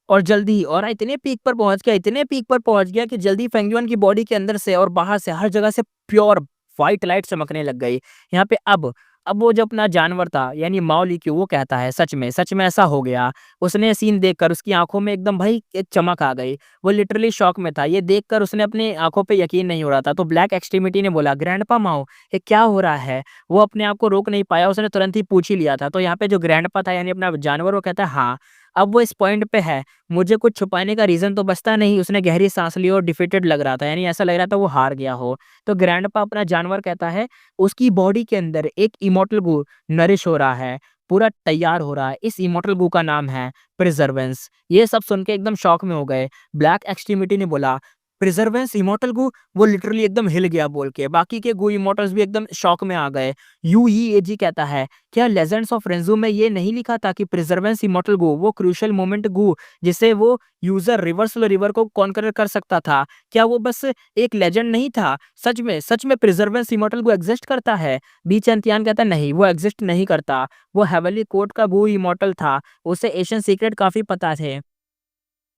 और जल्दी ही और इतने पीक पर पहुँच गया, इतने पीक पर पहुँच गया कि जल्दी फेंगयुआन की बॉडी के अंदर से और बाहर से हर जगह से प्योर व्हाइट लाइट चमकने लग गई। यहाँ पे अब वो जो अपना जानवर था यानी माओ ली क्यू वो कहता है सच में ऐसा हो गया। उसने सीन देखकर उसकी आँखों में एकदम भाई एक चमक आ गई। वो लिटरली शॉक में था। ये देखकर उसने अपनी आँखों पे यकीन नहीं हो रहा था। तो ब्लैक एक्सट्रीमिटी ने बोला ग्रैंडपा माओ ये क्या हो रहा है? वो अपने आप को रोक नहीं पाया, उसने तुरंत ही पूछ ही लिया था। तो यहाँ पे जो ग्रैंडपा था यानी अपना जानवर वो कहता है हाँ, अब वो इस पॉइंट पे है, मुझे कुछ छुपाने का रीज़न तो बचता नहीं। उसने गहरी साँस ली और डिफीटेड लग रहा था, यानी ऐसा लग रहा था वो हार गया हो। तो ग्रैंडपा अपना जानवर कहता है, उसकी बॉडी के अंदर एक इमॉर्टल गू नरिश हो रहा है, पूरा तैयार हो रहा है। इस इमॉर्टल गू का नाम है प्रिजर्वेंस। ये सब सुन के एकदम शॉक में हो गए। ब्लैक एक्सट्रीमिटी ने बोला, प्रिजर्वेंस इमॉर्टल गू? वो लिटरली एकदम हिल गया बोल के। बाकी के गू इमॉर्टल्स भी एकदम शॉक में आ गए। यूईएजी कहता है, क्या लेजेंड्स ऑफ रेंजू में ये नहीं लिखा था कि प्रिजर्वेंस इमॉर्टल गू वो क्रूशियल मोमेंट गू जिसे वो यूजर रिवर्स फ्लो रिवर को कॉन्कर कर सकता था? क्या वो बस एक लेजेंड नहीं था? सच में प्रिजर्वेंस इमॉर्टल गू एग्जिस्ट करता है? बी चैंतियान कहता है नहीं, वो एग्जिस्ट नहीं करता। वो हेवनली कोर्ट का गू इमॉर्टल था। उसे एशियन सीक्रेट काफी पता थे।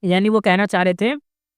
यानी वो कहना चाह रहे थे,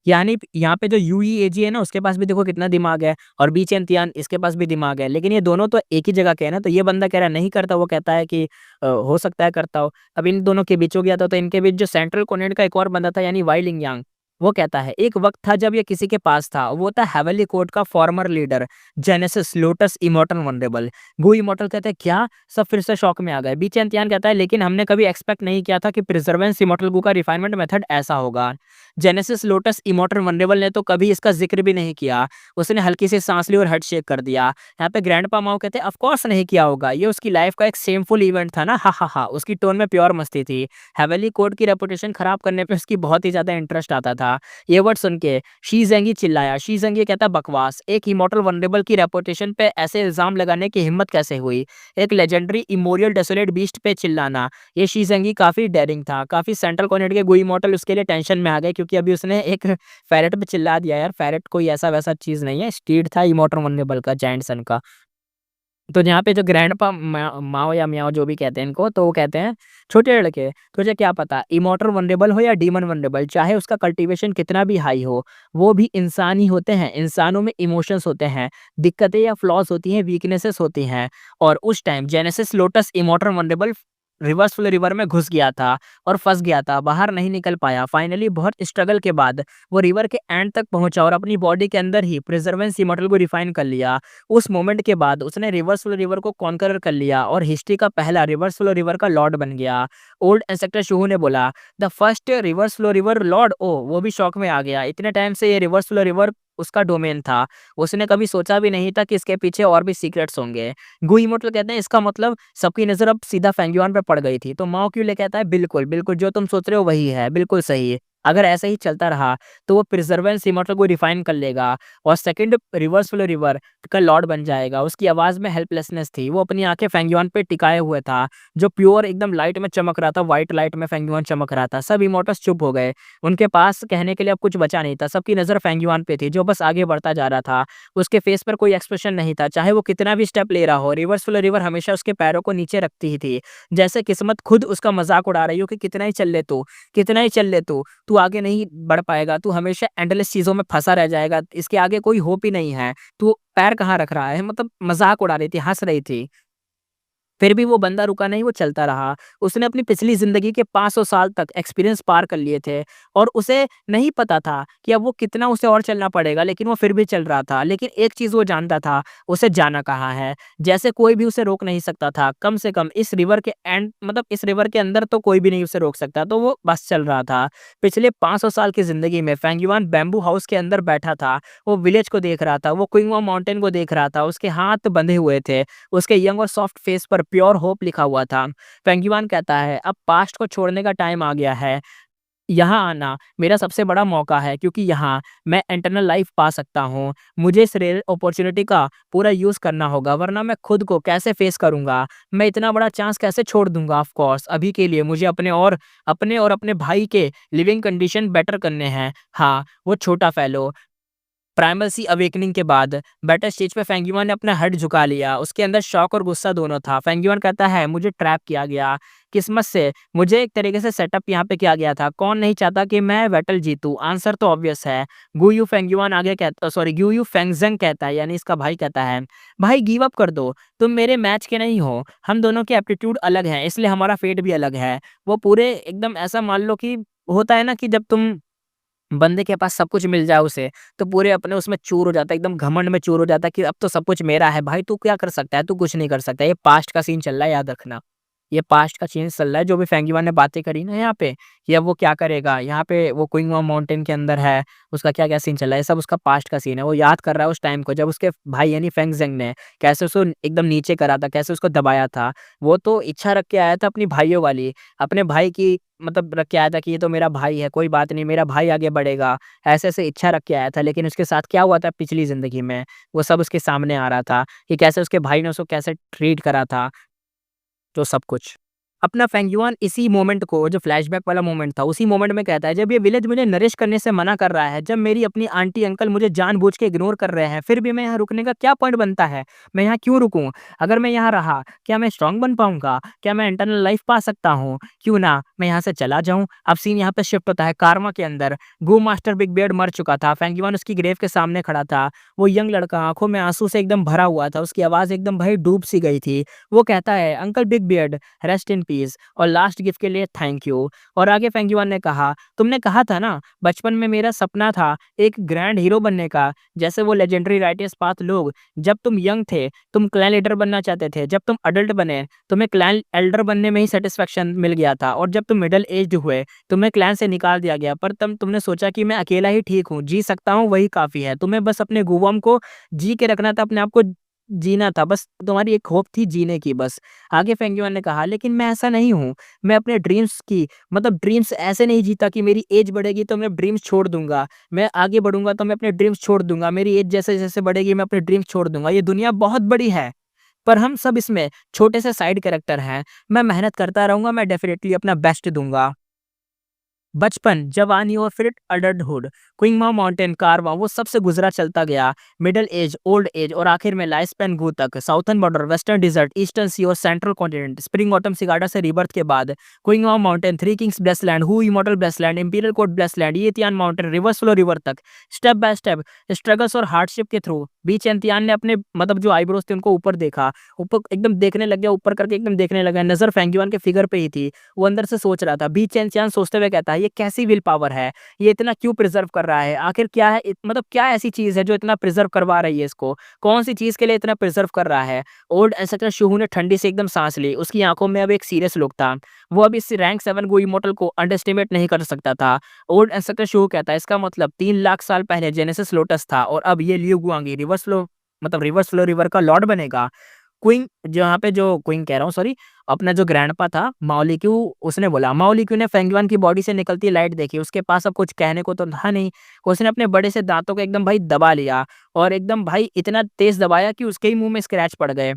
यानी यहाँ पे जो यूईएजी है ना उसके पास भी देखो कितना दिमाग है और बी चैंतियान इसके पास भी दिमाग है, लेकिन ये दोनों तो एक ही जगह के हैं ना। तो ये बंदा कह रहा है नहीं करता, वो कहता है कि हो सकता है करता हो। अब इन दोनों के बीच हो गया था, तो इनके बीच जो सेंट्रल कॉन्टिनेंट का एक और बंदा था यानी वाई लिंगयांग, वो कहता है एक वक्त था जब ये किसी के पास था, वो था हेवनली कोर्ट का former leader Genesis Lotus Immortal Venerable. Gu immortal कहते हैं क्या? सब फिर से शॉक में आ गए। बी चैंतियान कहता है लेकिन हमने कभी एक्सपेक्ट नहीं किया था कि प्रिजर्वेंस इमॉर्टल गू का रिफाइनमेंट मेथड ऐसा होगा। जेनेसिस लोटस इमॉर्टल वनरेबल ने तो कभी इसका जिक्र भी नहीं किया। उसने हल्की सी सांस ली और हेड शेक कर दिया। यहाँ पे ग्रैंडपा माओ कहते हैं ऑफ कोर्स नहीं किया होगा, ये उसकी लाइफ का एक शेमफुल इवेंट था ना, हा हा हा। उसकी टोन में प्योर मस्ती थी। हेवनली कोर्ट की रेपुटेशन खराब करने पे उसकी बहुत ही ज्यादा इंटरेस्ट आता था। ये वर्ड सुन के शी ज़ेंगी चिल्लाया। शी ज़ेंगी कहता बकवास, एक इमॉर्टल वनरेबल की रेपुटेशन पे ऐसे इल्जाम लगाने की हिम्मत कैसे हुई? एक लेजेंडरी इमोरियल डेसोलेट बीस्ट पे चिल्लाना। ये शी ज़ेंगी काफी डेयरिंग था। काफी सेंट्रल कॉर्नेट के गुई इमॉर्टल उसके लिए टेंशन में आ गए क्योंकि अभी उसने एक फेरेट पे चिल्ला दिया। यार फेरेट कोई ऐसा वैसा चीज नहीं है, स्टीड था इमॉर्टल वनरेबल का, जायंट सन का। तो यहाँ पे जो ग्रैंडपा माओ या मियाओ जो भी कहते हैं इनको, तो वो कहते हैं, "छोटे लड़के, तुझे क्या पता इमॉर्टल वल्नरेबल हो या डीमन वल्नरेबल, चाहे उसका कल्टीवेशन कितना भी हाई हो, वो भी इंसान ही होते हैं। इंसानों में इमोशंस होते हैं, दिक्कतें या फ्लॉज़ होती हैं, वीकनेसेस होती हैं।" और उस time Genesis Lotus Immortal Venerable reverse flow river में घुस गया था और फँस गया था, बाहर नहीं निकल पाया। फाइनली बहुत स्ट्रगल के बाद वो रिवर के एंड तक पहुँचा और अपनी बॉडी के अंदर ही प्रिजर्वेंस इमॉर्टल को रिफाइन कर लिया। उस मोमेंट के बाद उसने रिवर्स फ्लो रिवर को कॉन्करर कर लिया और हिस्ट्री का पहला रिवर्स फ्लो रिवर का लॉर्ड बन गया। ओल्ड इंस्ट्रक्टर शुहू ने बोला, the first reverse flow river lord. ओ, वो भी शॉक में आ गया। इतने टाइम से ये रिवर्स फ्लो रिवर उसका डोमेन था। उसने कभी सोचा भी नहीं था कि इसके पीछे और भी सीक्रेट्स होंगे। गु इमोर्टल कहते हैं इसका मतलब सबकी नज़र अब सीधा फेंगयुआन पे पड़ गई थी। तो माओ क्यूले कहता है बिल्कुल, बिल्कुल जो तुम सोच रहे हो वही है, बिल्कुल सही। अगर ऐसे ही चलता रहा तो वो प्रिजर्वेंस इमोर्टल को रिफाइन कर लेगा और सेकंड रिवर्स फ्लो रिवर का लॉर्ड बन जाएगा। उसकी आवाज़ में हेल्पलेसनेस थी। वो अपनी आँखें फेंगयुआन पे टिकाए हुए था, जो प्योर एकदम लाइट में चमक रहा था, व्हाइट लाइट में फेंगयुआन चमक रहा था। सब इमोर्टल्स चुप हो गए। उनके पास कहने के लिए अब कुछ बचा नहीं था। सबकी नज़र फेंगयुआन पे थी, जो बस आगे बढ़ता जा रहा था। उसके फेस पर कोई एक्सप्रेशन नहीं था, चाहे वो कितना भी स्टेप ले रहा हो। रिवर्स फ्लो रिवर हमेशा उसके पैरों को नीचे रखती ही थी, जैसे किस्मत खुद उसका मज़ाक उड़ा रही हो कि कितना ही चल ले तू, कितना ही चल ले तू, तू आगे नहीं बढ़ पाएगा, तू हमेशा एंडलेस चीज़ों में फँसा रह जाएगा, इसके आगे कोई होप ही नहीं है, तू पैर कहाँ रख रहा है? मतलब मज़ाक उड़ा रही थी, हँस रही थी। फिर भी वो बंदा रुका नहीं, वो चलता रहा। उसने अपनी पिछली ज़िंदगी के 500 साल तक एक्सपीरियंस पार कर लिए थे और उसे नहीं पता था कि अब वो कितना उसे और चलना पड़ेगा, लेकिन वो फिर भी चल रहा था। लेकिन एक चीज़ वो जानता था, उसे जाना कहाँ है। जैसे कोई भी उसे रोक नहीं सकता था, कम से कम इस रिवर के एंड मतलब इस रिवर के अंदर तो कोई भी नहीं उसे रोक सकता, तो वो बस चल रहा था। पिछले 500 साल की ज़िंदगी में फेंगयुआन बैम्बू हाउस के अंदर बैठा था। वो विलेज को देख रहा था, वो क्विंगवा माउंटेन को देख रहा था, उसके हाथ बंधे हुए थे। उसके यंग और सॉफ्ट फेस पर प्योर होप लिखा हुआ था। फेंगयुआन कहता है, अब पास्ट को छोड़ने का टाइम आ गया है। यहाँ आना मेरा सबसे बड़ा मौका है, क्योंकि यहाँ मैं इटर्नल लाइफ पा सकता हूँ। मुझे इस रेयर अपॉर्चुनिटी का पूरा यूज़ करना होगा, वरना मैं खुद को कैसे फेस करूँगा? मैं इतना बड़ा चांस कैसे छोड़ दूँगा? ऑफ कोर्स अभी के लिए मुझे अपने भाई के लिविंग कंडीशन बेटर करने हैं। हाँ, वो छोटा फेलो प्राइमल सी अवेकनिंग के बाद बेटर स्टेज पे फेंगयुआन ने अपना हेड झुका लिया। उसके अंदर शॉक और गुस्सा दोनों था। फेंगयुआन कहता है, मुझे ट्रैप किया गया। किस्मत से मुझे एक तरीके से सेटअप यहाँ पे किया गया था। कौन नहीं चाहता कि मैं बैटल जीतूँ? आंसर तो ऑब्वियस है। गुयू फेंगयुआन आगे कहता सॉरी गुयू फेंगज़ेंग कहता है, यानी इसका भाई कहता है, भाई गिव अप कर दो। तुम मेरे मैच के नहीं हो। हम दोनों की एप्टीट्यूड अलग है, इसलिए हमारा फेट भी अलग है। वो पूरे एकदम ऐसा मान लो कि होता है ना कि जब तुम बंदे के पास सब कुछ मिल जाए उसे, तो पूरे अपने उसमें चूर हो जाता है, एकदम घमंड में चूर हो जाता है कि अब तो सब कुछ मेरा है। भाई तू क्या कर सकता है? तू कुछ नहीं कर सकता। ये पास्ट का सीन चल रहा है, याद रखना। ये पास्ट का सीन चल रहा है, जो भी फेंगीवान ने बातें करी ना यहाँ पे, कि अब वो क्या करेगा? यहाँ पे वो क्विंगवा माउंटेन के अंदर है, उसका क्या-क्या सीन चल रहा है, ये सब उसका पास्ट का सीन है। वो याद कर रहा है उस टाइम को, जब उसके भाई यानी फेंगज़ेंग ने कैसे उसको एकदम नीचे करा था, कैसे उसको दबाया था। वो तो इच्छा रख के आया था अपनी भाइयों वाली, अपने भाई की मतलब रख के आया था कि ये तो मेरा भाई है, कोई बात नहीं, मेरा भाई आगे बढ़ेगा। ऐसे-ऐसे इच्छा रख के आया था, लेकिन उसके साथ क्या हुआ था पिछली ज़िंदगी में, वो सब उसके सामने आ रहा था कि कैसे उसके भाई ने उसको कैसे ट्रीट करा था, तो सब कुछ। अपना फेंगयुआन इसी मोमेंट को, जो फ्लैशबैक वाला मोमेंट था, उसी मोमेंट में कहता है, जब ये विलेज मुझे नरिश करने से मना कर रहा है, जब मेरी अपनी आंटी अंकल मुझे जानबूझ के इग्नोर कर रहे हैं, फिर भी मैं यहाँ रुकने का क्या पॉइंट बनता है? मैं यहाँ क्यों रुकूँ? अगर मैं यहाँ रहा, क्या मैं स्ट्रॉन्ग बन पाऊँगा? क्या मैं इंटरनल लाइफ पा सकता हूँ? क्यों ना मैं यहाँ से चला जाऊँ? अब सीन यहाँ पे शिफ्ट होता है कारमा के अंदर। गू मास्टर बिग बियर्ड मर चुका था, फेंगयुआन उसकी ग्रेव के सामने खड़ा था। वो यंग लड़का आँखों में आँसू से एकदम भरा हुआ था, उसकी आवाज़ एकदम भाई डूब सी गई थी। वो कहता है, uncle big beard, rest in peace और लास्ट गिफ्ट के लिए थैंक यू। और आगे फेंगयुआन ने कहा, तुमने कहा था ना बचपन में मेरा सपना था एक ग्रैंड हीरो बनने का, जैसे वो लेजेंडरी राइटर्स पाथ लोग। जब तुम यंग थे तुम क्लैन लीडर बनना चाहते थे, जब तुम अडल्ट बने तुम्हें क्लैन एल्डर बनने में ही सेटिस्फेक्शन मिल गया था, और जब तुम मिडिल एज्ड हुए तुम्हें क्लैन से निकाल दिया गया, पर तब तुमने सोचा कि मैं अकेला ही ठीक हूँ, जी सकता हूँ, वही काफ़ी है। तुम्हें बस अपने गुवम को जी के रखना था, अपने आप को जीना था, बस तुम्हारी एक होप थी जीने की बस। आगे फेंगयुआन ने कहा, लेकिन मैं ऐसा नहीं हूँ। मैं अपने ड्रीम्स की मतलब ड्रीम्स ऐसे नहीं जीता कि मेरी एज बढ़ेगी तो मैं ड्रीम्स छोड़ दूँगा। मैं आगे बढ़ूँगा तो मैं अपने ड्रीम्स छोड़ दूँगा। मेरी एज जैसे-जैसे बढ़ेगी मैं अपने ड्रीम्स छोड़ दूँगा। ये दुनिया बहुत बड़ी है, पर हम सब इसमें छोटे से साइड कैरेक्टर हैं। मैं मेहनत करता रहूँगा, मैं डेफिनिटली अपना बेस्ट दूँगा। बचपन, जवानी और फिर अडल्टहुड, क्विंगमाओ माउंटेन, कारवा वो सबसे गुजरा चलता गया। मिडिल एज, ओल्ड एज और आखिर में लाइफ स्पैन गू तक। Southern Border, Western Desert, Eastern Sea और Central Continent. Spring Autumn Cicada से रीबर्थ के बाद Qingmao Mountain, Three Kings Blessed Land, Hu Immortal Blessed Land, Imperial Court Blessed Land, Yetian Mountain, reverse flow river तक। स्टेप बाय स्टेप स्ट्रगल्स और हार्डशिप के थ्रू बीच एंतियान ने अपने मतलब जो आईब्रोज थे उनको ऊपर देखा, ऊपर एकदम देखने लग गया, ऊपर करके एकदम देखने लगा। नजर फेंगयुआन के फिगर पे ही थी। वो अंदर से सोच रहा था। बी चेनचियान सोचते हुए कहता है, ये कैसी विल पावर है, ये इतना क्यों प्रिजर्व कर रहा है, आखिर क्या है मतलब क्या ऐसी चीज है जो इतना प्रिजर्व करवा रही है इसको, कौन सी चीज के लिए इतना प्रिजर्व कर रहा है। ओल्ड एंसेस्टर शुहू ने ठंडी से एकदम सांस ली। उसकी आंखों में अब एक सीरियस लुक था। वो अब इस रैंक 7 गो इमोर्टल को अंडरस्टिमेट नहीं कर सकता था। ओल्ड एंसेस्टर शुहू कहता है, इसका मतलब 3 लाख साल पहले जेनेसिस लोटस था और अब ये लियू गुआंगी रिवर्स फ्लो रिवर का लॉर्ड बनेगा। क्विंग जहाँ पे जो क्विंग कह रहा हूँ सॉरी, अपना जो ग्रैंडपा था माओलिक्यू, उसने बोला। माओलिक्यू ने फेंगयुआन की बॉडी से निकलती लाइट देखी। उसके पास अब कुछ कहने को तो था नहीं। उसने अपने बड़े से दांतों को एकदम भाई दबा लिया और एकदम भाई इतना तेज दबाया कि उसके ही मुंह में स्क्रैच पड़ गए।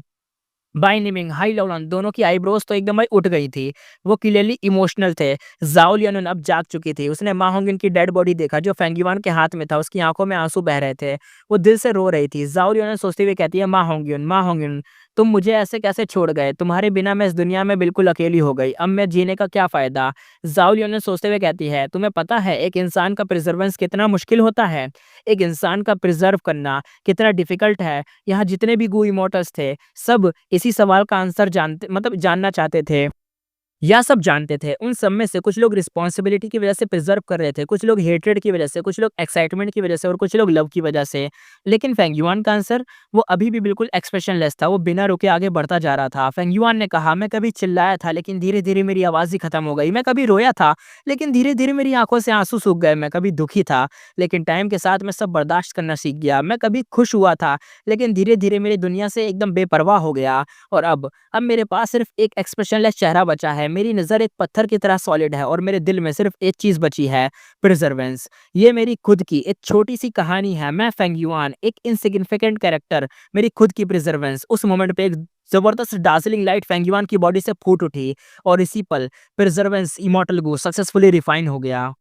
बाय निमिंग, हाई लौलन दोनों की आईब्रोज तो एकदम भाई उठ गई थी। वो क्लियरली इमोशनल थे। जाओ लियनन अब जाग चुकी थी। उसने मा होंगिन की डेड बॉडी देखा जो फेंगयुआन के हाथ में था। उसकी आंखों में आंसू बह रहे थे। वो दिल से रो रही थी। जाओ लियनन सोचते हुए कहती है, मा होंगिन तुम मुझे ऐसे कैसे छोड़ गए, तुम्हारे बिना मैं इस दुनिया में बिल्कुल अकेली हो गई, अब मैं जीने का क्या फायदा। जाओ लियनन सोचते हुए कहती है, तुम्हें पता है एक इंसान का प्रिजर्वेंस कितना मुश्किल होता है, एक इंसान का प्रिजर्व करना कितना डिफिकल्ट है। यहाँ जितने भी गू इमोर्टल्स थे सब इसी सवाल का आंसर जानते मतलब जानना चाहते थे या सब जानते थे। उन सब में से कुछ लोग रिस्पॉन्सिबिलिटी की वजह से प्रिजर्व कर रहे थे, कुछ लोग हेट्रेड की वजह से, कुछ लोग एक्साइटमेंट की वजह से और कुछ लोग लव की वजह से। लेकिन फेंगयुआन का आंसर वो अभी भी बिल्कुल एक्सप्रेशनलेस था। वो बिना रुके आगे बढ़ता जा रहा था। फेंगयुआन ने कहा, मैं कभी चिल्लाया था लेकिन धीरे धीरे मेरी आवाज ही खत्म हो गई। मैं कभी रोया था लेकिन धीरे धीरे मेरी आंखों से आंसू सूख गए। मैं कभी दुखी था लेकिन टाइम के साथ मैं सब बर्दाश्त करना सीख गया। मैं कभी खुश हुआ था लेकिन धीरे धीरे मेरी दुनिया से एकदम बेपरवाह हो गया। और अब मेरे पास सिर्फ एक एक्सप्रेशनलेस चेहरा बचा है। मेरी नज़र एक पत्थर की तरह सॉलिड है और मेरे दिल में सिर्फ एक चीज़ बची है, प्रिजर्वेंस। ये मेरी खुद की एक छोटी सी कहानी है। मैं फेंगयुआन, एक इनसिग्निफिकेंट कैरेक्टर, मेरी खुद की प्रिजर्वेंस। उस मोमेंट पे एक जबरदस्त डार्सलिंग लाइट फेंगयुआन की बॉडी से फूट उठी और इसी पल प्रिजर्वेंस इमॉर्टल गो सक्सेसफुली रिफाइन हो गया।